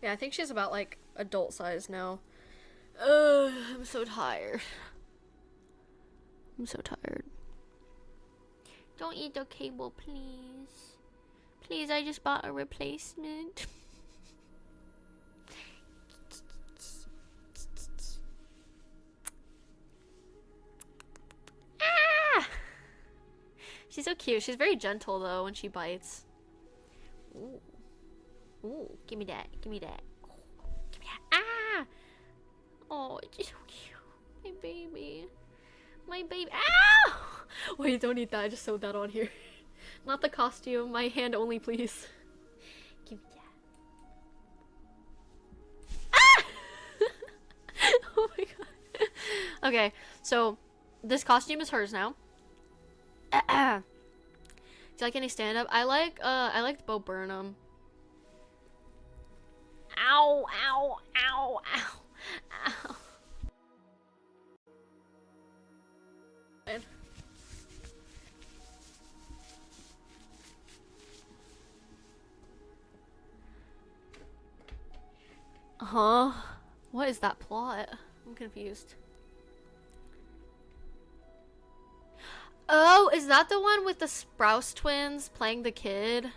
Yeah, I think she's about like adult size now. I'm so tired. I'm so tired. Don't eat the cable, please. Please, I just bought a replacement. Ah! She's so cute. She's very gentle though when she bites. Ooh. Ooh, give me that. Give me that. Give me that. Ah! Oh, it's so cute. My baby. My baby. Ow! Wait, don't eat that. I just sewed that on here. Not the costume. My hand only, please. Give me that. Ah! Oh my god. Okay, so this costume is hers now. Do you like any stand-up? I liked Bo Burnham. Ow, ow, ow, ow, ow. Huh? What is that plot? I'm confused. Oh, is that the one with the Sprouse twins playing the kid?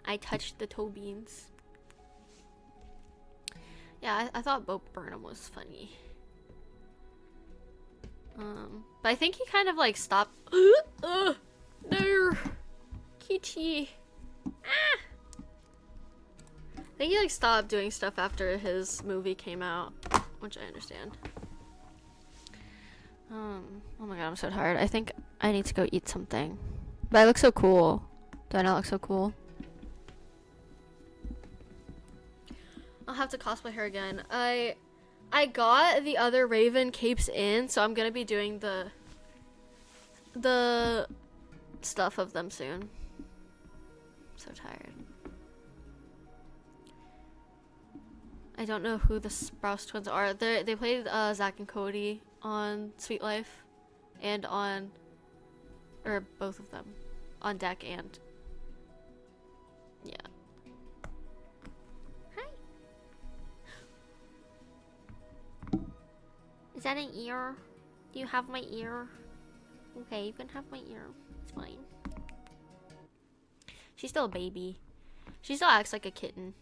I touched the toe beans. Yeah, I thought Bo Burnham was funny. But I think he kind of like stopped. No, Kitty. Ah! I think he like stopped doing stuff after his movie came out, which I understand. Oh my god, I'm so tired. I think I need to go eat something. But I look so cool. Do I not look so cool? I'll have to cosplay her again. I got the other Raven capes in, so I'm gonna be doing the stuff of them soon. I'm so tired. I don't know who the Sprouse twins are. They played Zach and Cody on Sweet Life, and on, or both of them, on deck and yeah. Hi. Is that an ear? Do you have my ear? Okay, you can have my ear. It's fine. She's still a baby. She still acts like a kitten.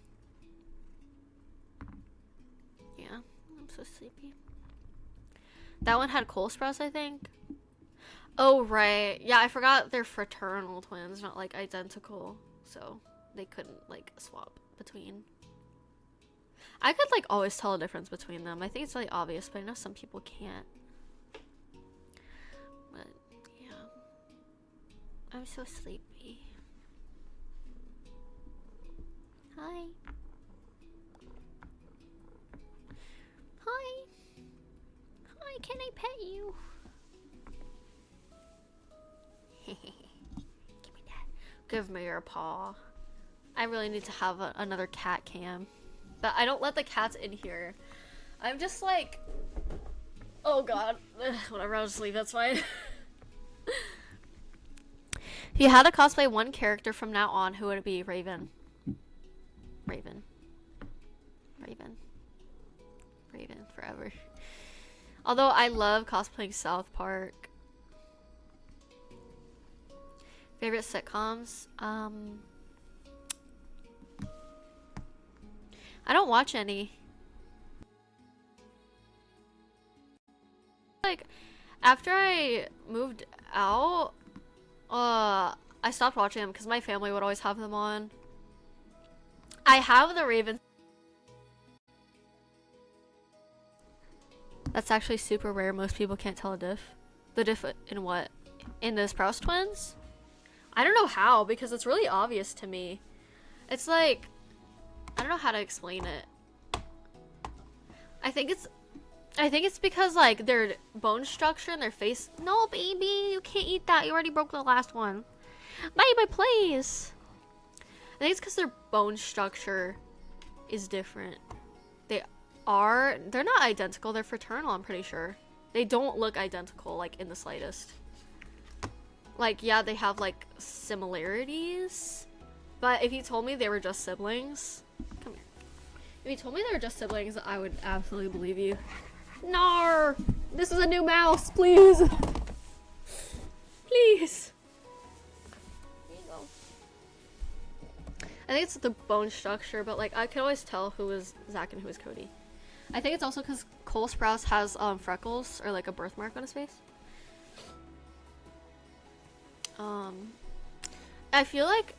Yeah, I'm so sleepy. That one had Cole Sprouse, I think. Oh, right. Yeah, I forgot they're fraternal twins, not like identical. So they couldn't like swap between. I could like always tell a difference between them. I think it's really obvious, but I know some people can't. But yeah. I'm so sleepy. Hi. Hi. Hi, can I pet you? Give me that. Give me your paw. I really need to have another cat cam. But I don't let the cats in here. I'm just like... Oh god. Ugh, whatever, I'll just leave, that's fine. If you had to cosplay one character from now on, who would it be? Raven. Raven. Raven. Raven forever. Although I love cosplaying South Park. Favorite sitcoms? I don't watch any. Like, after I moved out, I stopped watching them because my family would always have them on. I have the Raven. That's actually super rare. Most people can't tell a diff. The diff in what? In the Sprouse twins? I don't know how, because it's really obvious to me. It's like, I don't know how to explain it. I think it's because like their bone structure and their face. No, baby, you can't eat that. You already broke the last one. Baby, please. I think it's because their bone structure is different. They're not identical. They're fraternal, I'm pretty sure. They don't look identical, like, in the slightest. Like, yeah, they have, like, similarities. But if you told me they were just siblings... Come here. If you told me they were just siblings, I would absolutely believe you. No! This is a new mouse, please! Please! There you go. I think it's the bone structure, but, like, I can always tell who is Zach and who is Cody. I think it's also because Cole Sprouse has freckles or like a birthmark on his face. I feel like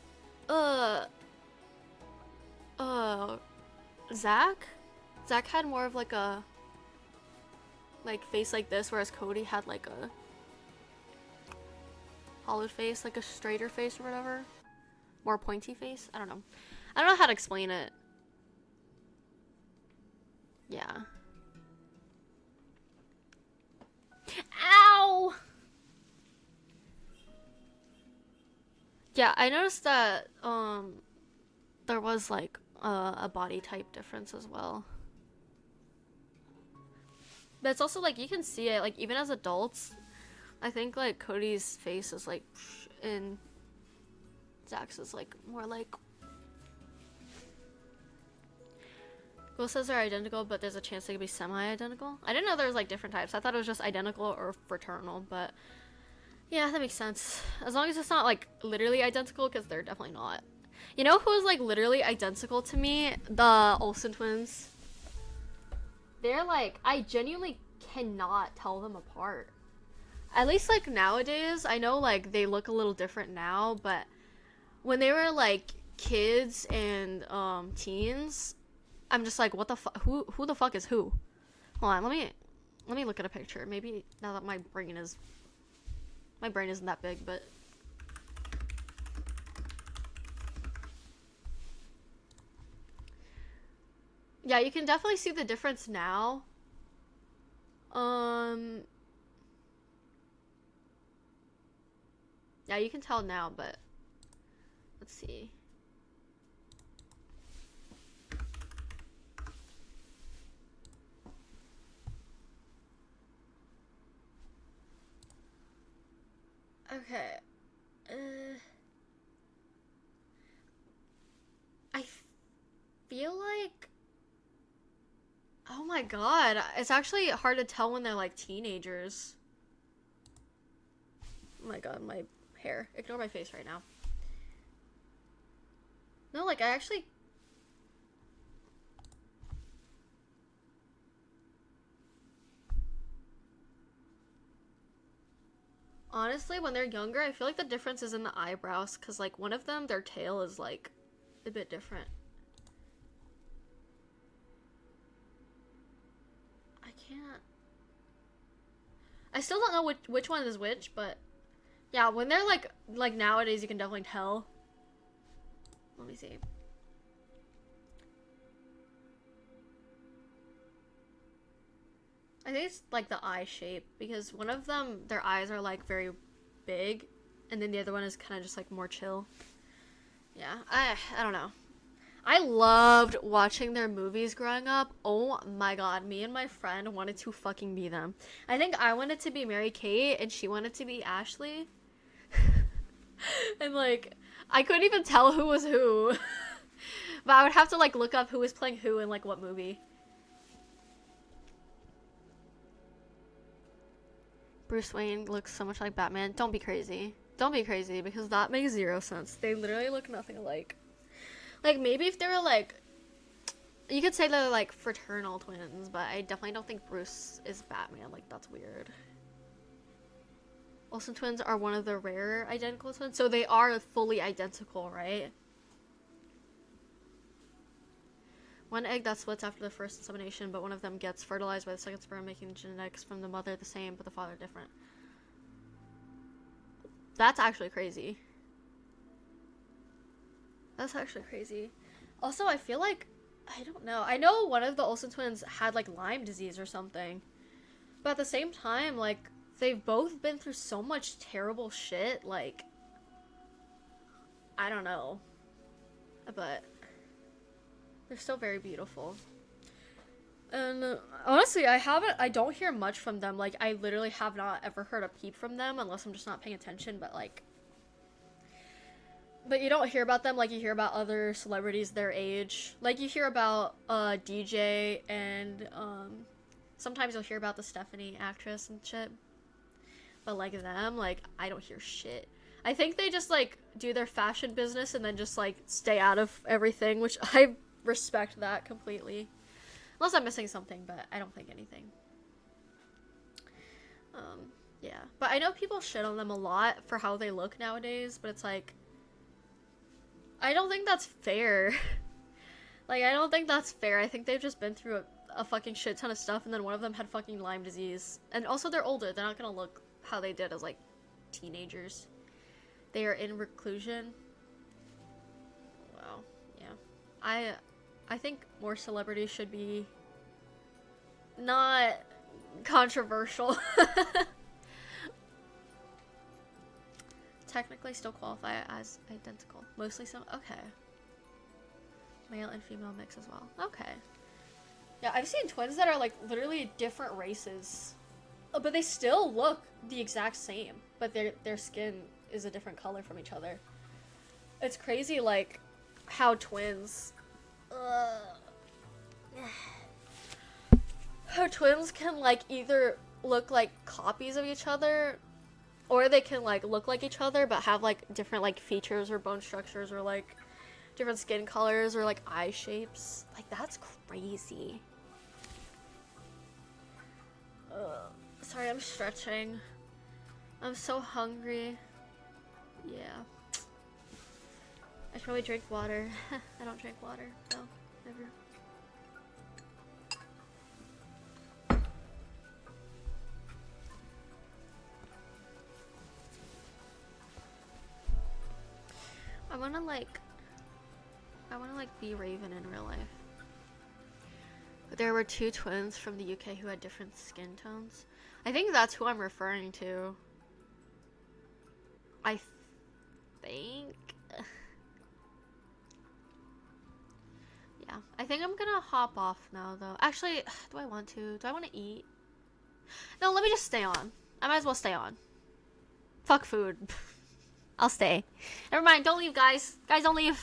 Zach had more of like a face like this, whereas Cody had like a hollowed face, like a straighter face or whatever. More pointy face. I don't know how to explain it. Yeah. Ow! Yeah, I noticed that there was like a body type difference as well. But it's also like you can see it like even as adults. I think like Cody's face is like and Zach's is like more like Will says they're identical, but there's a chance they could be semi-identical. I didn't know there was like different types. I thought it was just identical or fraternal, but yeah, that makes sense. As long as it's not like literally identical, because they're definitely not. You know who's like literally identical to me? The Olsen twins. They're like, I genuinely cannot tell them apart. At least like nowadays, I know like they look a little different now, but when they were like kids and teens, I'm just like, what the fuck? Who the fuck is who? Hold on, let me look at a picture. Maybe now that my brain isn't that big, but yeah, you can definitely see the difference now. Yeah, you can tell now, but let's see. Okay. I feel like... Oh my god. It's actually hard to tell when they're like teenagers. Oh my god, my hair. Ignore my face right now. No, like, I actually... Honestly, when they're younger, I feel like the difference is in the eyebrows, because, like, one of them, their tail is, like, a bit different. I can't... I still don't know which one is which, but... Yeah, when they're, like nowadays, you can definitely tell. Let me see. I think it's like the eye shape because one of them, their eyes are like very big, and then the other one is kind of just like more chill. Yeah, I don't know. I loved watching their movies growing up. Oh my god, me and my friend wanted to fucking be them. I think I wanted to be Mary Kate and she wanted to be Ashley. And like, I couldn't even tell who was who. But I would have to like look up who was playing who in like what movie. Bruce Wayne looks so much like Batman. Don't be crazy. Don't be crazy because that makes zero sense. They literally look nothing alike. Like maybe if they were like, you could say they're like fraternal twins, but I definitely don't think Bruce is Batman. Like that's weird. Olsen twins are one of the rare identical twins, so they are fully identical, right? One egg that splits after the first insemination, but one of them gets fertilized by the second sperm, making the genetics from the mother the same, but the father different. That's actually crazy. That's actually crazy. Also, I feel like, I don't know. I know one of the Olsen twins had like Lyme disease or something. But at the same time, like, they've both been through so much terrible shit. Like, I don't know. But they're still very beautiful. And honestly, I don't hear much from them. Like, I literally have not ever heard a peep from them unless I'm just not paying attention. But like, but you don't hear about them like you hear about other celebrities their age. Like you hear about DJ and sometimes you'll hear about the Stephanie actress and shit. But like them, like I don't hear shit. I think they just like do their fashion business and then just like stay out of everything, which I respect that completely. Unless I'm missing something, but I don't think anything. Yeah. But I know people shit on them a lot for how they look nowadays, but it's like, I don't think that's fair. Like, I don't think that's fair. I think they've just been through a fucking shit ton of stuff, and then one of them had fucking Lyme disease. And also, they're older. They're not gonna look how they did as, like, teenagers. They are in reclusion. Wow. Yeah. I think more celebrities should be not controversial. Technically still qualify as identical. Mostly some. Okay. Male and female mix as well. Okay. Yeah, I've seen twins that are like literally different races. But they still look the exact same. But their skin is a different color from each other. It's crazy like how twins how twins can like either look like copies of each other, or they can like look like each other but have like different like features or bone structures or like different skin colors or like eye shapes. Like that's crazy. Sorry, I'm stretching. I'm so hungry. Yeah. I should probably drink water. I don't drink water. No, never. I wanna like be Raven in real life. There were two twins from the UK who had different skin tones. I think that's who I'm referring to. I think. Yeah, I think I'm gonna hop off now though. Actually, do I want to? Do I want to eat? No, let me just stay on. I might as well stay on. Fuck food. I'll stay. Never mind, don't leave, guys. Guys, don't leave.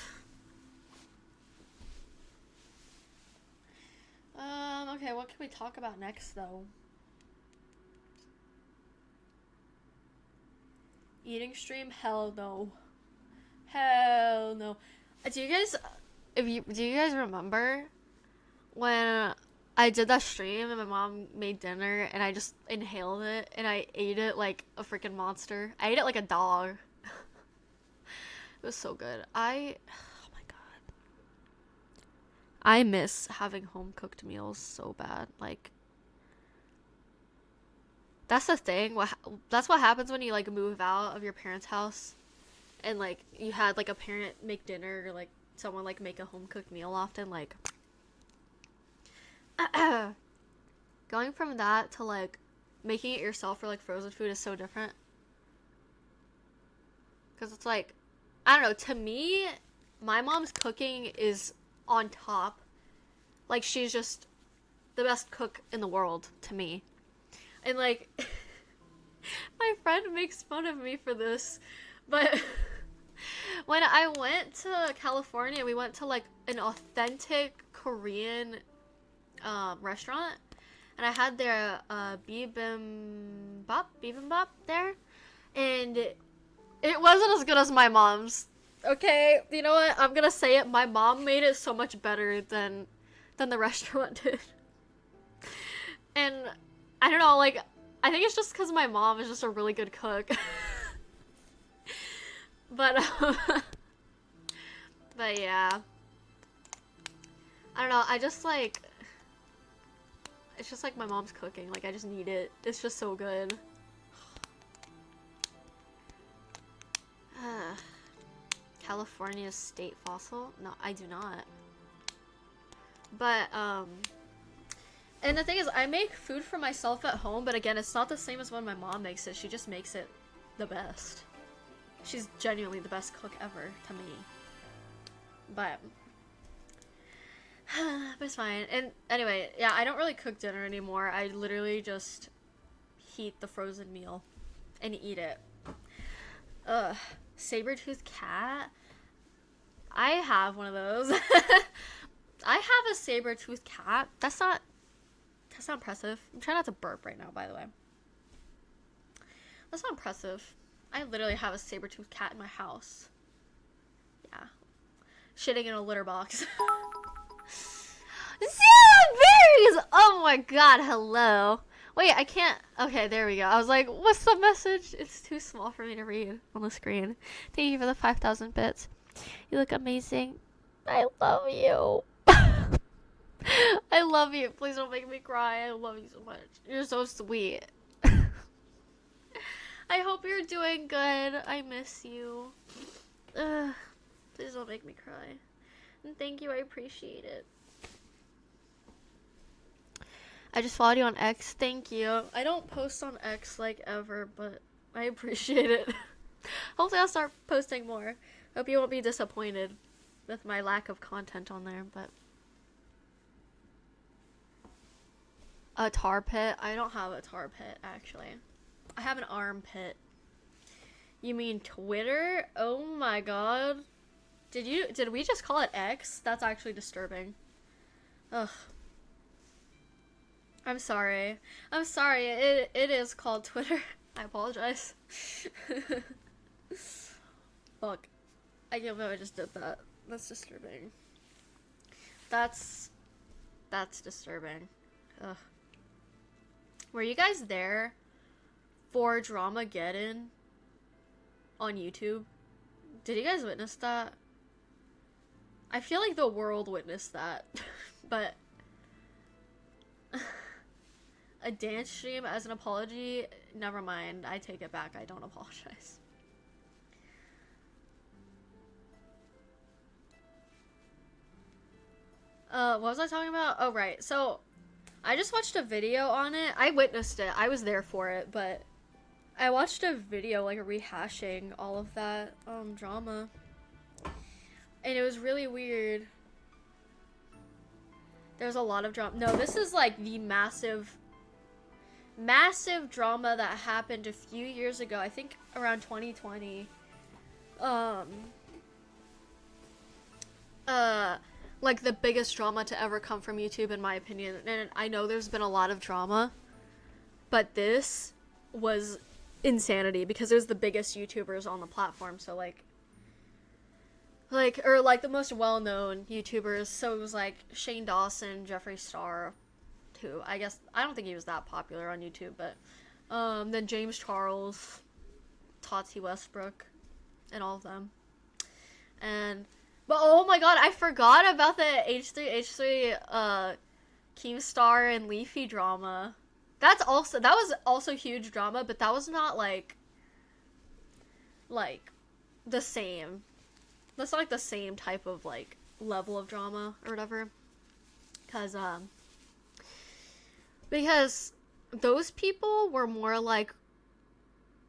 Okay, what can we talk about next, though? Eating stream? Hell no. Hell no. Do you guys, do you guys remember when I did that stream and my mom made dinner and I just inhaled it and I ate it like a freaking monster? I ate it like a dog. It was so good. Oh my god. I miss having home cooked meals so bad. Like, that's the thing. That's what happens when you like move out of your parents' house and like you had like a parent make dinner or like someone like make a home cooked meal often. Like, going from that to like making it yourself for like frozen food is so different. Because it's like, I don't know, to me, my mom's cooking is on top. Like, she's just the best cook in the world to me. And like, my friend makes fun of me for this, but when I went to California, we went to like an authentic Korean restaurant, and I had their bibimbap there, and it wasn't as good as my mom's. Okay, you know what? I'm gonna say it. My mom made it so much better than the restaurant did. And I don't know, like, I think it's just because my mom is just a really good cook. But yeah. I don't know, I just like, it's just like my mom's cooking. Like, I just need it. It's just so good. California's state fossil? No, I do not. But, and the thing is, I make food for myself at home, but again, it's not the same as when my mom makes it. She just makes it the best. She's genuinely the best cook ever to me. But it's fine. And anyway, yeah, I don't really cook dinner anymore. I literally just heat the frozen meal and eat it. Ugh. Saber-toothed cat? I have one of those. I have a saber-toothed cat. That's not impressive. I'm trying not to burp right now, by the way. That's not impressive. I literally have a saber-toothed cat in my house. Yeah. Shitting in a litter box. Berries! Oh my god, hello. Wait, I can't. Okay, there we go. I was like, what's the message? It's too small for me to read on the screen. Thank you for the 5,000 bits. You look amazing. I love you. I love you. Please don't make me cry. I love you so much. You're so sweet. I hope you're doing good. I miss you. Please don't make me cry. And thank you. I appreciate it. I just followed you on X. Thank you. I don't post on X like ever, but I appreciate it. Hopefully I'll start posting more. Hope you won't be disappointed with my lack of content on there, but a tar pit? I don't have a tar pit, actually. I have an armpit. You mean Twitter? Oh my god. Did we just call it X? That's actually disturbing. Ugh. I'm sorry. I'm sorry. It is called Twitter. I apologize. Fuck. I can't believe I just did that. That's disturbing. That's disturbing. Ugh. Were you guys there for Dramageddon on YouTube? Did you guys witness that? I feel like the world witnessed that. But a dance stream as an apology? Never mind. I take it back. I don't apologize. What was I talking about? Oh, right. So, I just watched a video on it. I witnessed it. I was there for it, but I watched a video, like, rehashing all of that, drama. And it was really weird. There's a lot of drama. No, this is, like, the massive drama that happened a few years ago. I think around 2020. Like the biggest drama to ever come from YouTube, in my opinion. And I know there's been a lot of drama, but this was insanity because it was the biggest YouTubers on the platform. So or like the most well-known YouTubers. So it was like Shane Dawson, Jeffree Star, who I guess I don't think he was that popular on YouTube, but then James Charles, Tati Westbrook, and all of them. But oh my god, I forgot about the H3 Keemstar and Leafy drama. That was also huge drama, but that was not like the same. That's not like the same type of like level of drama or whatever. Because those people were more like,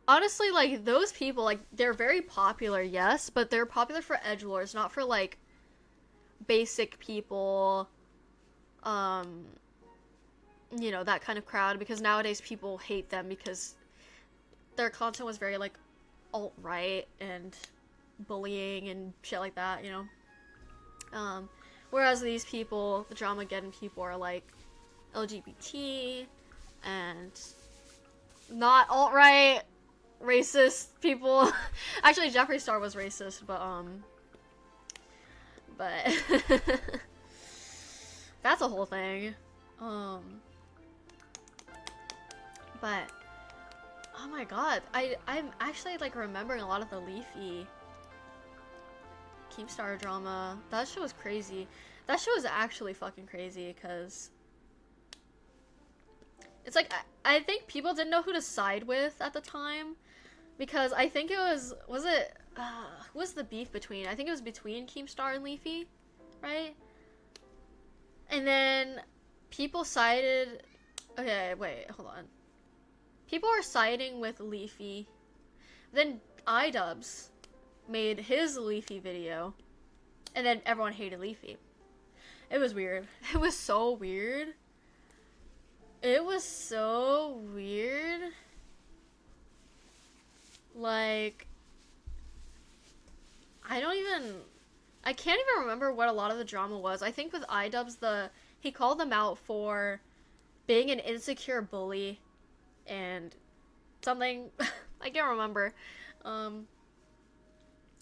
honestly, like those people, like they're very popular, yes, but they're popular for edgelords, not for like basic people, you know, that kind of crowd, because nowadays people hate them because their content was very like alt-right and bullying and shit like that, you know. Whereas these people, the Dramageddon people, are like LGBT and not alt-right, racist people. Actually, Jeffree Star was racist, but that's a whole thing. But oh my god, I'm actually like remembering a lot of the Leafy Keemstar drama. That shit was crazy. That shit was actually fucking crazy because it's like I think people didn't know who to side with at the time, because I think it was who was the beef between? I think it was between Keemstar and Leafy, right? And then people sided. Okay, wait, hold on. People were siding with Leafy. Then iDubbbz made his Leafy video, and then everyone hated Leafy. It was weird. It was so weird. It was so weird. Like, I can't even remember what a lot of the drama was. I think with iDubbbz, he called them out for being an insecure bully and something I can't remember.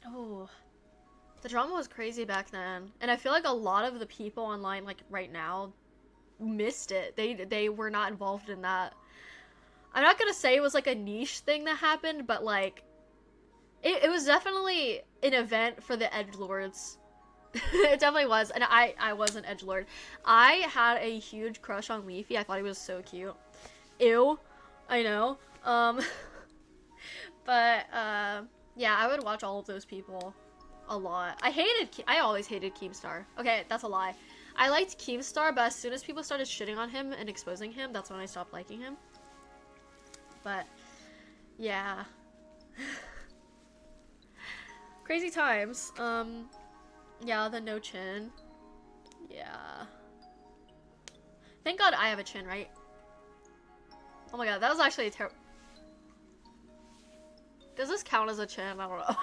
Oh, the drama was crazy back then, and I feel like a lot of the people online, like right now, missed it. They were not involved in that. I'm not gonna say it was like a niche thing that happened, but like it was definitely an event for the edgelords. It definitely was, and I was an edgelord. I had a huge crush on Leafy. I thought he was so cute. Ew, I know. But yeah, I would watch all of those people a lot. I always hated Keemstar. Okay, that's a lie. I liked Keemstar, but as soon as people started shitting on him and exposing him, that's when I stopped liking him. But yeah. Crazy times. Yeah, the no chin. Yeah. Thank God I have a chin, right? Oh my god, that was actually a terrible... Does this count as a chin? I don't know.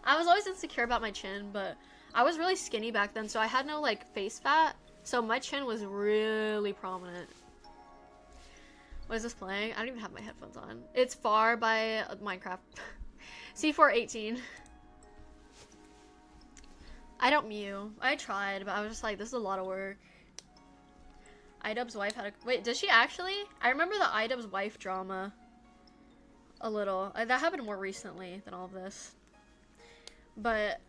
I was always insecure about my chin, but I was really skinny back then, so I had no, like, face fat. So my chin was really prominent. What is this playing? I don't even have my headphones on. It's Far by Minecraft. C418. I don't mew. I tried, but I was just like, this is a lot of work. iDubbbz's wife had a... Wait, does she actually? I remember the iDubbbz's wife drama. A little. That happened more recently than all of this. But...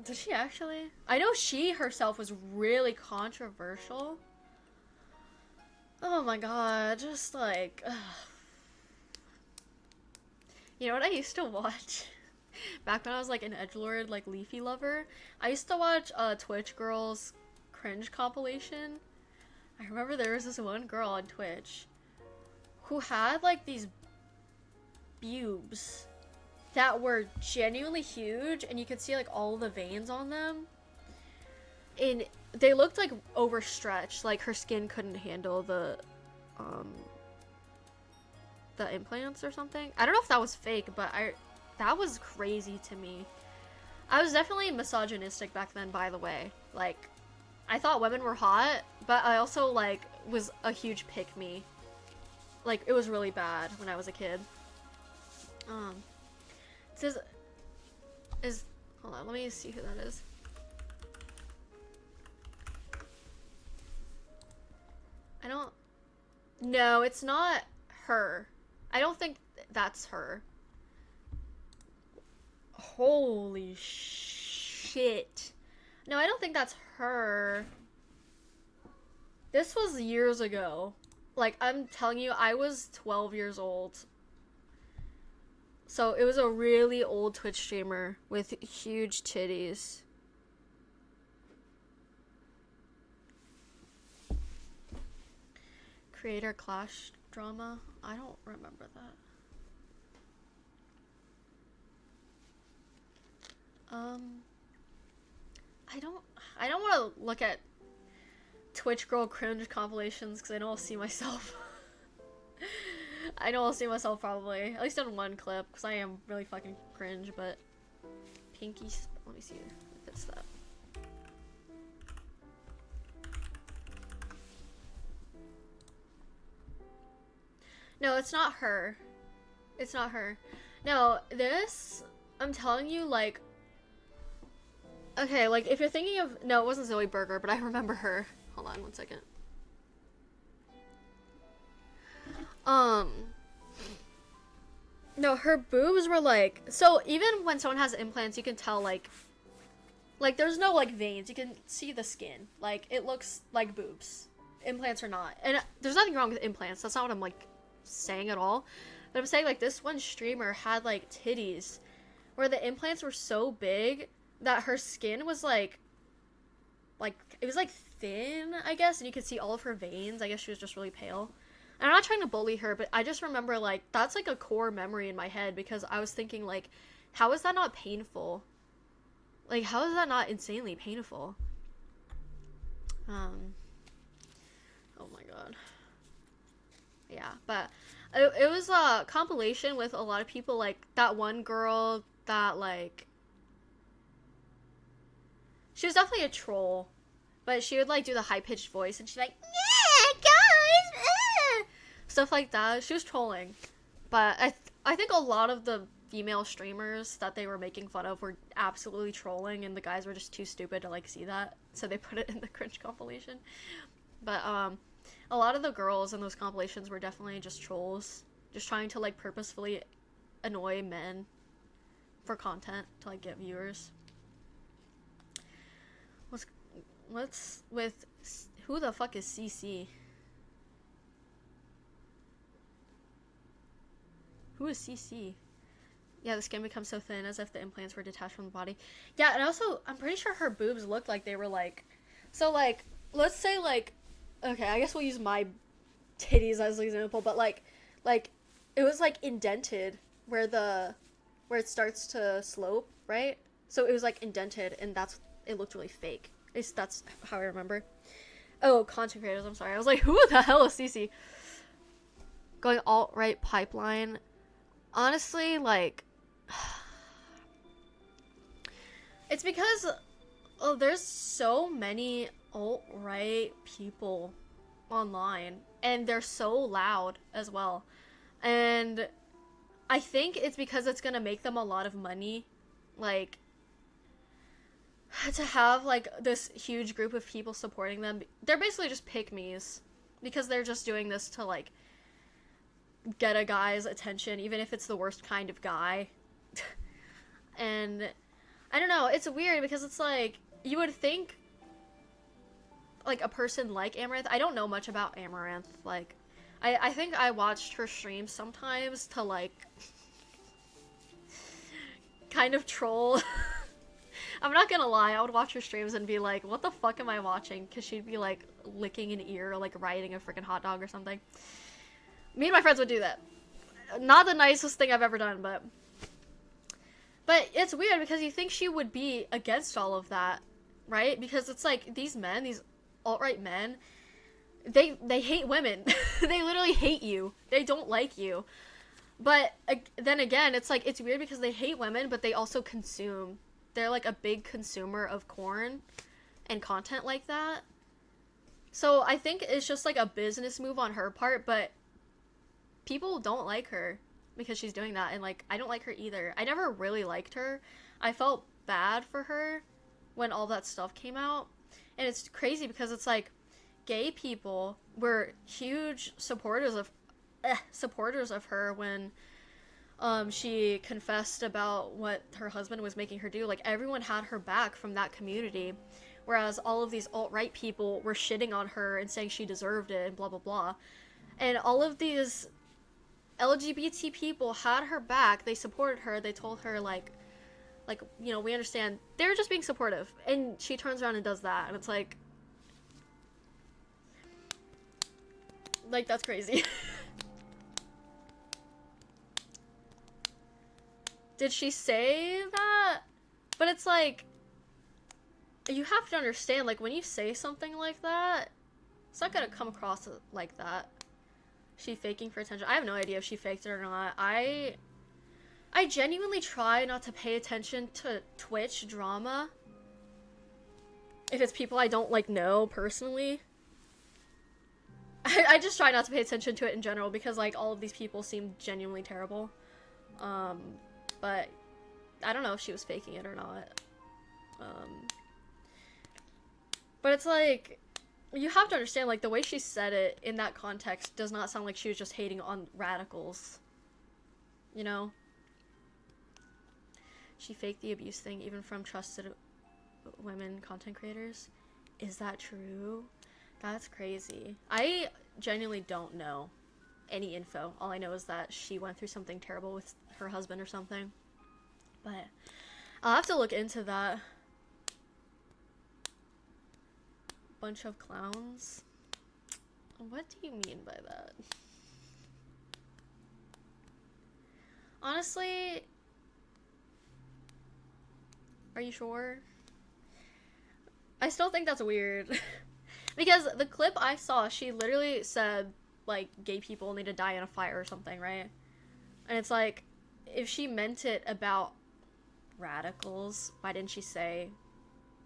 Does she actually? I know she herself was really controversial. Oh my god, just like... Ugh. You know what I used to watch? Back when I was like an edgelord, like Leafy lover, I used to watch Twitch Girls cringe compilation. I remember there was this one girl on Twitch who had like these boobs that were genuinely huge, and you could see like all the veins on them, and they looked like overstretched, like her skin couldn't handle the implants or something. I don't know if that was fake, but that was crazy to me. I was definitely misogynistic back then, by the way. Like, I thought women were hot, but I also, like, was a huge pick-me. like, it was really bad when I was a kid. It says, hold on, let me see who that is. No, it's not her. I don't think that's her. Holy shit. No, I don't think that's her. This was years ago. Like, I'm telling you, I was 12 years old. So, it was a really old Twitch streamer with huge titties. Creator clash drama? I don't remember that. I don't want to look at Twitch girl cringe compilations because I know I'll see myself. I know I'll see myself probably, at least in one clip, because I am really fucking cringe, but Pinky, let me see if it's that. No, it's not her. It's not her. No, this, I'm telling you, like, okay, like, if you're thinking of, no, it wasn't Zoe Berger, but I remember her. Hold on one second. No, her boobs were like, so even when someone has implants, you can tell, like there's no, like, veins. You can see the skin. Like, it looks like boobs. Implants are not. And there's nothing wrong with implants. That's not what I'm, like, saying at all. But I'm saying, like, this one streamer had, like, titties where the implants were so big that her skin was, like, it was, like, thin, I guess, and you could see all of her veins. I guess she was just really pale. And I'm not trying to bully her, but I just remember, like, that's, like, a core memory in my head because I was thinking, like, how is that not painful? Like, how is that not insanely painful? Oh my god. Yeah, but it was a compilation with a lot of people, like, that one girl that, like, she was definitely a troll, but she would, like, do the high-pitched voice, and she'd be like, yeah, guys, stuff like that. She was trolling, but I think a lot of the female streamers that they were making fun of were absolutely trolling, and the guys were just too stupid to, like, see that, so they put it in the cringe compilation. But a lot of the girls in those compilations were definitely just trolls, just trying to, like, purposefully annoy men for content to, like, get viewers. What's with, who the fuck is CC? Who is CC? Yeah, the skin becomes so thin as if the implants were detached from the body. Yeah, and also, I'm pretty sure her boobs looked like they were, like, so, like, let's say, like, okay, I guess we'll use my titties as an example, but, like, it was, like, indented where it starts to slope, right? So it was, like, indented, and it looked really fake. At least that's how I remember. Oh, content creators, I'm sorry. I was like, who the hell is CC? Going alt-right pipeline. Honestly, like, it's because there's so many alt-right people online, and they're so loud as well. And I think it's because it's gonna make them a lot of money, like, to have, like, this huge group of people supporting them. They're basically just pick-me's, because they're just doing this to, like, get a guy's attention, even if it's the worst kind of guy. And I don't know, it's weird because it's like, you would think, like, a person like Amaranth, I don't know much about Amaranth, like, I think I watched her streams sometimes to, like, kind of troll. I'm not gonna lie, I would watch her streams and be like, what the fuck am I watching? Because she'd be, like, licking an ear or, like, riding a freaking hot dog or something. Me and my friends would do that. Not the nicest thing I've ever done, but it's weird because you think she would be against all of that, right? Because it's like, these men, these alt-right men, they hate women. They literally hate you. They don't like you. But then again, it's like, it's weird because they hate women, but they also consume. They're, like, a big consumer of porn and content like that. So I think it's just, like, a business move on her part, but people don't like her because she's doing that, and like I don't like her either. I never really liked her. I felt bad for her when all that stuff came out, and it's crazy because it's like gay people were huge supporters of her when she confessed about what her husband was making her do. Like, everyone had her back from that community, whereas all of these alt-right people were shitting on her and saying she deserved it and blah blah blah. And all of these LGBT people had her back. They supported her. They told her like you know, we understand. They were just being supportive, and she turns around and does that, and it's like that's crazy. Did she say that? But it's like, you have to understand, like, when you say something like that, it's not gonna come across like that. She faking for attention. I have no idea if she faked it or not. I genuinely try not to pay attention to Twitch drama if it's people I don't, like, know personally. I just try not to pay attention to it in general because, like, all of these people seem genuinely terrible. But I don't know if she was faking it or not. But it's like, you have to understand, like, the way she said it in that context does not sound like she was just hating on radicals. You know? She faked the abuse thing even from trusted women content creators. Is that true? That's crazy. I genuinely don't know any info. All I know is that she went through something terrible with her husband or something. But I'll have to look into that. Bunch of clowns? What do you mean by that? Honestly, are you sure? I still think that's weird. Because the clip I saw, she literally said, like, gay people need to die in a fire or something, right? And it's like, if she meant it about radicals, why didn't she say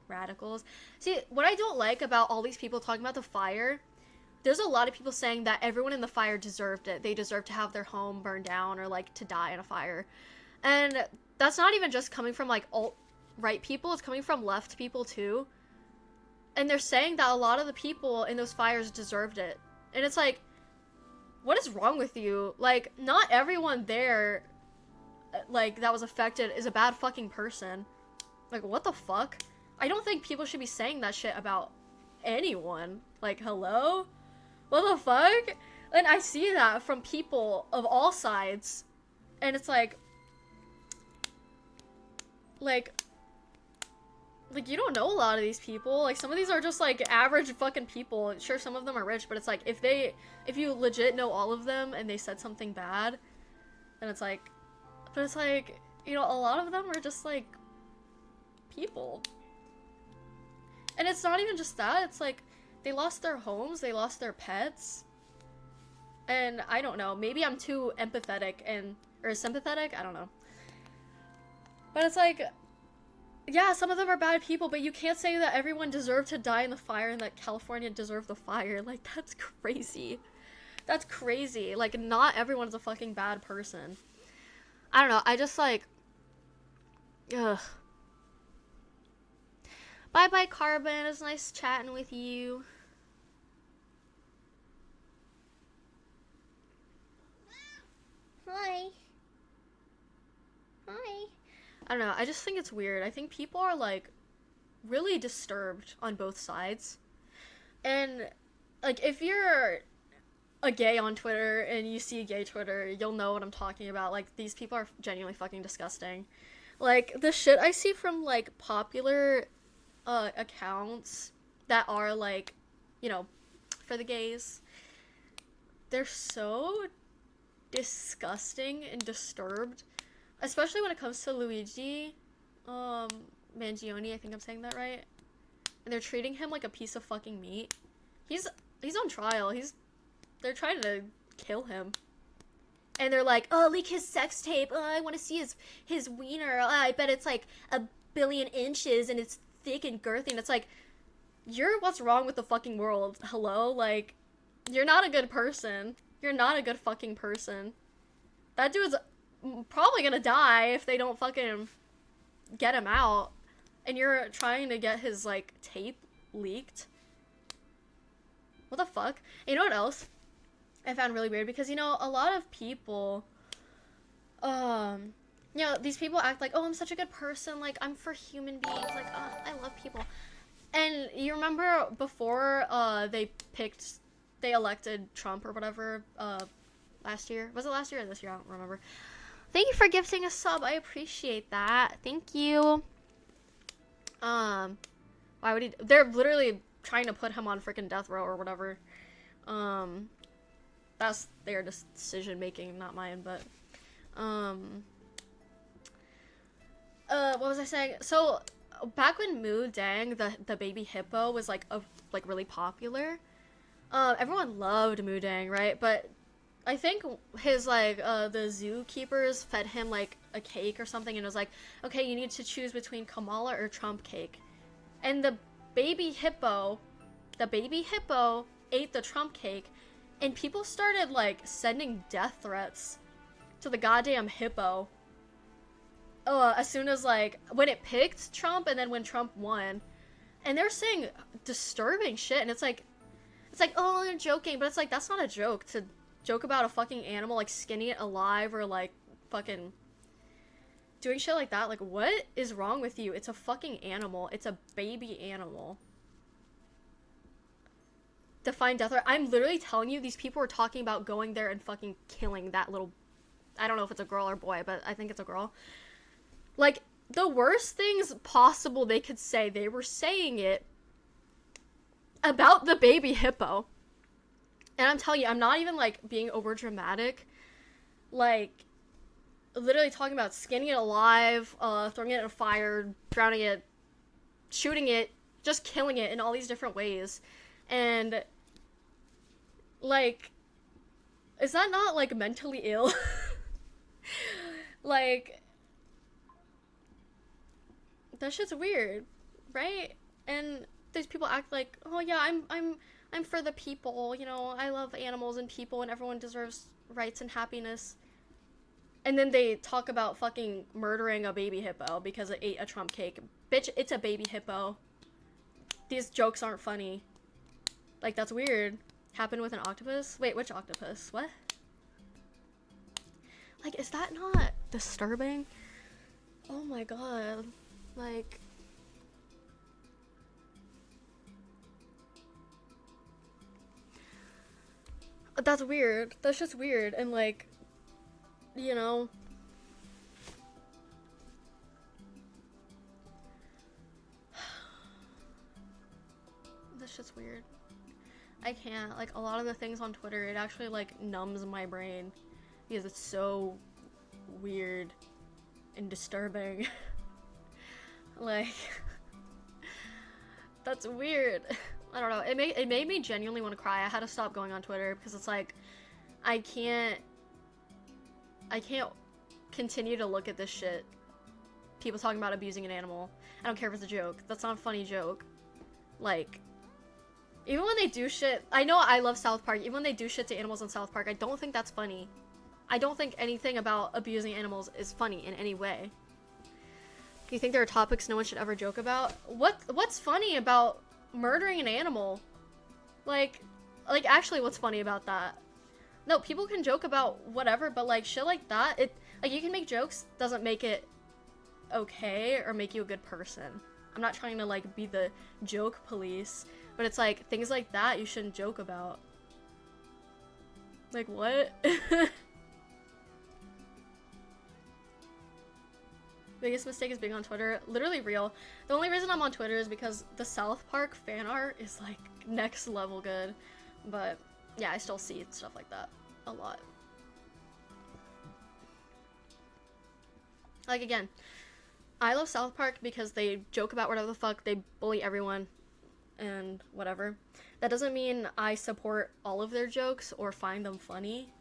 radicals? See, what I don't like about all these people talking about the fire, there's a lot of people saying that everyone in the fire deserved it. They deserve to have their home burned down or, like, to die in a fire. And that's not even just coming from, like, alt-right people. It's coming from left people, too. And they're saying that a lot of the people in those fires deserved it. And it's like, what is wrong with you? Like, not everyone there, like, that was affected is a bad fucking person. Like, what the fuck? I don't think people should be saying that shit about anyone. Like, hello? What the fuck? And I see that from people of all sides. And it's like, you don't know a lot of these people. Like, some of these are just, like, average fucking people. Sure, some of them are rich, but it's like, if you legit know all of them and they said something bad, then it's like, but it's like, you know, a lot of them are just, like, people. And it's not even just that, it's like, they lost their homes, they lost their pets, and I don't know, maybe I'm too empathetic or sympathetic, I don't know. But it's like, yeah, some of them are bad people, but you can't say that everyone deserved to die in the fire and that California deserved the fire. Like, that's crazy. That's crazy. Like, not everyone's a fucking bad person. I don't know, I just, like, ugh. Bye-bye, Carbon. It was nice chatting with you. Hi. Hi. I don't know, I just think it's weird. I think people are, like, really disturbed on both sides. And, like, if you're a gay on Twitter and you see gay Twitter, you'll know what I'm talking about. Like, these people are genuinely fucking disgusting. Like, the shit I see from, like, popular accounts that are, like, you know, for the gays, they're so disgusting and disturbed, especially when it comes to Luigi Mangione, I think I'm saying that right, and they're treating him like a piece of fucking meat. He's on trial. They're trying to kill him, and they're like, oh, leak his sex tape, oh, I want to see his wiener, oh, I bet it's like 1 billion inches and it's thick and girthy. And it's like, you're what's wrong with the fucking world. Hello? Like, you're not a good person. You're not a good fucking person. That dude's probably gonna die if they don't fucking get him out. And you're trying to get his, like, tape leaked. What the fuck? And you know what else I found really weird? Because, you know, a lot of people, you know, these people act like, oh, I'm such a good person, like, I'm for human beings, like, oh, I love people. And you remember before, they elected Trump or whatever, last year? Was it last year or this year? I don't remember. Thank you for gifting a sub. I appreciate that. Thank you. Why would he? They're literally trying to put him on freaking death row or whatever. That's their decision making, not mine. But, what was I saying? So back when Moo Dang, the baby hippo, was like really popular, everyone loved Moo Dang, right? But I think his, like, the zookeepers fed him, like, a cake or something, and it was like, okay, you need to choose between Kamala or Trump cake. And the baby hippo ate the Trump cake, and people started, like, sending death threats to the goddamn hippo. As soon as, like, when it picked Trump, and then when Trump won. And they're saying disturbing shit, and it's like, oh, I'm joking, but it's like, that's not a joke, to joke about a fucking animal, like, skinning it alive, or, like, fucking doing shit like that. Like, what is wrong with you? It's a fucking animal. It's a baby animal. Define death threat. I'm literally telling you, these people are talking about going there and fucking killing that little, I don't know if it's a girl or boy, but I think it's a girl. Like, the worst things possible they could say, they were saying it about the baby hippo. And I'm telling you, I'm not even, like, being over dramatic. Like, literally talking about skinning it alive, throwing it in a fire, drowning it, shooting it, just killing it in all these different ways. And, like, is that not, like, mentally ill? Like, that shit's weird, right? And these people act like, oh yeah, I'm for the people, you know, I love animals and people and everyone deserves rights and happiness. And then they talk about fucking murdering a baby hippo because it ate a Trump cake. Bitch, it's a baby hippo. These jokes aren't funny. Like, that's weird. Happened with an octopus? Wait, which octopus? What? Like, is that not disturbing? Oh my god. Like, that's weird. That's just weird. And, like, you know, that's just weird. I can't. Like, a lot of the things on Twitter, it actually, like, numbs my brain because it's so weird and disturbing. Like, that's weird. I don't know. It made me genuinely want to cry. I had to stop going on Twitter because it's like, I can't continue to look at this shit. People talking about abusing an animal. I don't care if it's a joke. That's not a funny joke. Like, even when they do shit, I know I love South Park. Even when they do shit to animals in South Park, I don't think that's funny. I don't think anything about abusing animals is funny in any way. You think there are topics no one should ever joke about? What's funny about murdering an animal? Like actually, what's funny about that? No, people can joke about whatever, but like shit like that, like, you can make jokes, doesn't make it okay or make you a good person. I'm not trying to, like, be the joke police, but it's like, things like that you shouldn't joke about. Like, what? Biggest mistake is being on Twitter. Literally real. The only reason I'm on Twitter is because the South Park fan art is, like, next level good. But yeah, I still see stuff like that a lot. Like, again, I love South Park because they joke about whatever the fuck, they bully everyone and whatever. That doesn't mean I support all of their jokes or find them funny.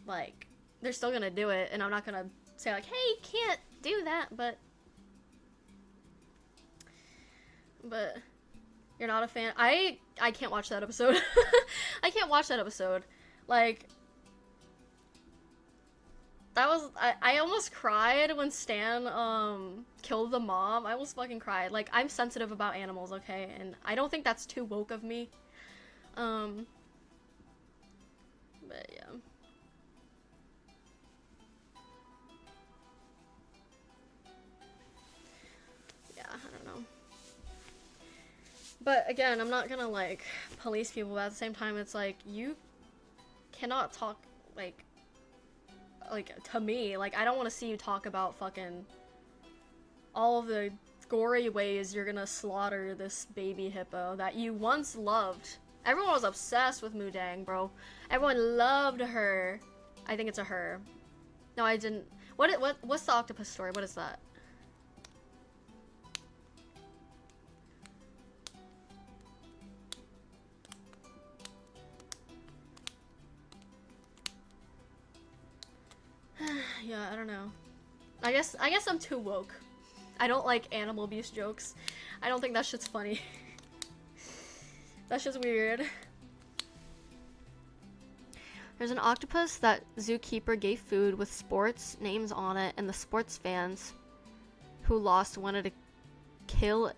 Like, they're still gonna do it, and I'm not gonna say, like, hey, you can't do that, but you're not a fan. I can't watch that episode. I can't watch that episode. Like, that was, I almost cried when Stan, killed the mom. I almost fucking cried. Like, I'm sensitive about animals, okay? And I don't think that's too woke of me. But yeah. Yeah, I don't know. But again, I'm not gonna, like, police people, but at the same time, it's like, you cannot talk, like, to me. Like, I don't want to see you talk about fucking all of the gory ways you're gonna slaughter this baby hippo that you once loved. Everyone was obsessed with Mudang, bro. Everyone loved her. I think it's a her. No, I didn't. What's the octopus story? What is that? Yeah, I don't know. I guess I'm too woke. I don't like animal abuse jokes. I don't think that shit's funny. That's just weird. There's an octopus that zookeeper gave food with sports names on it, and the sports fans who lost wanted to kill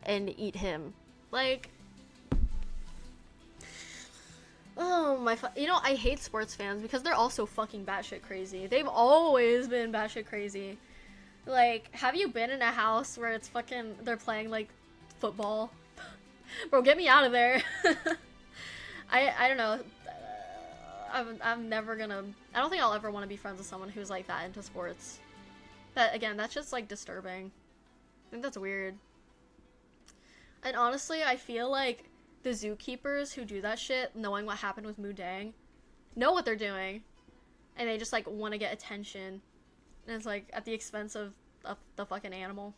and eat him. Like, oh my you know, I hate sports fans because they're also fucking batshit crazy. They've always been batshit crazy. Like, have you been in a house where it's fucking, they're playing, like, football? Bro, get me out of there. I don't know. I'm never gonna, I don't think I'll ever want to be friends with someone who's, like, that into sports. But, again, that's just, like, disturbing. I think that's weird. And honestly, I feel like the zookeepers who do that shit, knowing what happened with Mudang, know what they're doing. And they just, like, want to get attention. And it's, like, at the expense of the fucking animal.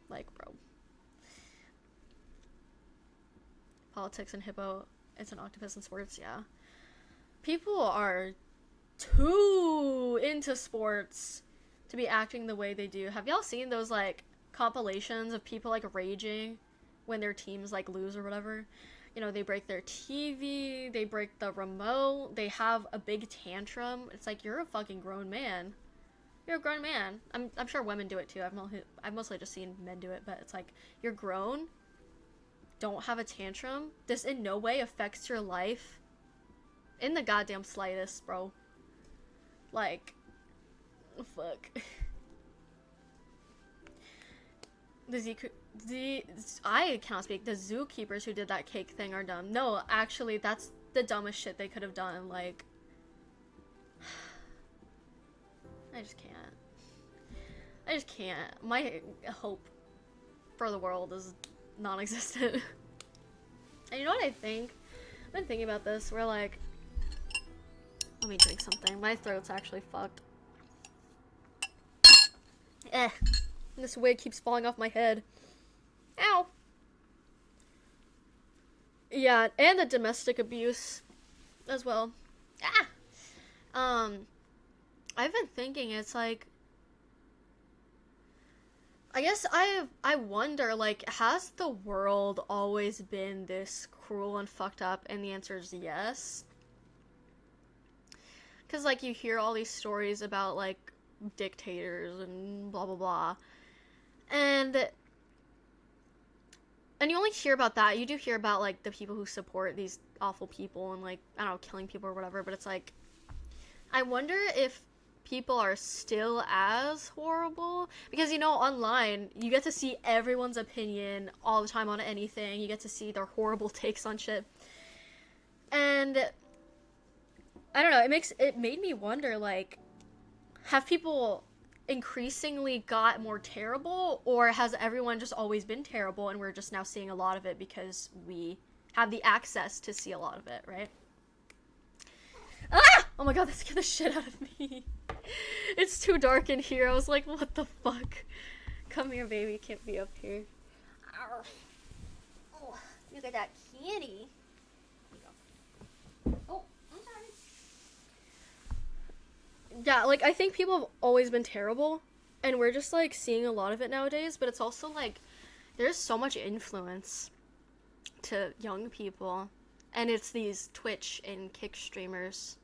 Like, bro. Politics and hippo. It's an octopus in sports, yeah. People are too into sports to be acting the way they do. Have y'all seen those, like, compilations of people, like, raging when their teams, like, lose or whatever? You know, they break their TV, they break the remote, they have a big tantrum. It's like, you're a fucking grown man. You're a grown man. I'm sure women do it too. I've mostly just seen men do it, but it's like, you're grown. Don't have a tantrum. This in no way affects your life. In the goddamn slightest, bro. Like, fuck. I cannot speak. The zookeepers who did that cake thing are dumb. No, actually, that's the dumbest shit they could have done. Like, I just can't. I just can't. My hope for the world is non-existent. And you know what I think? I've been thinking about this. We're like, let me drink something. My throat's actually fucked. This wig keeps falling off my head. Ow. Yeah, and the domestic abuse as well. I've been thinking, it's like, I guess I wonder, like, has the world always been this cruel and fucked up? And the answer is yes. Because, like, you hear all these stories about, like, dictators and blah, blah, blah. And you only hear about that. You do hear about, like, the people who support these awful people and, like, I don't know, killing people or whatever. But it's like, I wonder if people are still as horrible, because, you know, online you get to see everyone's opinion all the time on anything. You get to see their horrible takes on shit, and I don't know, it made me wonder, like, have people increasingly got more terrible, or has everyone just always been terrible and we're just now seeing a lot of it because we have the access to see a lot of it, right? Ah! Oh my god, that scared the shit out of me. It's too dark in here. I was like, what the fuck? Come here, baby. You can't be up here. Ow. Oh, look at that kitty. Oh, I'm sorry. Yeah, like, I think people have always been terrible, and we're just, like, seeing a lot of it nowadays, but it's also, like, there's so much influence to young people, And it's these Twitch and Kick streamers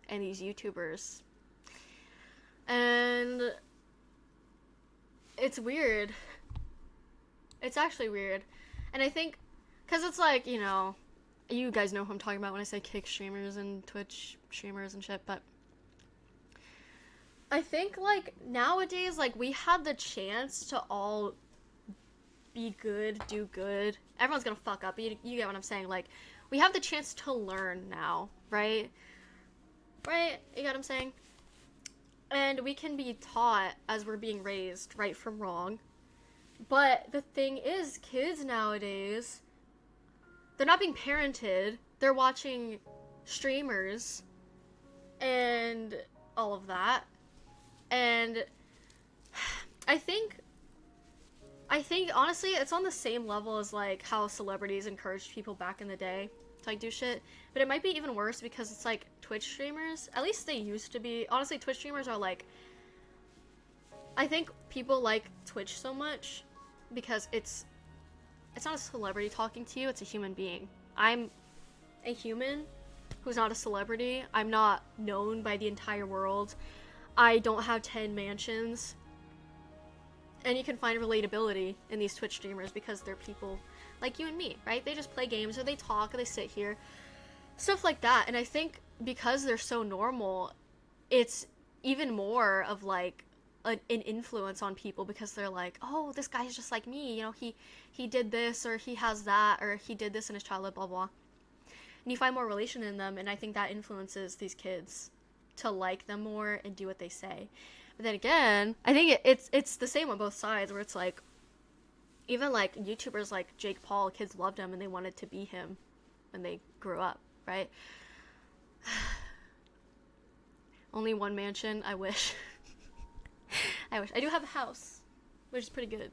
and these YouTubers. And it's weird. It's actually weird. And I think, because it's like, you know, you guys know who I'm talking about when I say Kick streamers and Twitch streamers and shit, but I think, like, nowadays, like, we have the chance to all be good, do good. Everyone's gonna fuck up, you get what I'm saying? Like, we have the chance to learn now, right? Right? You get what I'm saying? And we can be taught as we're being raised, right from wrong. But the thing is, kids nowadays, they're not being parented. They're watching streamers and all of that. And I think honestly it's on the same level as like how celebrities encouraged people back in the day to like do shit, but it might be even worse because it's like Twitch streamers, at least they used to be. Honestly, Twitch streamers are like, I think people like Twitch so much because it's not a celebrity talking to you, it's a human being. I'm a human who's not a celebrity. I'm not known by the entire world. I don't have 10 mansions. And you can find relatability in these Twitch streamers because they're people like you and me, right? They just play games or they talk or they sit here. Stuff like that. And I think because they're so normal, it's even more of like an influence on people because they're like, oh, this guy's just like me. You know, he did this or he has that or he did this in his childhood, blah, blah. And you find more relation in them. And I think that influences these kids to like them more and do what they say. But then again, I think it's the same on both sides where it's like, even like YouTubers like Jake Paul, kids loved him and they wanted to be him when they grew up, right? Only one mansion, I wish. I wish. I do have a house, which is pretty good.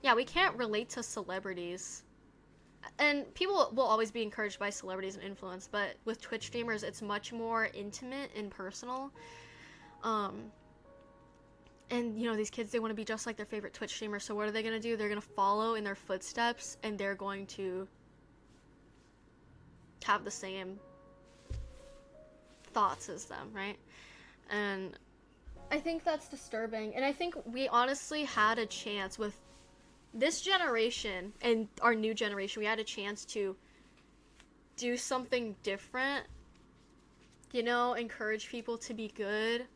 Yeah, we can't relate to celebrities. And people will always be encouraged by celebrities and influence, but with Twitch streamers, it's much more intimate and personal. And, you know, these kids, they want to be just like their favorite Twitch streamer, so what are they going to do? They're going to follow in their footsteps, and they're going to have the same thoughts as them, right? And I think that's disturbing, and I think we honestly had a chance with this generation and our new generation, we had a chance to do something different, you know, encourage people to be good,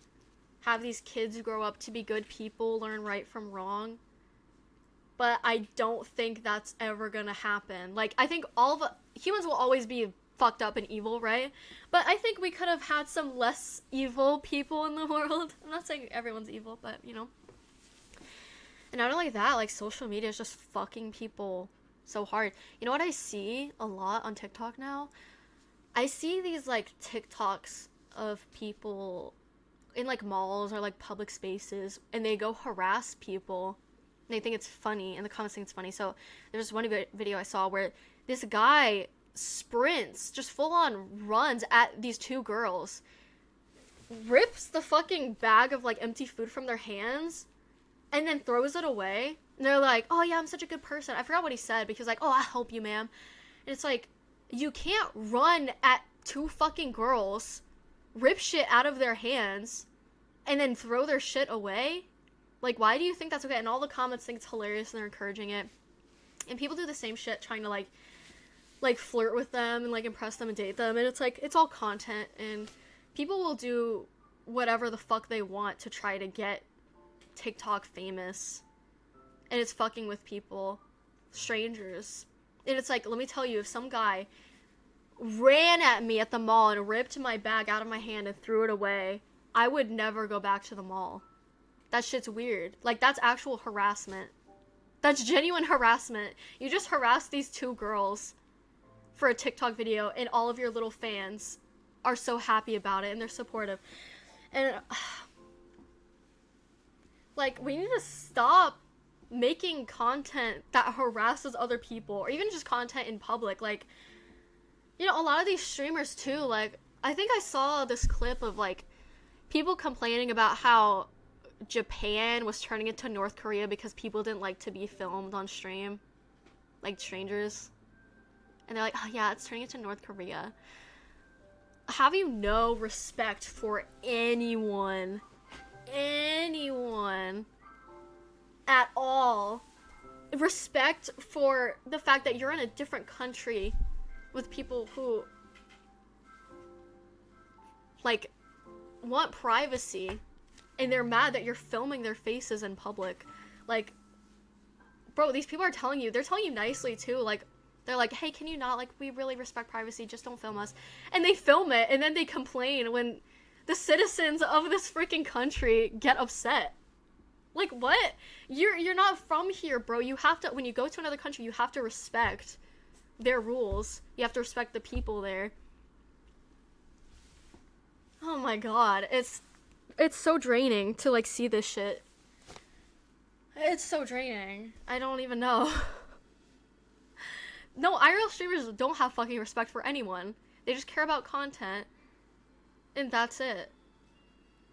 have these kids grow up to be good people, learn right from wrong. But I don't think that's ever gonna happen. Like, I think humans will always be fucked up and evil, right? But I think we could have had some less evil people in the world. I'm not saying everyone's evil, but, you know. And not only that, like, social media is just fucking people so hard. You know what I see a lot on TikTok now? I see these, like, TikToks of people in, like, malls or, like, public spaces, and they go harass people, and they think it's funny, and the comments think it's funny. So there's one video I saw where this guy sprints, just full-on runs at these two girls, rips the fucking bag of, like, empty food from their hands, and then throws it away. And they're like, oh yeah, I'm such a good person. I forgot what he said, because like, oh, I'll help you, ma'am. And it's like, you can't run at two fucking girls, rip shit out of their hands, and then throw their shit away. Like, why do you think that's okay? And all the comments think it's hilarious and they're encouraging it. And people do the same shit, trying to like flirt with them and like impress them and date them. And it's like, it's all content, and people will do whatever the fuck they want to try to get TikTok famous, and it's fucking with people, strangers. And it's like, let me tell you, if some guy ran at me at the mall and ripped my bag out of my hand and threw it away, I would never go back to the mall. That shit's weird. Like, that's actual harassment. That's genuine harassment. You just harassed these two girls for a TikTok video, and all of your little fans are so happy about it and they're supportive. And like, we need to stop making content that harasses other people, or even just content in public. Like, you know, a lot of these streamers too, like, I think I saw this clip of like people complaining about how Japan was turning into North Korea because people didn't like to be filmed on stream, like strangers. And they're like, oh yeah, it's turning into North Korea. Have you no respect for anyone at all? Respect for the fact that you're in a different country with people who like want privacy, and they're mad that you're filming their faces in public. Like, bro, these people are telling you, they're telling you nicely too, like, they're like, hey, can you not, like, we really respect privacy, just don't film us. And they film it, and then they complain when the citizens of this freaking country get upset. Like, what? You're not from here, bro. You have to, when you go to another country, you have to respect their rules. You have to respect the people there. Oh my god, it's so draining to, like, see this shit. It's so draining. I don't even know. No, IRL streamers don't have fucking respect for anyone. They just care about content. And that's it.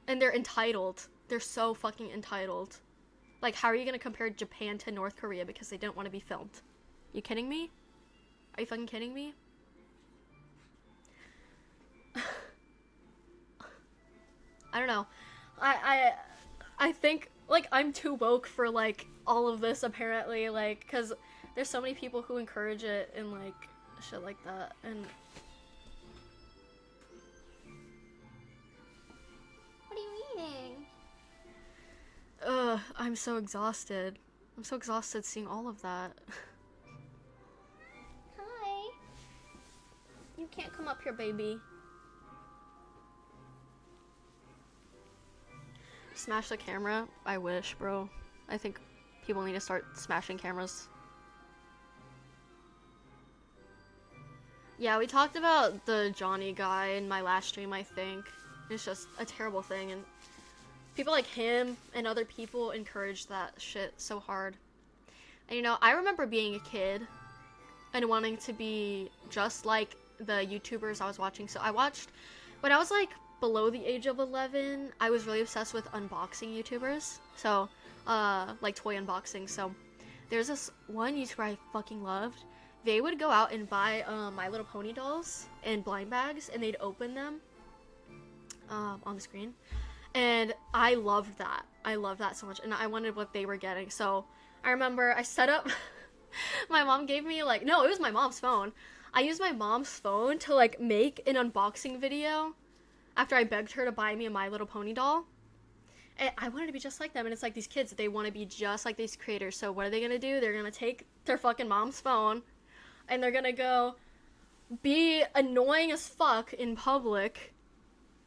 And they're entitled. They're so fucking entitled. Like, how are you gonna compare Japan to North Korea because they didn't want to be filmed? You kidding me? Are you fucking kidding me? I don't know. I think, like, I'm too woke for, like, all of this, apparently, like, because there's so many people who encourage it and, like, shit like that, and... What are you eating? Ugh, I'm so exhausted. I'm so exhausted seeing all of that. Hi. You can't come up here, baby. Smash the camera? I wish, bro. I think people need to start smashing cameras. Yeah, we talked about the Johnny guy in my last stream, I think. It's just a terrible thing, and people like him and other people encourage that shit so hard. And you know, I remember being a kid and wanting to be just like the YouTubers I was watching. So I watched, when I was like below the age of 11, I was really obsessed with unboxing YouTubers. So, like toy unboxing. So there's this one YouTuber I fucking loved. They would go out and buy My Little Pony dolls in blind bags, and they'd open them on the screen. And I loved that. I loved that so much, and I wanted what they were getting. So I remember I set up, my mom gave me like, no, it was my mom's phone. I used my mom's phone to like make an unboxing video after I begged her to buy me a My Little Pony doll. And I wanted to be just like them, and it's like these kids, they want to be just like these creators. So what are they gonna do? They're gonna take their fucking mom's phone, and they're gonna go be annoying as fuck in public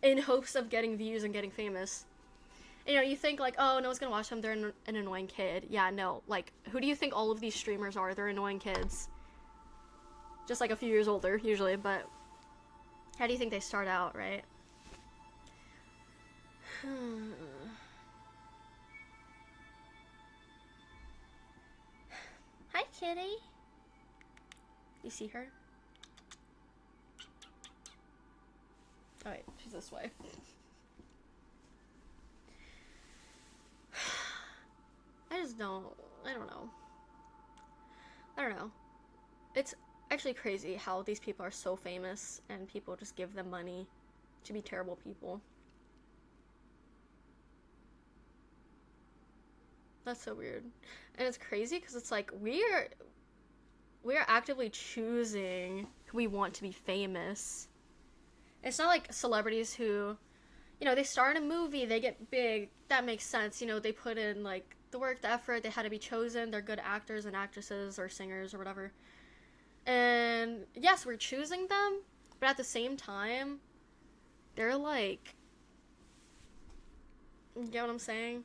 in hopes of getting views and getting famous. And, you know, you think like, oh, no one's gonna watch them, they're an annoying kid. Yeah, no, like, who do you think all of these streamers are? They're annoying kids. Just like a few years older, usually, but how do you think they start out, right? Hi, kitty. You see her? Oh wait, she's this way. I don't know. It's actually crazy how these people are so famous and people just give them money to be terrible people. That's so weird. And it's crazy because it's like we are actively choosing who we want to be famous. It's not like celebrities who, you know, they star in a movie, they get big, that makes sense, you know, they put in like the work, the effort, they had to be chosen, they're good actors and actresses or singers or whatever. And yes, we're choosing them, but at the same time, they're like, you get what I'm saying?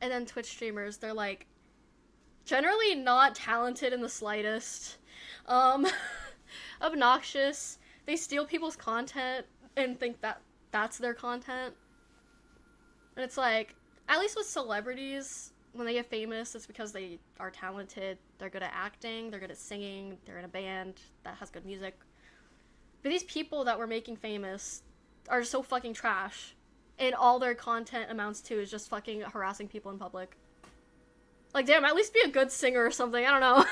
And then Twitch streamers, they're like, generally not talented in the slightest, obnoxious, they steal people's content and think that that's their content. And it's like, at least with celebrities, when they get famous, it's because they are talented, they're good at acting, they're good at singing, they're in a band that has good music. But these people that we're making famous are so fucking trash, and all their content amounts to is just fucking harassing people in public. Like, damn, at least be a good singer or something, I don't know.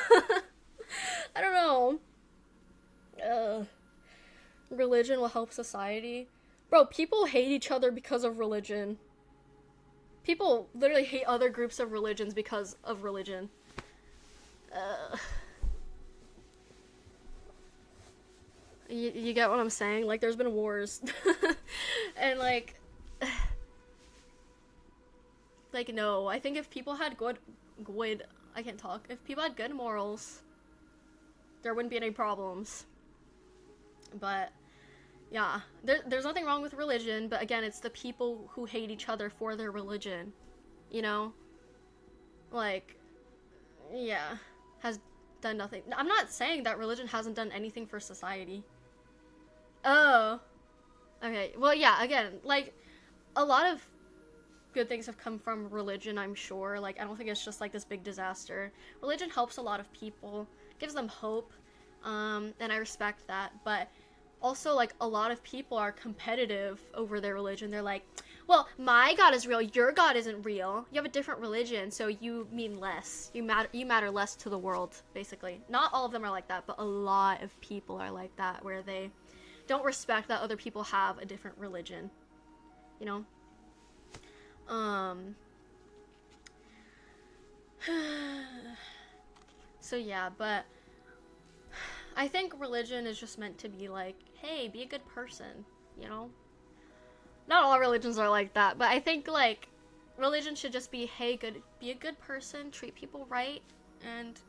I don't know. religion will help society. Bro, people hate each other because of religion. People literally hate other groups of religions because of religion. You get what I'm saying? Like, there's been wars. And, like, no. I think if people had I can't talk. If people had good morals, there wouldn't be any problems. But, yeah. There's nothing wrong with religion, but again, it's the people who hate each other for their religion. You know? Like, yeah. Has done nothing. I'm not saying that religion hasn't done anything for society. Oh. Okay. Well, yeah, again, like, a lot of good things have come from religion, I'm sure. Like, I don't think it's just, like, this big disaster. Religion helps a lot of people, gives them hope, and I respect that. But also, like, a lot of people are competitive over their religion. They're like, well, my God is real, your God isn't real. You have a different religion, so you mean less. You matter less to the world, basically. Not all of them are like that, but a lot of people are like that, where they don't respect that other people have a different religion. You know? So yeah, but I think religion is just meant to be like, hey, be a good person, you know? Not all religions are like that, but I think, like, religion should just be, hey, be a good person, treat people right, and,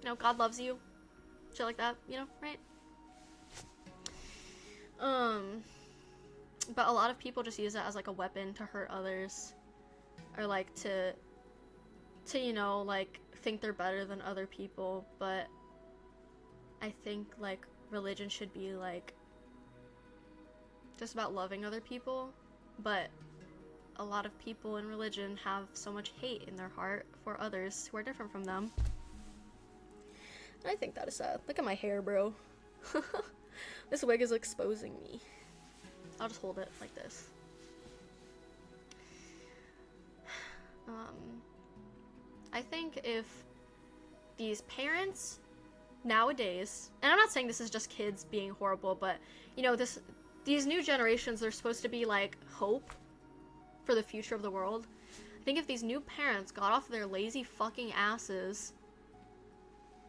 you know, God loves you. Shit like that, you know, right? But a lot of people just use it as, like, a weapon to hurt others. Or, like, to, you know, like, think they're better than other people. But I think, like, religion should be, like, just about loving other people. But a lot of people in religion have so much hate in their heart for others who are different from them. And I think that is sad. Look at my hair, bro. This wig is exposing me. I'll just hold it like this. I think if these parents nowadays, and I'm not saying this is just kids being horrible, but, you know, these new generations are supposed to be, like, hope for the future of the world. I think if these new parents got off their lazy fucking asses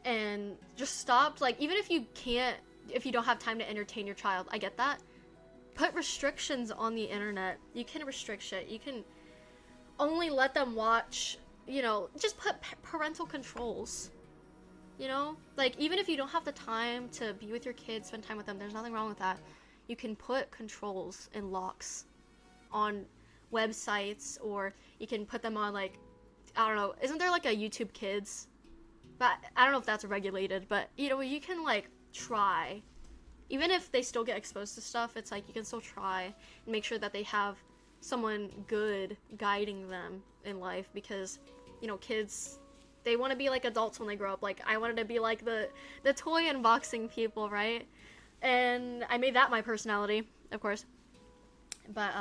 and just stopped, like, even if you don't have time to entertain your child, I get that. Put restrictions on the internet. You can restrict shit. You can only let them watch, you know, just put parental controls. You know? Like, even if you don't have the time to be with your kids, spend time with them, there's nothing wrong with that. You can put controls and locks on websites, or you can put them on, like, I don't know, isn't there, like, a YouTube Kids? But I don't know if that's regulated, but, you know, you can, like, try. Even if they still get exposed to stuff, it's like you can still try and make sure that they have someone good guiding them in life, because, you know, kids, they want to be like adults when they grow up. Like, I wanted to be like the toy unboxing people, right? And I made that my personality, of course. But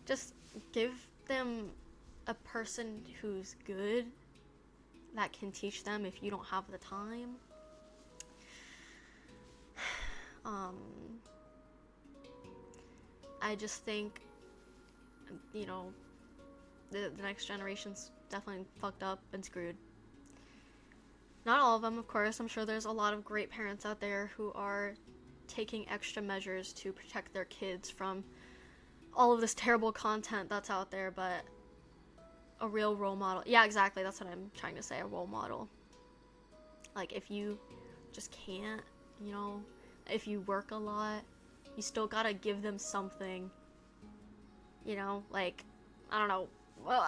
just give them a person who's good that can teach them if you don't have the time. I just think, you know, the next generation's definitely fucked up and screwed. Not all of them, of course. I'm sure there's a lot of great parents out there who are taking extra measures to protect their kids from all of this terrible content that's out there, but a real role model. Yeah, exactly. That's what I'm trying to say. A role model. Like, if you just can't, you know, if you work a lot, you still gotta give them something. You know, like, I don't know. Well,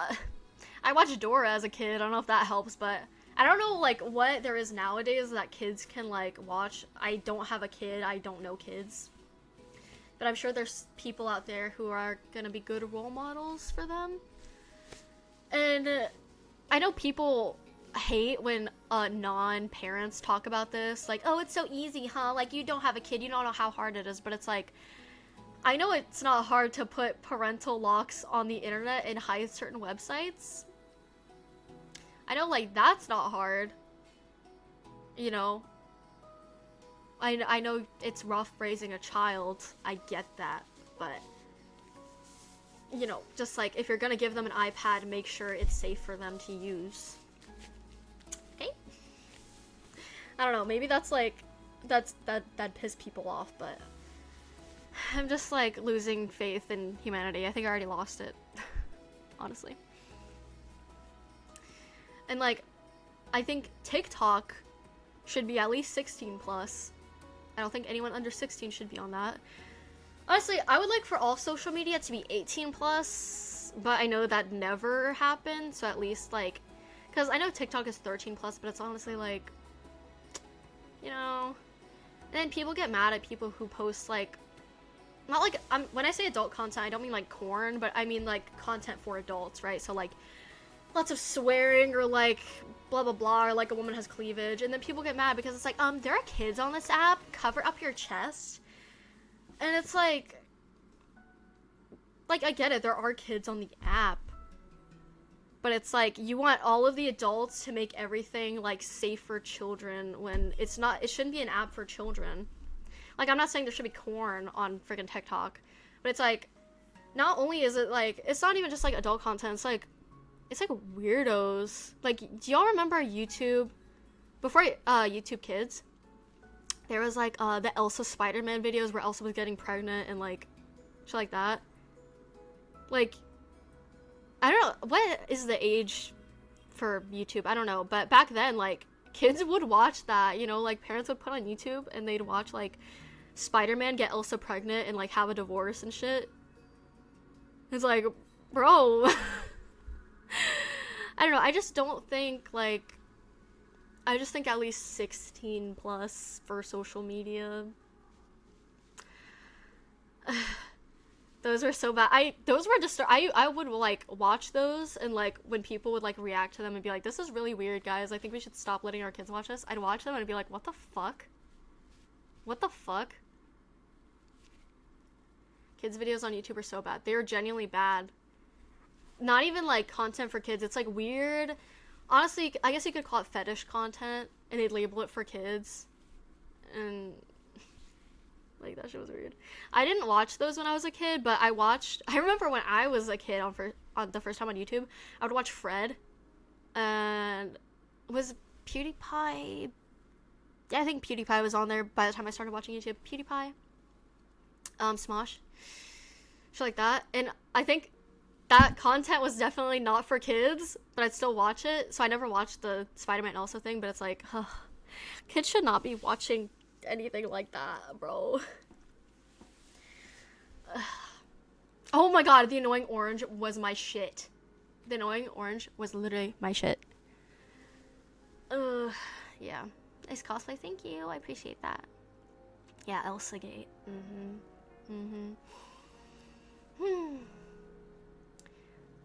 I watched Dora as a kid. I don't know if that helps, but I don't know, like, what there is nowadays that kids can, like, watch. I don't have a kid. I don't know kids. But I'm sure there's people out there who are gonna be good role models for them. And I know people hate when non-parents talk about this. Like, oh, it's so easy, huh? Like, you don't have a kid. You don't know how hard it is. But it's like, I know it's not hard to put parental locks on the internet and hide certain websites. I know, like, that's not hard. You know? I know it's rough raising a child. I get that, but you know, just like if you're gonna give them an iPad, make sure it's safe for them to use. Okay? I don't know, maybe that's like that'd piss people off, but I'm just like losing faith in humanity. I think I already lost it. Honestly. And like I think TikTok should be at least 16 plus. I don't think anyone under 16 should be on that. Honestly, I would like for all social media to be 18 plus, but I know that never happened, so at least like, because I know TikTok is 13 plus, but it's honestly like, you know, and then people get mad at people who post like, not like, when I say adult content, I don't mean like corn, but I mean like content for adults, right? So like, lots of swearing or like blah blah blah, or like a woman has cleavage, and then people get mad because it's like, there are kids on this app, cover up your chest. And it's like I get it, there are kids on the app, but it's like you want all of the adults to make everything like safe for children when it's not. It shouldn't be an app for children. Like, I'm not saying there should be corn on freaking TikTok, but it's like, not only is it like, it's not even just like adult content, it's like weirdos. Like, do y'all remember YouTube before YouTube Kids? There was like the Elsa Spider-Man videos where Elsa was getting pregnant and like shit like that. Like, I don't know what is the age for YouTube, I don't know, but back then like kids would watch that, you know, like parents would put on YouTube and they'd watch like Spider-Man get Elsa pregnant and like have a divorce and shit. It's like, bro. I don't know, I just don't think like, I just think at least 16 plus for social media. Those were so bad. Those were just, I would like watch those, and like when people would like react to them and be like, this is really weird, guys, I think we should stop letting our kids watch this. I'd watch them and I'd be like, what the fuck? What the fuck? Kids videos on YouTube are so bad. They are genuinely bad. Not even like content for kids, it's like weird. Honestly, I guess you could call it fetish content, and they'd label it for kids. And like, that shit was weird. I didn't watch those when I was a kid, but I remember when I was a kid on the first time on YouTube, I would watch Fred. And was PewDiePie? Yeah, I think PewDiePie was on there by the time I started watching YouTube. PewDiePie. Smosh. Shit like that. And I think that content was definitely not for kids, but I'd still watch it. So I never watched the Spider-Man Elsa thing, but it's like, kids should not be watching anything like that, bro. Oh my god, the annoying orange was my shit. The annoying orange was literally my shit. Yeah. Nice cosplay, thank you. I appreciate that. Yeah, Elsa Gate.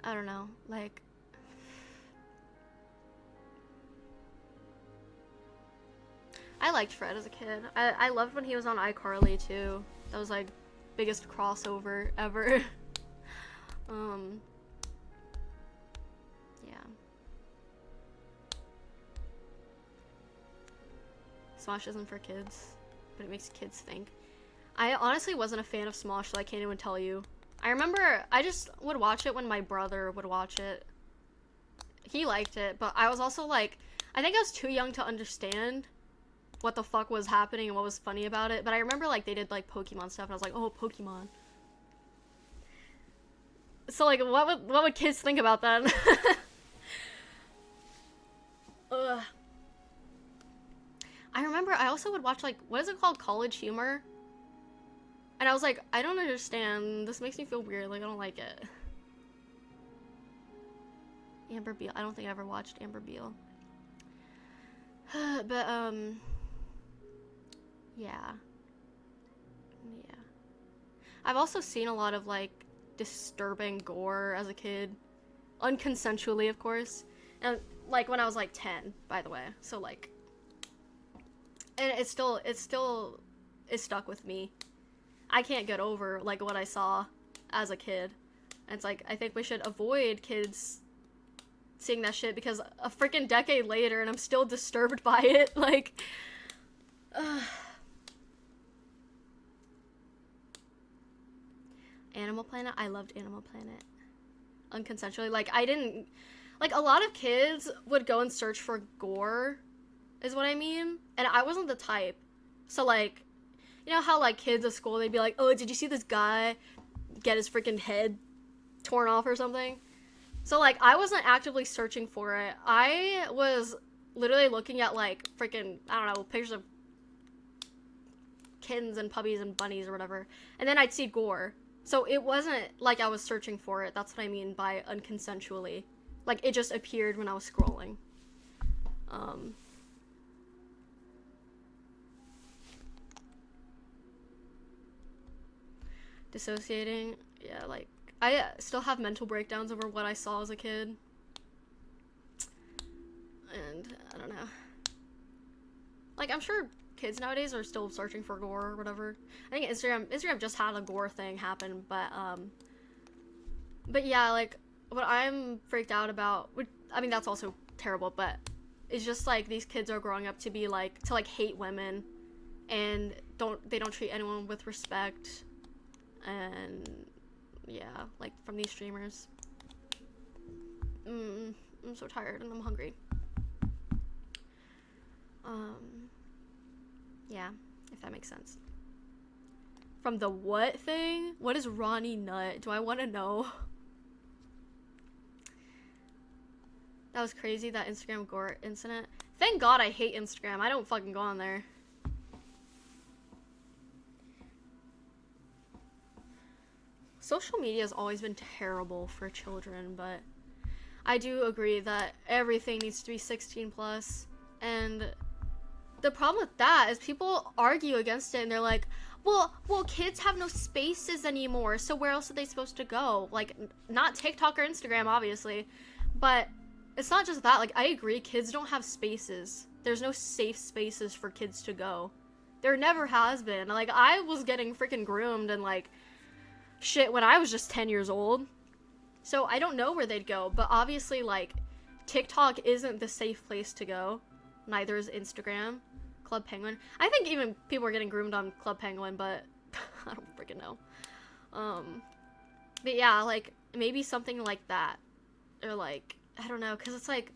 I don't know, like, I liked Fred as a kid. I loved when he was on iCarly too. That was like biggest crossover ever. Yeah. Smosh isn't for kids, but it makes kids think. I honestly wasn't a fan of Smosh, so I can't even tell you. I remember I just would watch it when my brother would watch it. He liked it, but I was also like, I think I was too young to understand what the fuck was happening and what was funny about it. But I remember like they did like Pokemon stuff and I was like, oh, Pokemon. So like, what would kids think about that? Ugh. I remember I also would watch like, what is it called? College Humor? And I was like, I don't understand. This makes me feel weird. Like, I don't like it. Amber Beale. I don't think I ever watched Amber Beale. But, yeah. Yeah. I've also seen a lot of, like, disturbing gore as a kid. Unconsensually, of course. And, like, when I was, like, 10, by the way. So, like... And it still is stuck with me. I can't get over, like, what I saw as a kid. And it's like, I think we should avoid kids seeing that shit because a freaking decade later and I'm still disturbed by it. Like, Animal Planet. I loved Animal Planet. Unconsensually. Like, I didn't... Like, a lot of kids would go and search for gore, is what I mean. And I wasn't the type. So, like, you know how, like, kids at school, they'd be like, oh, did you see this guy get his freaking head torn off or something? So, like, I wasn't actively searching for it. I was literally looking at, like, freaking, I don't know, pictures of kittens and puppies and bunnies or whatever. And then I'd see gore. So it wasn't like I was searching for it. That's what I mean by unconsensually. Like, it just appeared when I was scrolling. Dissociating. Yeah, like, I still have mental breakdowns over what I saw as a kid. And, I don't know. Like, I'm sure kids nowadays are still searching for gore or whatever. I think Instagram just had a gore thing happen, but yeah, like, what I'm freaked out about, I mean, that's also terrible, but it's just, like, these kids are growing up to be, like, to, like, hate women, and they don't treat anyone with respect, and, yeah, like, from these streamers. I'm so tired, and I'm hungry. Yeah, if that makes sense. From the what thing? What is Ronnie Nut? Do I want to know? That was crazy, that Instagram gore incident. Thank God I hate Instagram. I don't fucking go on there. Social media has always been terrible for children, but I do agree that everything needs to be 16 plus. And the problem with that is people argue against it, and they're like, well, kids have no spaces anymore, so where else are they supposed to go? Like, not TikTok or Instagram, obviously, but it's not just that. Like, I agree, kids don't have spaces. There's no safe spaces for kids to go. There never has been. Like, I was getting freaking groomed and, like, shit when I was just 10 years old. So I don't know where they'd go, but obviously, like, TikTok isn't the safe place to go. Neither is Instagram. Club Penguin. I think even people are getting groomed on Club Penguin, but I don't freaking know. But yeah, like, maybe something like that. Or, like, I don't know, because it's like,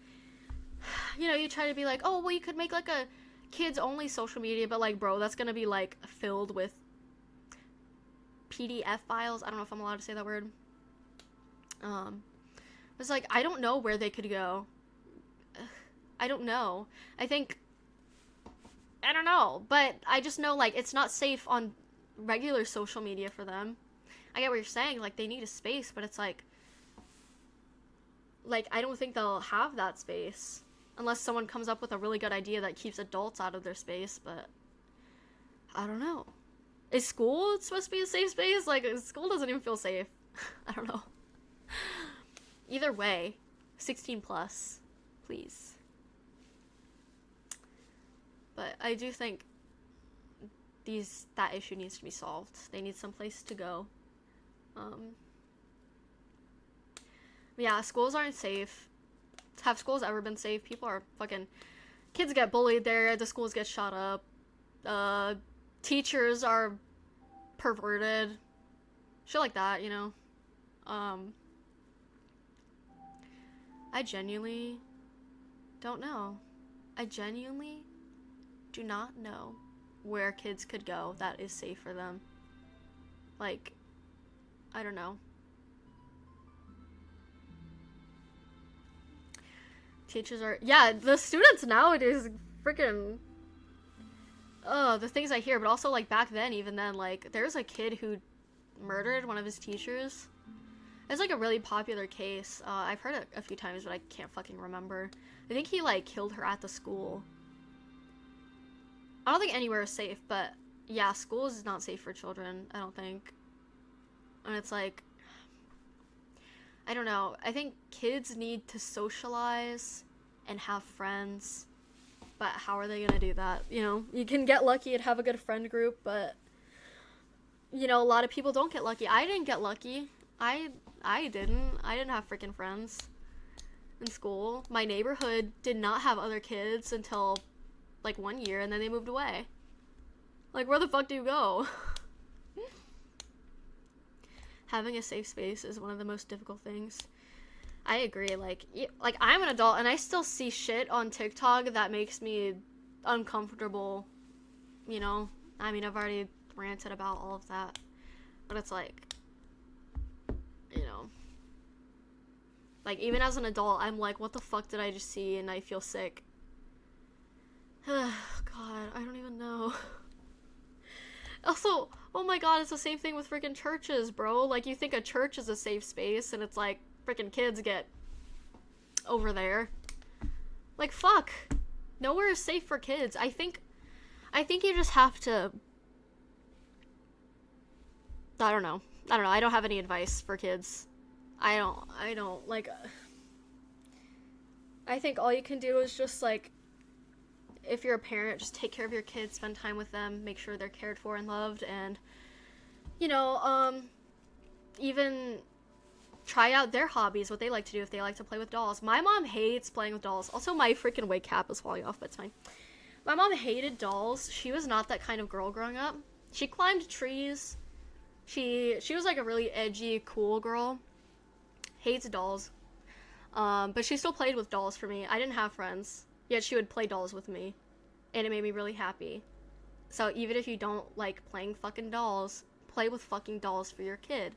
you know, you try to be like, oh, well, you could make, like, a kids-only social media, but, like, bro, that's gonna be, like, filled with PDF files. I don't know if I'm allowed to say that word. It's like, I don't know where they could go. I don't know. I don't know, but I just know, like, it's not safe on regular social media for them. I get what you're saying, like, they need a space, but it's like, I don't think they'll have that space unless someone comes up with a really good idea that keeps adults out of their space, but I don't know. Is school supposed to be a safe space? Like, school doesn't even feel safe. I don't know. Either way, 16 plus, please. But I do think that issue needs to be solved. They need some place to go. Yeah, schools aren't safe. Have schools ever been safe? People are fucking... Kids get bullied there, the schools get shot up. Teachers are perverted. Shit like that, you know? I genuinely don't know. I genuinely do not know where kids could go that is safe for them. Like, I don't know. Teachers are... Yeah, the students nowadays freaking... the things I hear, but also, like, back then, even then, like, there's a kid who murdered one of his teachers. It's, like, a really popular case. I've heard it a few times, but I can't fucking remember. I think he, like, killed her at the school. I don't think anywhere is safe, but yeah, school is not safe for children, I don't think. And it's like, I don't know. I think kids need to socialize and have friends, but how are they gonna do that? You know, you can get lucky and have a good friend group, but, you know, a lot of people don't get lucky. I didn't get lucky. I didn't have freaking friends in school. My neighborhood did not have other kids until, like, 1 year, and then they moved away. Like, where the fuck do you go? Having a safe space is one of the most difficult things. I agree. Like I'm an adult and I still see shit on TikTok that makes me uncomfortable. You know, I mean, I've already ranted about all of that, but it's like, you know, like even as an adult, I'm like, what the fuck did I just see? And I feel sick. God, I don't even know. Also, oh my god, it's the same thing with freaking churches, bro. Like, you think a church is a safe space, and it's like, freaking kids get over there. Like, fuck. Nowhere is safe for kids. I think you just have to... I don't know. I don't have any advice for kids. I don't, like... I think all you can do is just, like... If you're a parent, just take care of your kids, spend time with them, make sure they're cared for and loved, and, you know, even try out their hobbies, what they like to do, if they like to play with dolls. My mom hates playing with dolls. Also, my freaking wig cap is falling off, but it's fine. My mom hated dolls. She was not that kind of girl growing up. She climbed trees. She was like a really edgy, cool girl. Hates dolls. But she still played with dolls for me. I didn't have friends. Yet she would play dolls with me, and it made me really happy. So even if you don't like playing fucking dolls, play with fucking dolls for your kid.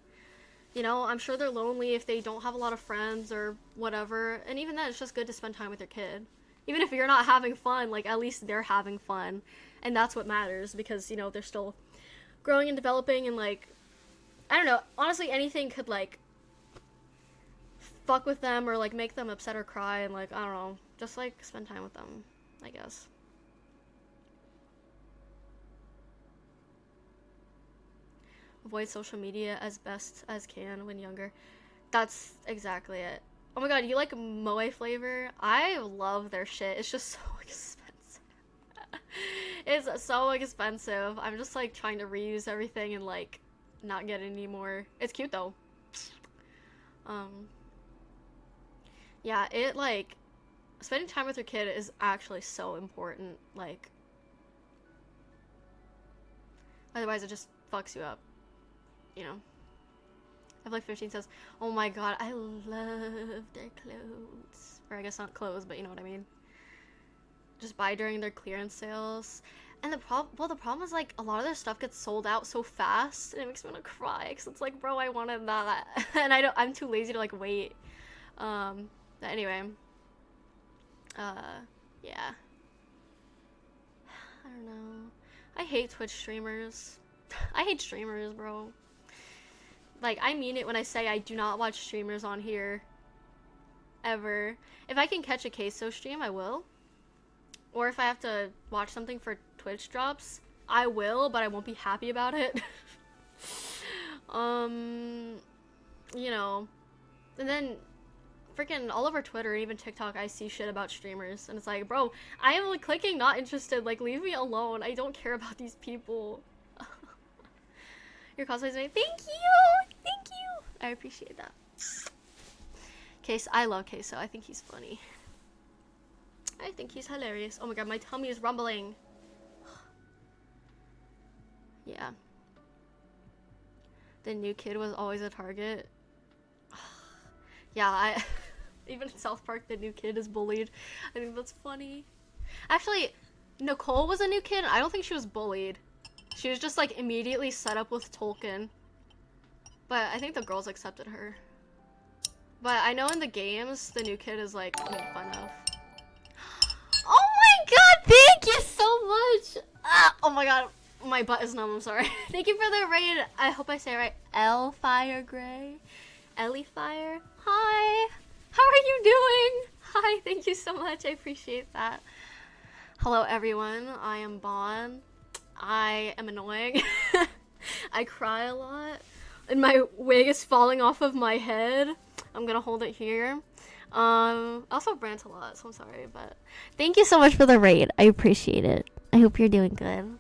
You know, I'm sure they're lonely if they don't have a lot of friends or whatever, and even then, it's just good to spend time with your kid. Even if you're not having fun, like, at least they're having fun, and that's what matters, because, you know, they're still growing and developing, and, like, I don't know, honestly, anything could, like, fuck with them, or, like, make them upset or cry, and, like, I don't know. Just, like, spend time with them, I guess. Avoid social media as best as can when younger. That's exactly it. Oh my god, you like Moe flavor? I love their shit. It's just so expensive. It's so expensive. I'm just, like, trying to reuse everything and, like, not get any more. It's cute, though. Yeah, it, like... Spending time with your kid is actually so important, like, otherwise it just fucks you up, you know. F15 says, oh my god, I love their clothes, or I guess not clothes, but you know what I mean. Just buy during their clearance sales, and the problem is, like, a lot of their stuff gets sold out so fast, and it makes me want to cry, because it's like, bro, I wanted that, and I'm too lazy to, like, wait, but anyway. Yeah. I don't know. I hate Twitch streamers. I hate streamers, bro. Like, I mean it when I say I do not watch streamers on here. Ever. If I can catch a queso stream, I will. Or if I have to watch something for Twitch drops, I will, but I won't be happy about it. You know. And then... freaking all over Twitter and even TikTok, I see shit about streamers, and it's like, bro, I am like clicking not interested, like, leave me alone, I don't care about these people. Your cosplay's made. Thank you, I appreciate that. Case, I love Queso, I think he's funny. I think he's hilarious. Oh my god, my tummy is rumbling. Yeah. The new kid was always a target. Yeah, even in South Park, the new kid is bullied. I think that's funny. Actually, Nicole was a new kid. I don't think she was bullied. She was just, like, immediately set up with Tolkien. But I think the girls accepted her. But I know in the games, the new kid is, like, made fun of. Oh my god, thank you so much! Ah, oh my god, my butt is numb, I'm sorry. Thank you for the raid. I hope I say it right. L-Fire Gray. Ellie Fire. Hi! How are you doing? Hi, thank you so much. I appreciate that. Hello, everyone. I am Bon. I am annoying. I cry a lot. And my wig is falling off of my head. I'm gonna hold it here. I also rant a lot, so I'm sorry, but thank you so much for the raid. I appreciate it. I hope you're doing good.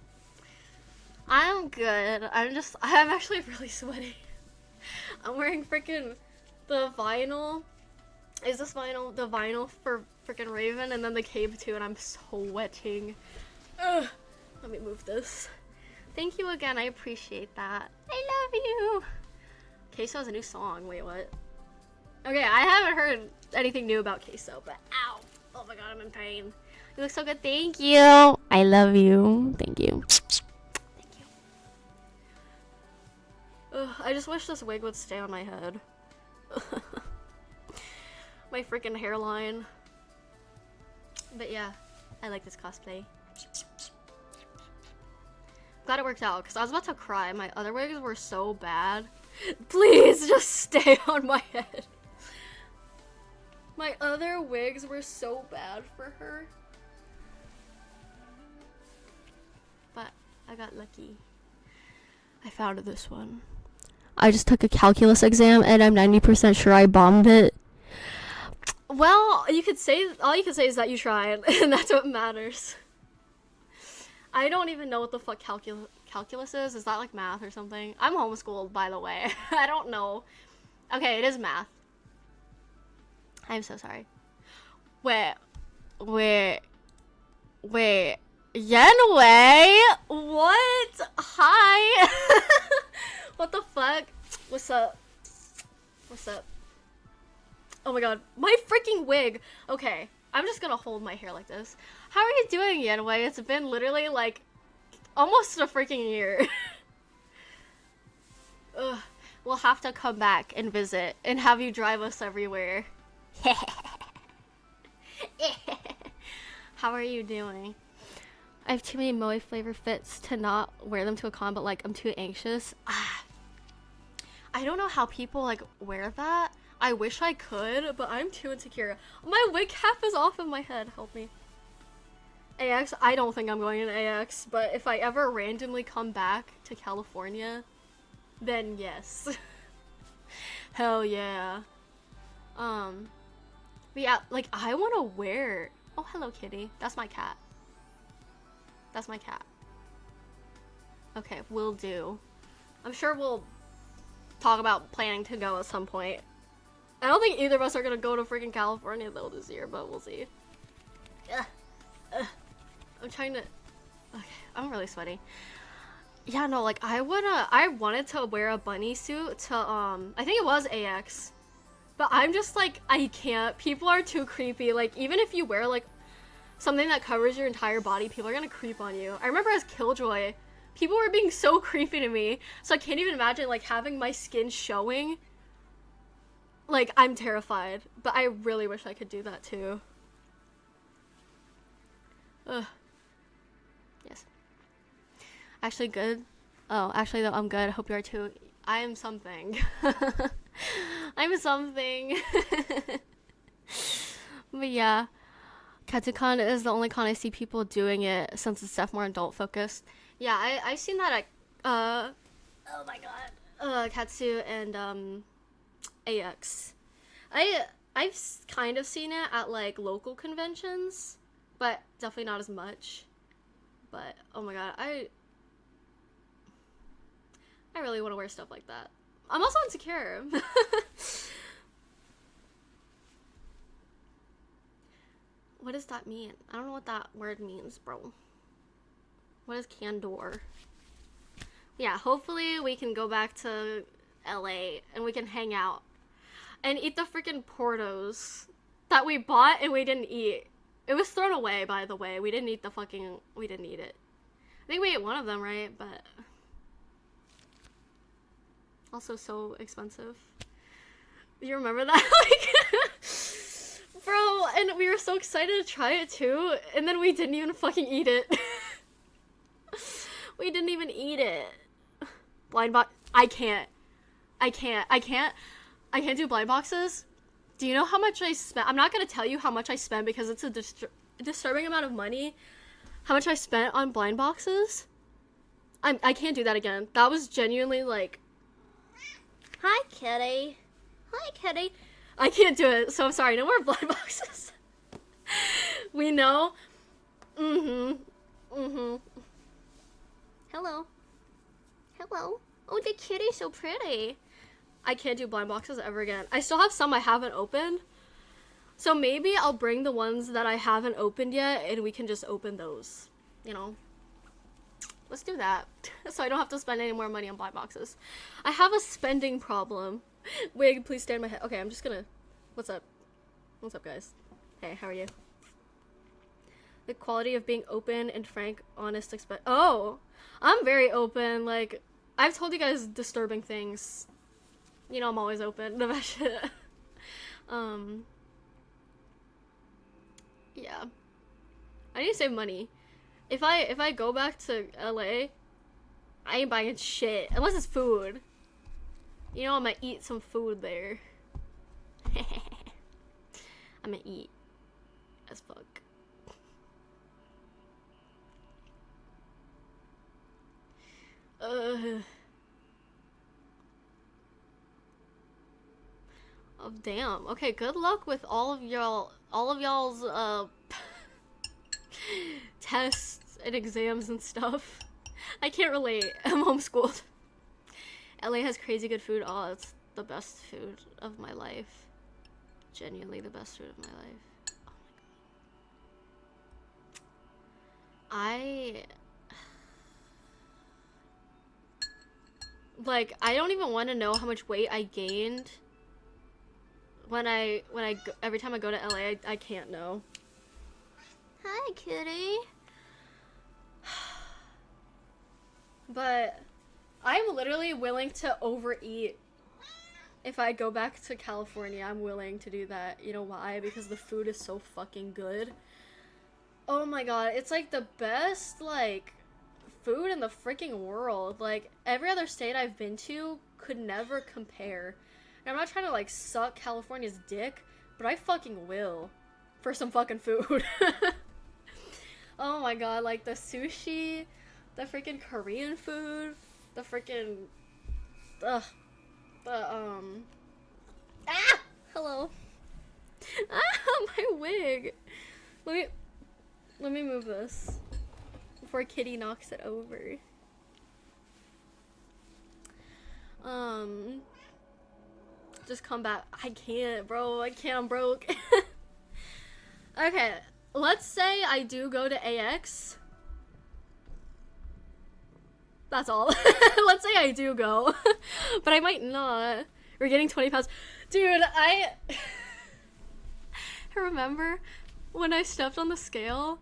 I'm good. I'm actually really sweaty. I'm wearing freaking the vinyl. Is this vinyl? The vinyl for freaking Raven, and then the cape too, and I'm sweating. Ugh. Let me move this. Thank you again. I appreciate that. I love you. Queso has a new song. Wait, what? Okay, I haven't heard anything new about Queso, but ow. Oh my god, I'm in pain. You look so good. Thank you. I love you. Thank you. Thank you. Ugh, I just wish this wig would stay on my head. My freaking hairline. But yeah, I like this cosplay. Glad it worked out, because I was about to cry. My other wigs were so bad. Please just stay on my head. My other wigs were so bad for her. But I got lucky. I found this one. I just took a calculus exam and I'm 90% sure I bombed it. Well, you could say, all you could say is that you tried, and that's what matters. I don't even know what the fuck calculus is. Is that like math or something? I'm homeschooled, by the way. I don't know. Okay, it is math. I'm so sorry. Wait. Yenwei? What? Hi. What the fuck? What's up? What's up? Oh my god, my freaking wig. Okay, I'm just gonna hold my hair like this. How are you doing, Yenwei? It's been literally like almost a freaking year. Ugh, we'll have to come back and visit and have you drive us everywhere. How are you doing? I have too many moe flavor fits to not wear them to a con, but like I'm too anxious. I don't know how people like wear that. I wish I could, but I'm too insecure. My wig cap is off of my head. Help me. AX, I don't think I'm going in AX, but if I ever randomly come back to California, then yes. Hell yeah. But yeah, like I want to wear. Oh, hello, kitty. That's my cat. That's my cat. Okay, will do. I'm sure we'll talk about planning to go at some point. I don't think either of us are gonna go to freaking California though this year, but we'll see. I'm trying to. Okay, I'm really sweaty. Yeah, no, like I wanted to wear a bunny suit to I think it was AX, but I'm just like I can't. People are too creepy. Like even if you wear like something that covers your entire body, people are gonna creep on you. I remember as Killjoy, people were being so creepy to me, so I can't even imagine like having my skin showing. Like, I'm terrified, but I really wish I could do that too. Ugh. Yes. Actually good. Oh, actually though, I'm good. I hope you are too. I am something. I'm something. But yeah. Katsucon is the only con I see people doing it since it's stuff more adult focused. Yeah, I've seen that at, oh my god. Katsu and, AX. I've kind of seen it at like local conventions, but definitely not as much. But oh my god, I really want to wear stuff like that. I'm also insecure. What does that mean? I don't know what that word means, bro. What is candor? Yeah, hopefully we can go back to LA and we can hang out and eat the freaking Portos that we bought and we didn't eat. It was thrown away, by the way. We didn't eat it. I think we ate one of them, right? But also so expensive. You remember that? Like, bro, and we were so excited to try it too, and then we didn't even fucking eat it. We didn't even eat it. Blind box. I can't do blind boxes. Do you know how much I spent? I'm not gonna tell you how much I spent because it's a disturbing amount of money. How much I spent on blind boxes? I can't do that again. That was genuinely like, hi kitty, hi kitty. I can't do it, so I'm sorry. No more blind boxes. We know. Hello. Hello. Oh, the kitty's so pretty. I can't do blind boxes ever again. I still have some I haven't opened. So maybe I'll bring the ones that I haven't opened yet and we can just open those. You know? Let's do that. So I don't have to spend any more money on blind boxes. I have a spending problem. Wig, please stay in my head. Okay, I'm just gonna... What's up? What's up, guys? Hey, how are you? The quality of being open and frank, honest, Oh! I'm very open. Like, I've told you guys disturbing things. You know I'm always open to that shit. Yeah. I need to save money. If I go back to LA, I ain't buying shit. Unless it's food. You know I'm gonna eat some food there. I'm gonna eat. As fuck. Oh damn. Okay, good luck with all of y'all's tests and exams and stuff. I can't relate. I'm homeschooled. LA has crazy good food. Oh, it's the best food of my life. Genuinely the best food of my life. Oh my god. Like, I don't even want to know how much weight I gained every time I go to LA. I can't know. Hi, kitty. But I'm literally willing to overeat. If I go back to California, I'm willing to do that. You know why? Because the food is so fucking good. Oh my god, it's like the best, like, food in the freaking world. Like, every other state I've been to could never compare. And I'm not trying to, like, suck California's dick, but I fucking will. For some fucking food. Oh my god, like, the sushi, the freaking Korean food, the freaking... Hello. My wig. Let me move this before Kitty knocks it over. Just come back. I can't, bro. I can't. I'm broke. Okay, let's say I do go to AX. That's all. Let's say I do go. But I might not. We're getting 20 pounds. Dude, I remember when I stepped on the scale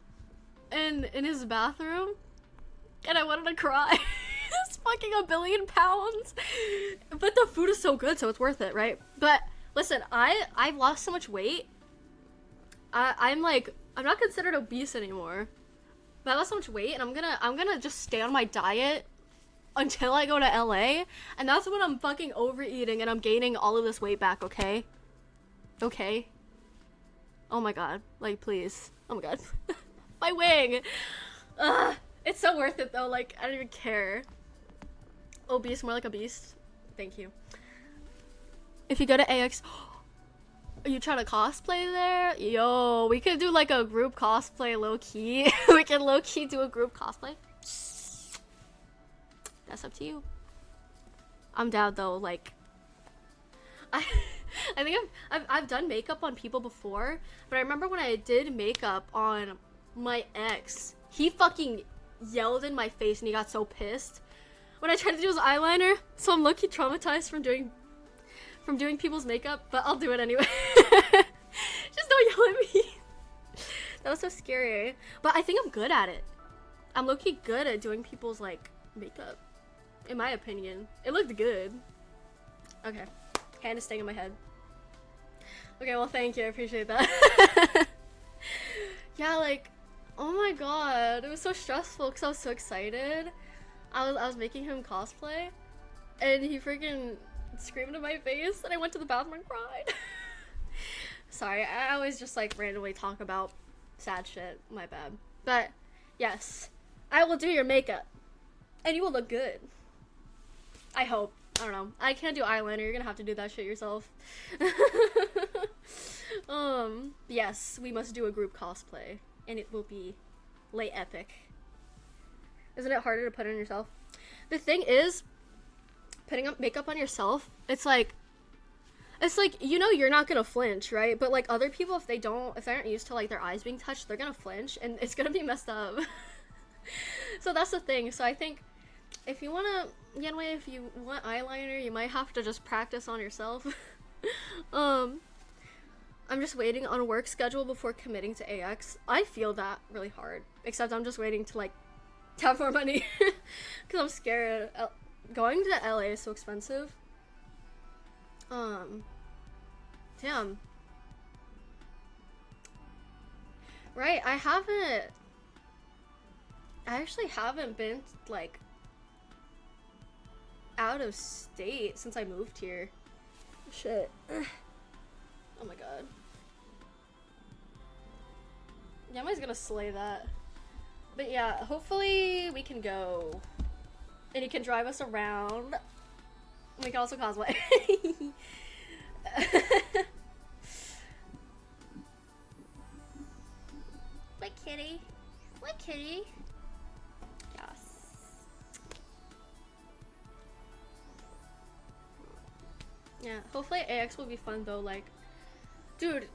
and in his bathroom and I wanted to cry. It's fucking 1 billion pounds. But the food is so good, so it's worth it, right? But listen, I've lost so much weight. I'm not considered obese anymore. But I lost so much weight and I'm gonna just stay on my diet until I go to LA, and that's when I'm fucking overeating and I'm gaining all of this weight back, okay? Okay? Oh my god. Like, please. Oh my god. My wing! Ugh. It's so worth it though, like, I don't even care. Obese, more like a beast. Thank you. If you go to AX... Are you trying to cosplay there? Yo, we could do like a group cosplay low-key. We can low-key do a group cosplay. That's up to you. I'm down though, like... I think I've done makeup on people before, but I remember when I did makeup on my ex, he fucking yelled in my face and he got so pissed when I tried to do his eyeliner, so I'm low-key traumatized from doing people's makeup, but I'll do it anyway. Just don't yell at me. That was so scary. But I think I'm good at it. I'm low-key good at doing people's, like, makeup. In my opinion. It looked good. Okay. Hand is staying in my head. Okay, well, thank you. I appreciate that. Yeah, like, oh my god. It was so stressful because I was so excited. I was making him cosplay, and he freaking screamed in my face, and I went to the bathroom and cried. Sorry, I always just, like, randomly talk about sad shit. My bad. But, yes. I will do your makeup. And you will look good. I hope. I don't know. I can't do eyeliner. You're gonna have to do that shit yourself. Yes, we must do a group cosplay. And it will be lay epic. Isn't it harder to put on yourself? The thing is, putting up makeup on yourself, it's like, you know, you're not gonna flinch, right? But like other people, if they aren't used to like their eyes being touched, they're gonna flinch and it's gonna be messed up. So that's the thing. So I think if you wanna, Yanwei, if you want eyeliner, you might have to just practice on yourself. um, I'm just waiting on a work schedule before committing to AX. I feel that really hard. Except I'm just waiting to like have more money because I'm scared. Going to LA is so expensive. Damn. Right, I actually haven't been like out of state since I moved here. Shit. Oh my god. Yamai's gonna slay that. But yeah, hopefully we can go. And he can drive us around. We can also cosplay. What kitty? What kitty? Yes. Yeah, hopefully AX will be fun though, like, dude,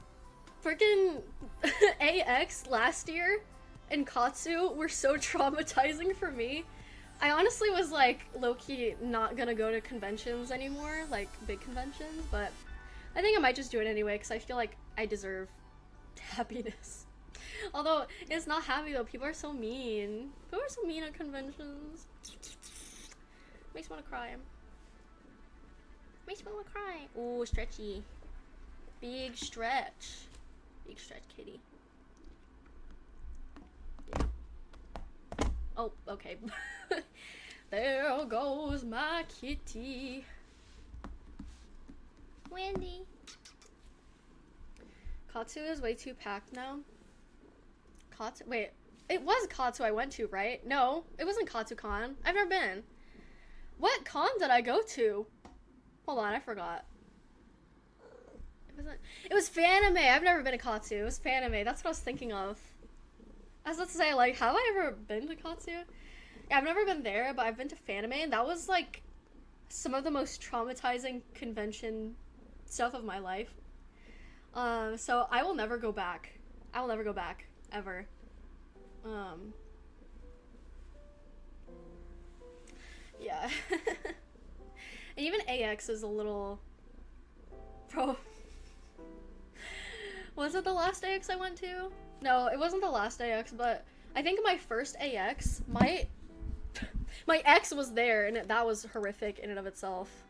freaking AX last year and Katsu were so traumatizing for me. I honestly was like low-key not gonna go to conventions anymore, like big conventions, but I think I might just do it anyway because I feel like I deserve happiness. Although it's not happy though, people are so mean. People are so mean at conventions. Makes me wanna cry. Makes me wanna cry. Ooh, stretchy. Big stretch. Big stretch, kitty. Yeah. Oh, okay. There goes my kitty. Wendy. Katsu is way too packed now. Katsu? Wait, it was Katsu I went to, right? No, it wasn't KatsuCon. I've never been. What con did I go to? Hold on, I forgot. It was Fanime. I've never been to Katsu. It was Fanime. That's what I was thinking of. I was about to say, like, have I ever been to Katsu? Yeah, I've never been there, but I've been to Fanime, and that was, like, some of the most traumatizing convention stuff of my life. So I will never go back. I will never go back. Ever. Yeah. And even AX is a little... Bro. Was it the last AX I went to? No, it wasn't the last AX, but I think my first AX, my ex was there, and that was horrific in and of itself.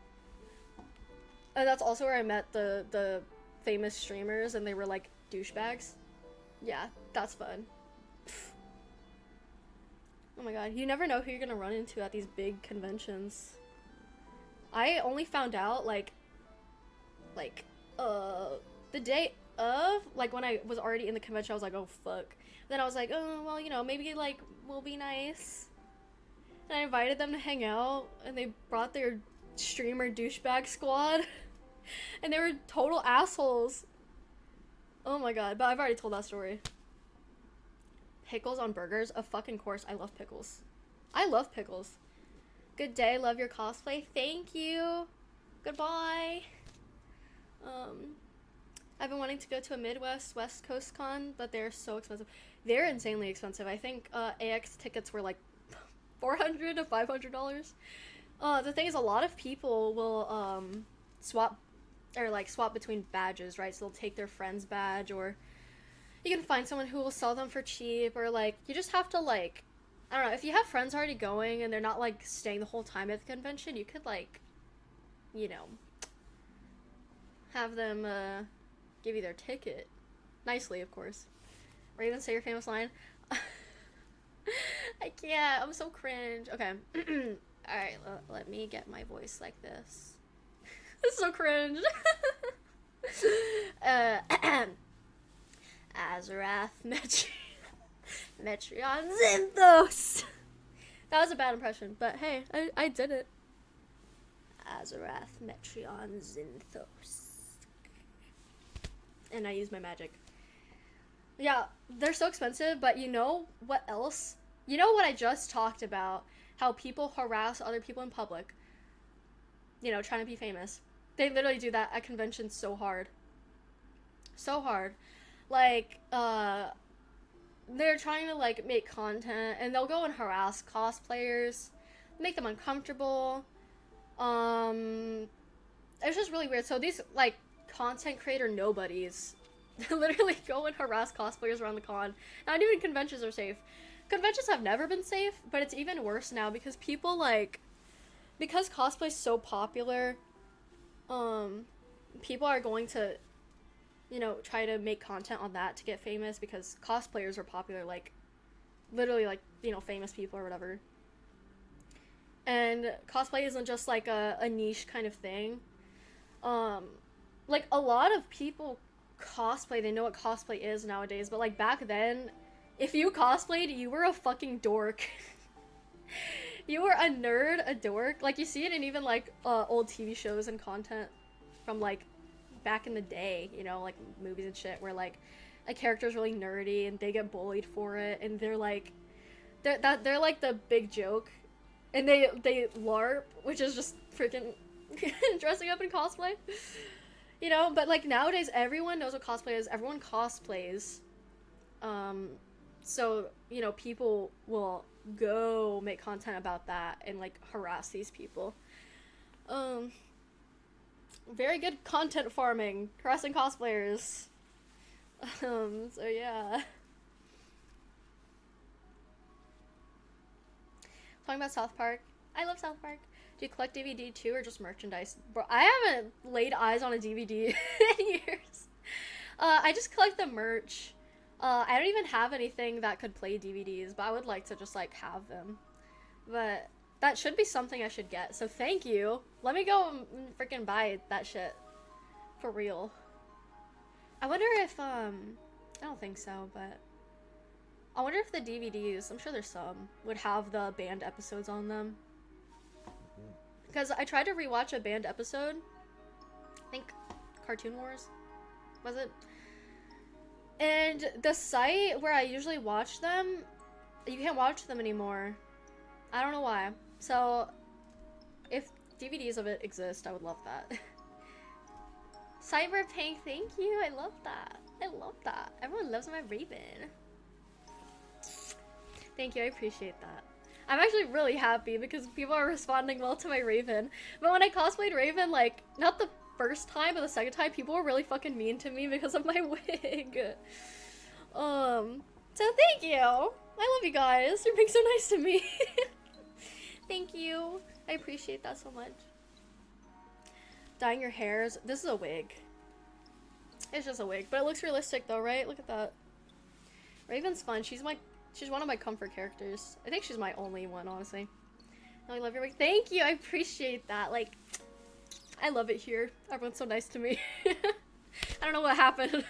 And that's also where I met the famous streamers, and they were like douchebags. Yeah, that's fun. Oh my god, you never know who you're gonna run into at these big conventions. I only found out like the day of, like, when I was already in the convention, I was like, oh fuck. Then I was like, oh well, you know, maybe like we'll be nice. And I invited them to hang out, and they brought their streamer douchebag squad. And they were total assholes. Oh my god, but I've already told that story. Pickles on burgers? Of fucking course, I love pickles. I love pickles. Good day, love your cosplay. Thank you. Goodbye. I've been wanting to go to a Midwest West Coast con, but they're so expensive. They're insanely expensive. I think AX tickets were like $400 to $500. The thing is, a lot of people will swap between badges, right? So they'll take their friend's badge, or you can find someone who will sell them for cheap, or like you just have to, like, I don't know, if you have friends already going and they're not like staying the whole time at the convention, you could, like, you know, have them give you their ticket nicely, of course. Or even say your famous line. I can't, I'm so cringe. Okay. Alright, let me get my voice like this. This is so cringe. Azarath Metreon Zinthos. That was a bad impression, but hey, I did it. Azarath Metreon Zinthos. And I used my magic. Yeah, they're so expensive, but you know what else? You know what I just talked about? How people harass other people in public. You know, trying to be famous. They literally do that at conventions so hard. So hard. Like, they're trying to like make content, and they'll go and harass cosplayers, make them uncomfortable. It's just really weird. So these like content creator nobodies literally go and harass cosplayers around the con. Not even conventions are safe. Conventions have never been safe, but it's even worse now because people like, because cosplay's so popular, people are going to, you know, try to make content on that to get famous because cosplayers are popular, like literally like, you know, famous people or whatever. And cosplay isn't just like a niche kind of thing. Like a lot of people cosplay, they know what cosplay is nowadays, but like back then, if you cosplayed, you were a fucking dork. You were a nerd, a dork. Like you see it in even like old TV shows and content from like back in the day, you know, like movies and shit, where like a character's really nerdy and they get bullied for it, and they're like, they're like the big joke, and they LARP, which is just freaking dressing up in cosplay, you know. But like nowadays, everyone knows what cosplay is. Everyone cosplays, so you know people will go make content about that and like harass these people. Very good content farming, harassing cosplayers. So yeah. Talking about South Park. I love South Park. Do you collect DVD too, or just merchandise? Bro, I haven't laid eyes on a DVD in years. I just collect the merch. I don't even have anything that could play DVDs, but I would like to just like have them. But that should be something I should get. So thank you. Let me go and freaking buy that shit. For real. I wonder if I don't think so, but I wonder if the DVDs, I'm sure there's some, would have the banned episodes on them. Because I tried to rewatch a banned episode. I think Cartoon Wars, was it? And the site where I usually watch them, you can't watch them anymore. I don't know why. So, if DVDs of it exist, I would love that. Cyberpunk, thank you. I love that. I love that. Everyone loves my Raven. Thank you. I appreciate that. I'm actually really happy because people are responding well to my Raven. But when I cosplayed Raven, like, not the first time, but the second time, people were really fucking mean to me because of my wig. So thank you. I love you guys. You're being so nice to me. Thank you. I appreciate that so much. Dyeing your hairs. This is a wig. It's just a wig, but it looks realistic though, right? Look at that. Raven's fun. She's one of my comfort characters. I think she's my only one, honestly. I love your wig. Thank you. I appreciate that. Like, I love it here. Everyone's so nice to me. I don't know what happened.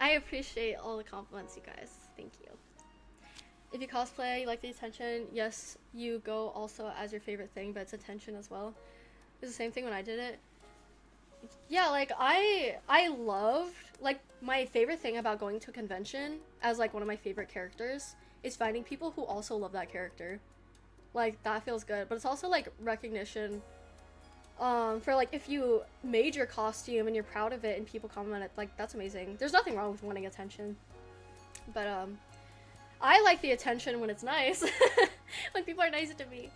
I appreciate all the compliments, you guys. Thank you. If you cosplay, you like the attention, yes, you go also as your favorite thing, but it's attention as well. It was the same thing when I did it. Yeah, like, I loved, like, my favorite thing about going to a convention as, like, one of my favorite characters is finding people who also love that character. Like, that feels good. But it's also, like, recognition for, like, if you made your costume and you're proud of it and people comment it, like, that's amazing. There's nothing wrong with wanting attention. But, I like the attention when it's nice. When people are nice to me.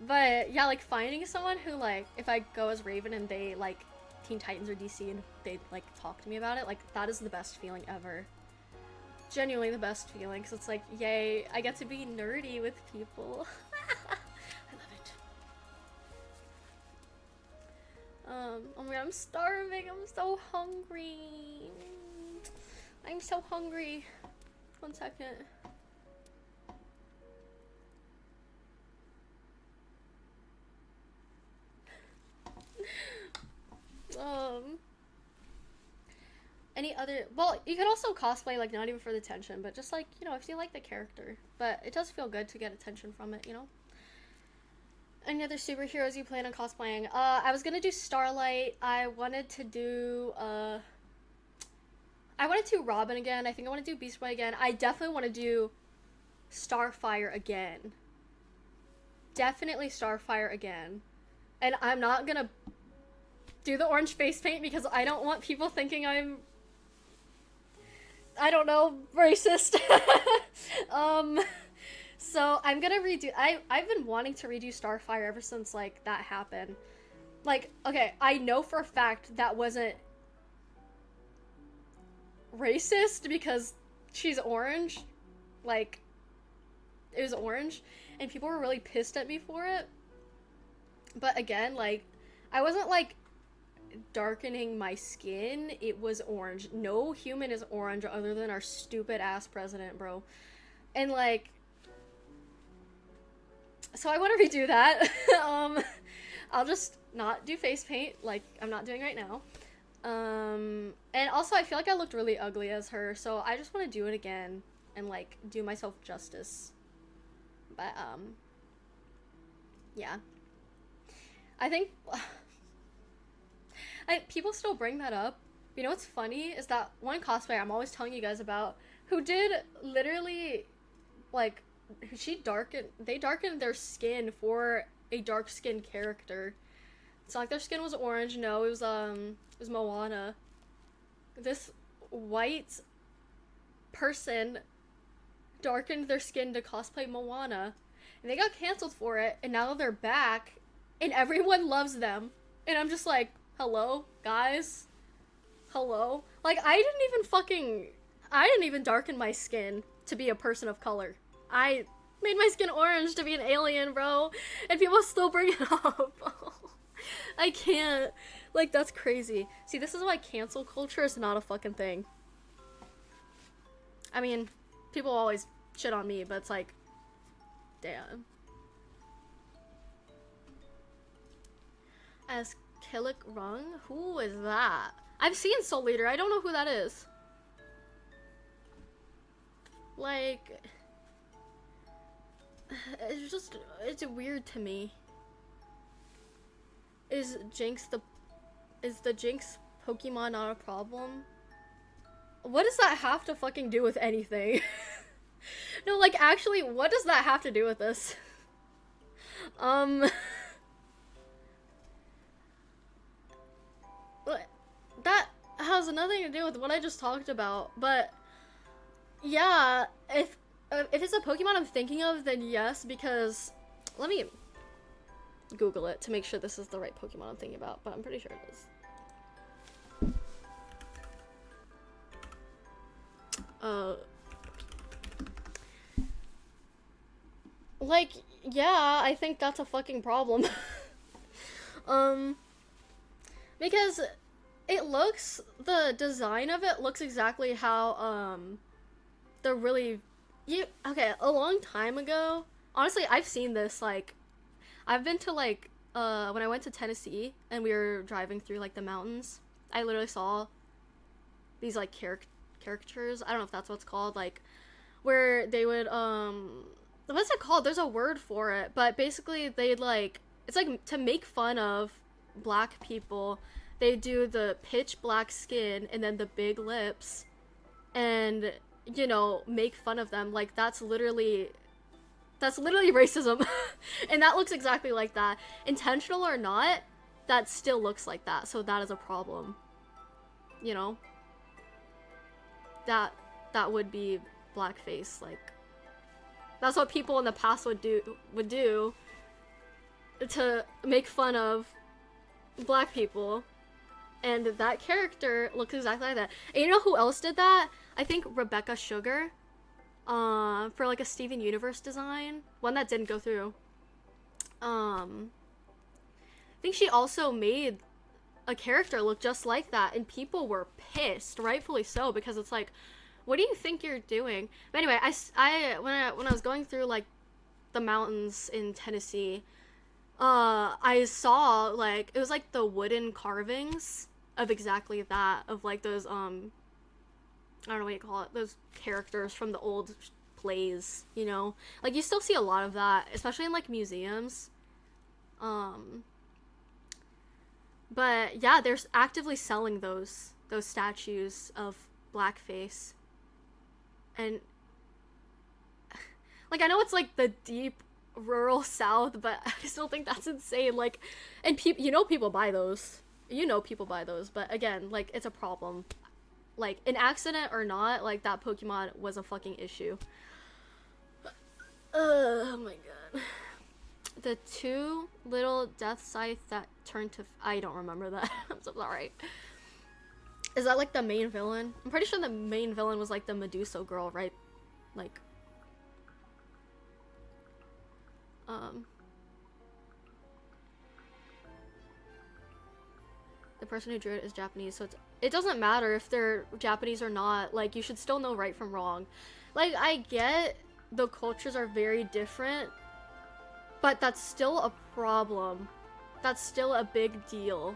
But, yeah, like, finding someone who, like, if I go as Raven and they, like, Teen Titans or DC and they, like, talk to me about it, like, that is the best feeling ever. Genuinely the best feeling, because it's like, yay, I get to be nerdy with people. I love it. Oh my god, I'm starving. I'm so hungry. I'm so hungry. 1 second. Any other, well, you could also cosplay, like, not even for the attention, but just, like, you know, if you like the character. But it does feel good to get attention from it, you know? Any other superheroes you plan on cosplaying? I was gonna do Starlight. I wanted to do, Robin again. I think I want to do Beast Boy again. I definitely want to do Starfire again. Definitely Starfire again. And I'm not gonna do the orange face paint because I don't want people thinking I'm I don't know, racist. um, so I'm gonna redo. I've been wanting to redo Starfire ever since like that happened. Like, okay, I know for a fact that wasn't racist because she's orange. Like, it was orange, and people were really pissed at me for it. But again, like, I wasn't like darkening my skin, it was orange. No human is orange other than our stupid ass president, bro. And like, so I want to redo that. I'll just not do face paint like I'm not doing right now. And also I feel like I looked really ugly as her, so I just want to do it again and like do myself justice. But yeah, I think people still bring that up. You know what's funny is that one cosplayer I'm always telling you guys about who did literally like they darkened their skin for a dark skinned character. It's not like their skin was orange, no, it was Moana. This white person darkened their skin to cosplay Moana, and they got canceled for it, and now they're back, and everyone loves them. And I'm just like, hello, guys? Hello? Like, I didn't even darken my skin to be a person of color. I made my skin orange to be an alien, bro, and people still bring it up. I can't. Like, that's crazy. See, this is why cancel culture is not a fucking thing. I mean, people always shit on me, but it's like, damn. As Killick Rung? Who is that? I've seen Soul Leader. I don't know who that is. Like, it's weird to me. Is the Jinx Pokemon not a problem? What does that have to fucking do with anything? No, like, actually, what does that have to do with this? That has nothing to do with what I just talked about, but yeah, if it's a Pokemon I'm thinking of, then yes, because let me Google it to make sure this is the right Pokemon I'm thinking about, but I'm pretty sure it is. Like, yeah, I think that's a fucking problem. Because the design of it looks exactly how, okay, a long time ago, honestly, I've seen this, like, I've been to, like, when I went to Tennessee, and we were driving through, like, the mountains, I literally saw these, like, caricatures, I don't know if that's what's called, like, where they would, what's it called? There's a word for it, but basically they'd, like, it's, like, to make fun of black people, they do the pitch black skin and then the big lips, and, you know, make fun of them. Like, that's literally racism. And that looks exactly like that. Intentional or not, that still looks like that, so that is a problem. You know? That would be blackface, like, that's what people in the past would do to make fun of black people, and that character looks exactly like that. And you know who else did that? I think Rebecca Sugar, for like a Steven Universe design, one that didn't go through. I think she also made a character look just like that, and people were pissed, rightfully so, because it's like, what do you think you're doing? But anyway, when I was going through like the mountains in Tennessee, I saw, like, it was like the wooden carvings of exactly that, of like those, I don't know what you call it, those characters from the old plays, you know? Like, you still see a lot of that, especially in like museums. But yeah, they're actively selling those statues of blackface. And like, I know it's like the deep rural South, but I still think that's insane. Like, and people buy those. You know people buy those, but again, like, it's a problem. like an accident or not, like that Pokemon was a fucking issue. Oh my god. The 2 little death scythe that turned to I don't remember that. I'm so sorry. Is that like the main villain? I'm pretty sure the main villain was like the Medusa girl, right? Like the person who drew it is Japanese, so it doesn't matter if they're Japanese or not. Like, you should still know right from wrong. Like, I get the cultures are very different, but that's still a problem. That's still a big deal.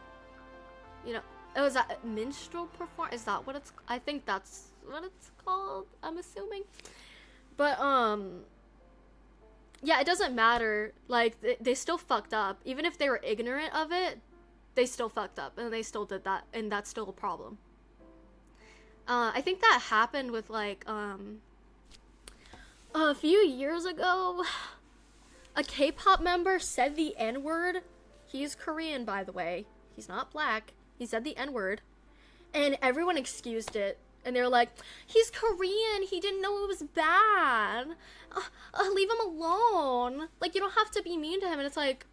You know, oh, is that minstrel perform? Is that what it's? I think that's what it's called. I'm assuming. But yeah, it doesn't matter. Like, they still fucked up, even if they were ignorant of it. They still fucked up, and they still did that, and that's still a problem. I think that happened with like a few years ago. A K-pop member said the N-word. He's Korean, by the way. He's not black. He said the N-word, and everyone excused it. And they were like, he's Korean. He didn't know it was bad. Leave him alone. Like, you don't have to be mean to him. And it's like,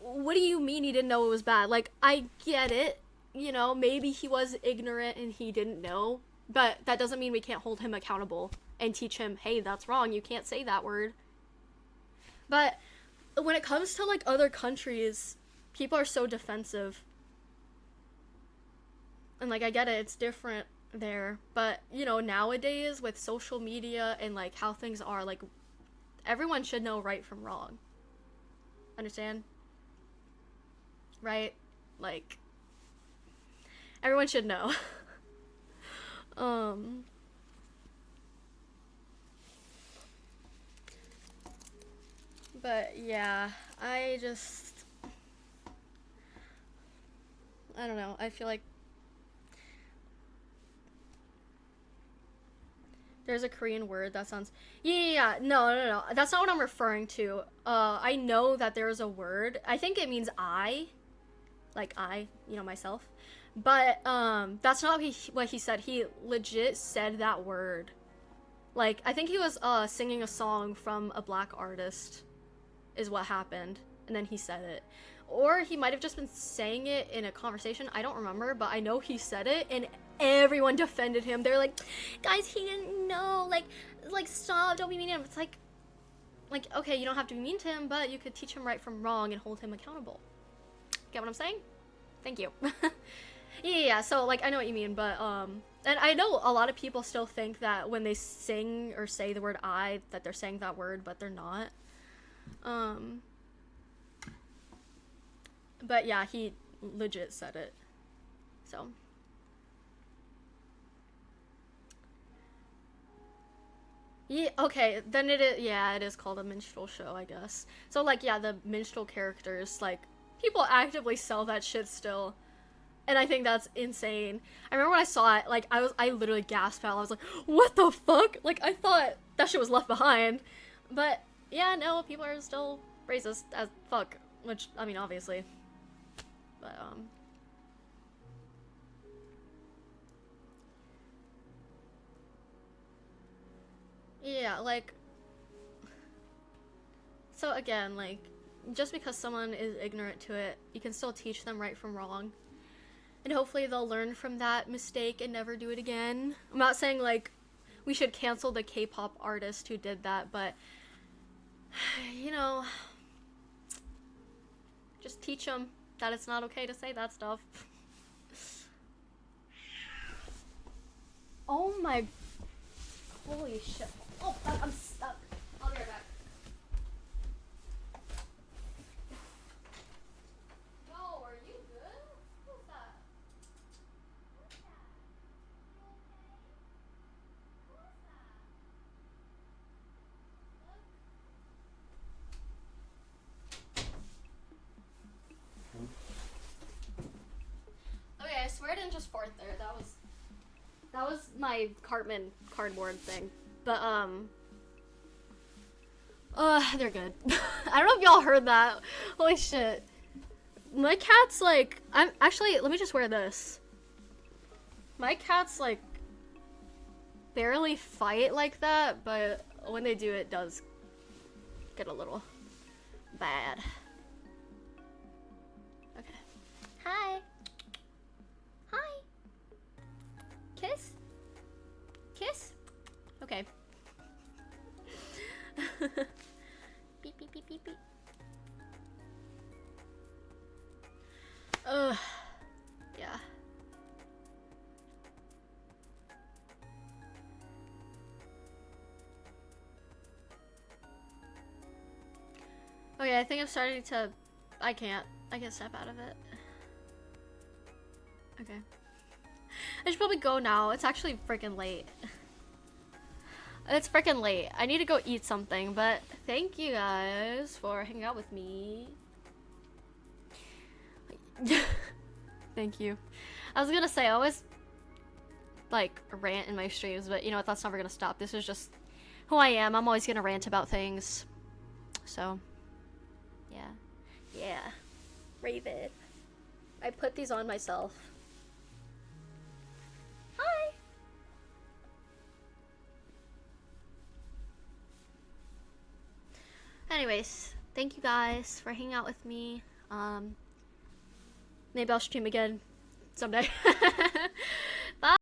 what do you mean he didn't know it was bad? Like, I get it. You know, maybe he was ignorant and he didn't know. But that doesn't mean we can't hold him accountable and teach him, hey, that's wrong. You can't say that word. But when it comes to, like, other countries, people are so defensive. And, like, I get it, it's different there. But, you know, nowadays with social media and, like, how things are, like, everyone should know right from wrong. Understand? Right? Like, everyone should know. But, yeah, I don't know, I feel like there's a Korean word that sounds... Yeah. No. That's not what I'm referring to. I know that there's a word. I think it means I. Like I, you know, myself. But, that's not what he said. He legit said that word. Like, I think he was, singing a song from a black artist, is what happened. And then he said it. Or he might have just been saying it in a conversation. I don't remember, but I know he said it, and everyone defended him. They're like, guys, he didn't know. Like, stop, don't be mean to him. It's like, okay, you don't have to be mean to him, but you could teach him right from wrong and hold him accountable. Get what I'm saying? Thank you. Yeah, so, like, I know what you mean, but, and I know a lot of people still think that when they sing or say the word I, that they're saying that word, but they're not. But yeah, he legit said it. So. Yeah, okay, then it is called a minstrel show, I guess. So, like, yeah, the minstrel characters, like, people actively sell that shit still. And I think that's insane. I remember when I saw it, like, I literally gasped out. I was like, what the fuck? Like, I thought that shit was left behind. But, yeah, no, people are still racist as fuck. Which, I mean, obviously. But, yeah, like, so again, like, just because someone is ignorant to it, you can still teach them right from wrong. And hopefully they'll learn from that mistake and never do it again. I'm not saying, like, we should cancel the K-pop artist who did that, but, you know, just teach them that it's not okay to say that stuff. Oh my... Holy shit. Oh, I'm stuck. I'll be right back. No, are you good? Who's that? Okay, I swear I didn't just fart there. That was my Cartman cardboard thing. But, they're good. I don't know if y'all heard that. Holy shit. My cat's like, let me just wear this. My cats, like, barely fight like that, but when they do, it does get a little bad. Okay. Hi. Hi. Kiss? Kiss? Okay. Beep, beep, beep, beep, beep. Ugh. Yeah. Okay, I think I'm starting to... I can't snap out of it. Okay. I should probably go now. It's actually freaking late. It's freaking late. I need to go eat something, but thank you guys for hanging out with me. Thank you. I was gonna say, I always, like, rant in my streams, but you know what? That's never gonna stop. This is just who I am. I'm always gonna rant about things. So, yeah. Yeah. Raven. I put these on myself. Hi! Anyways, thank you guys for hanging out with me. Maybe I'll stream again someday.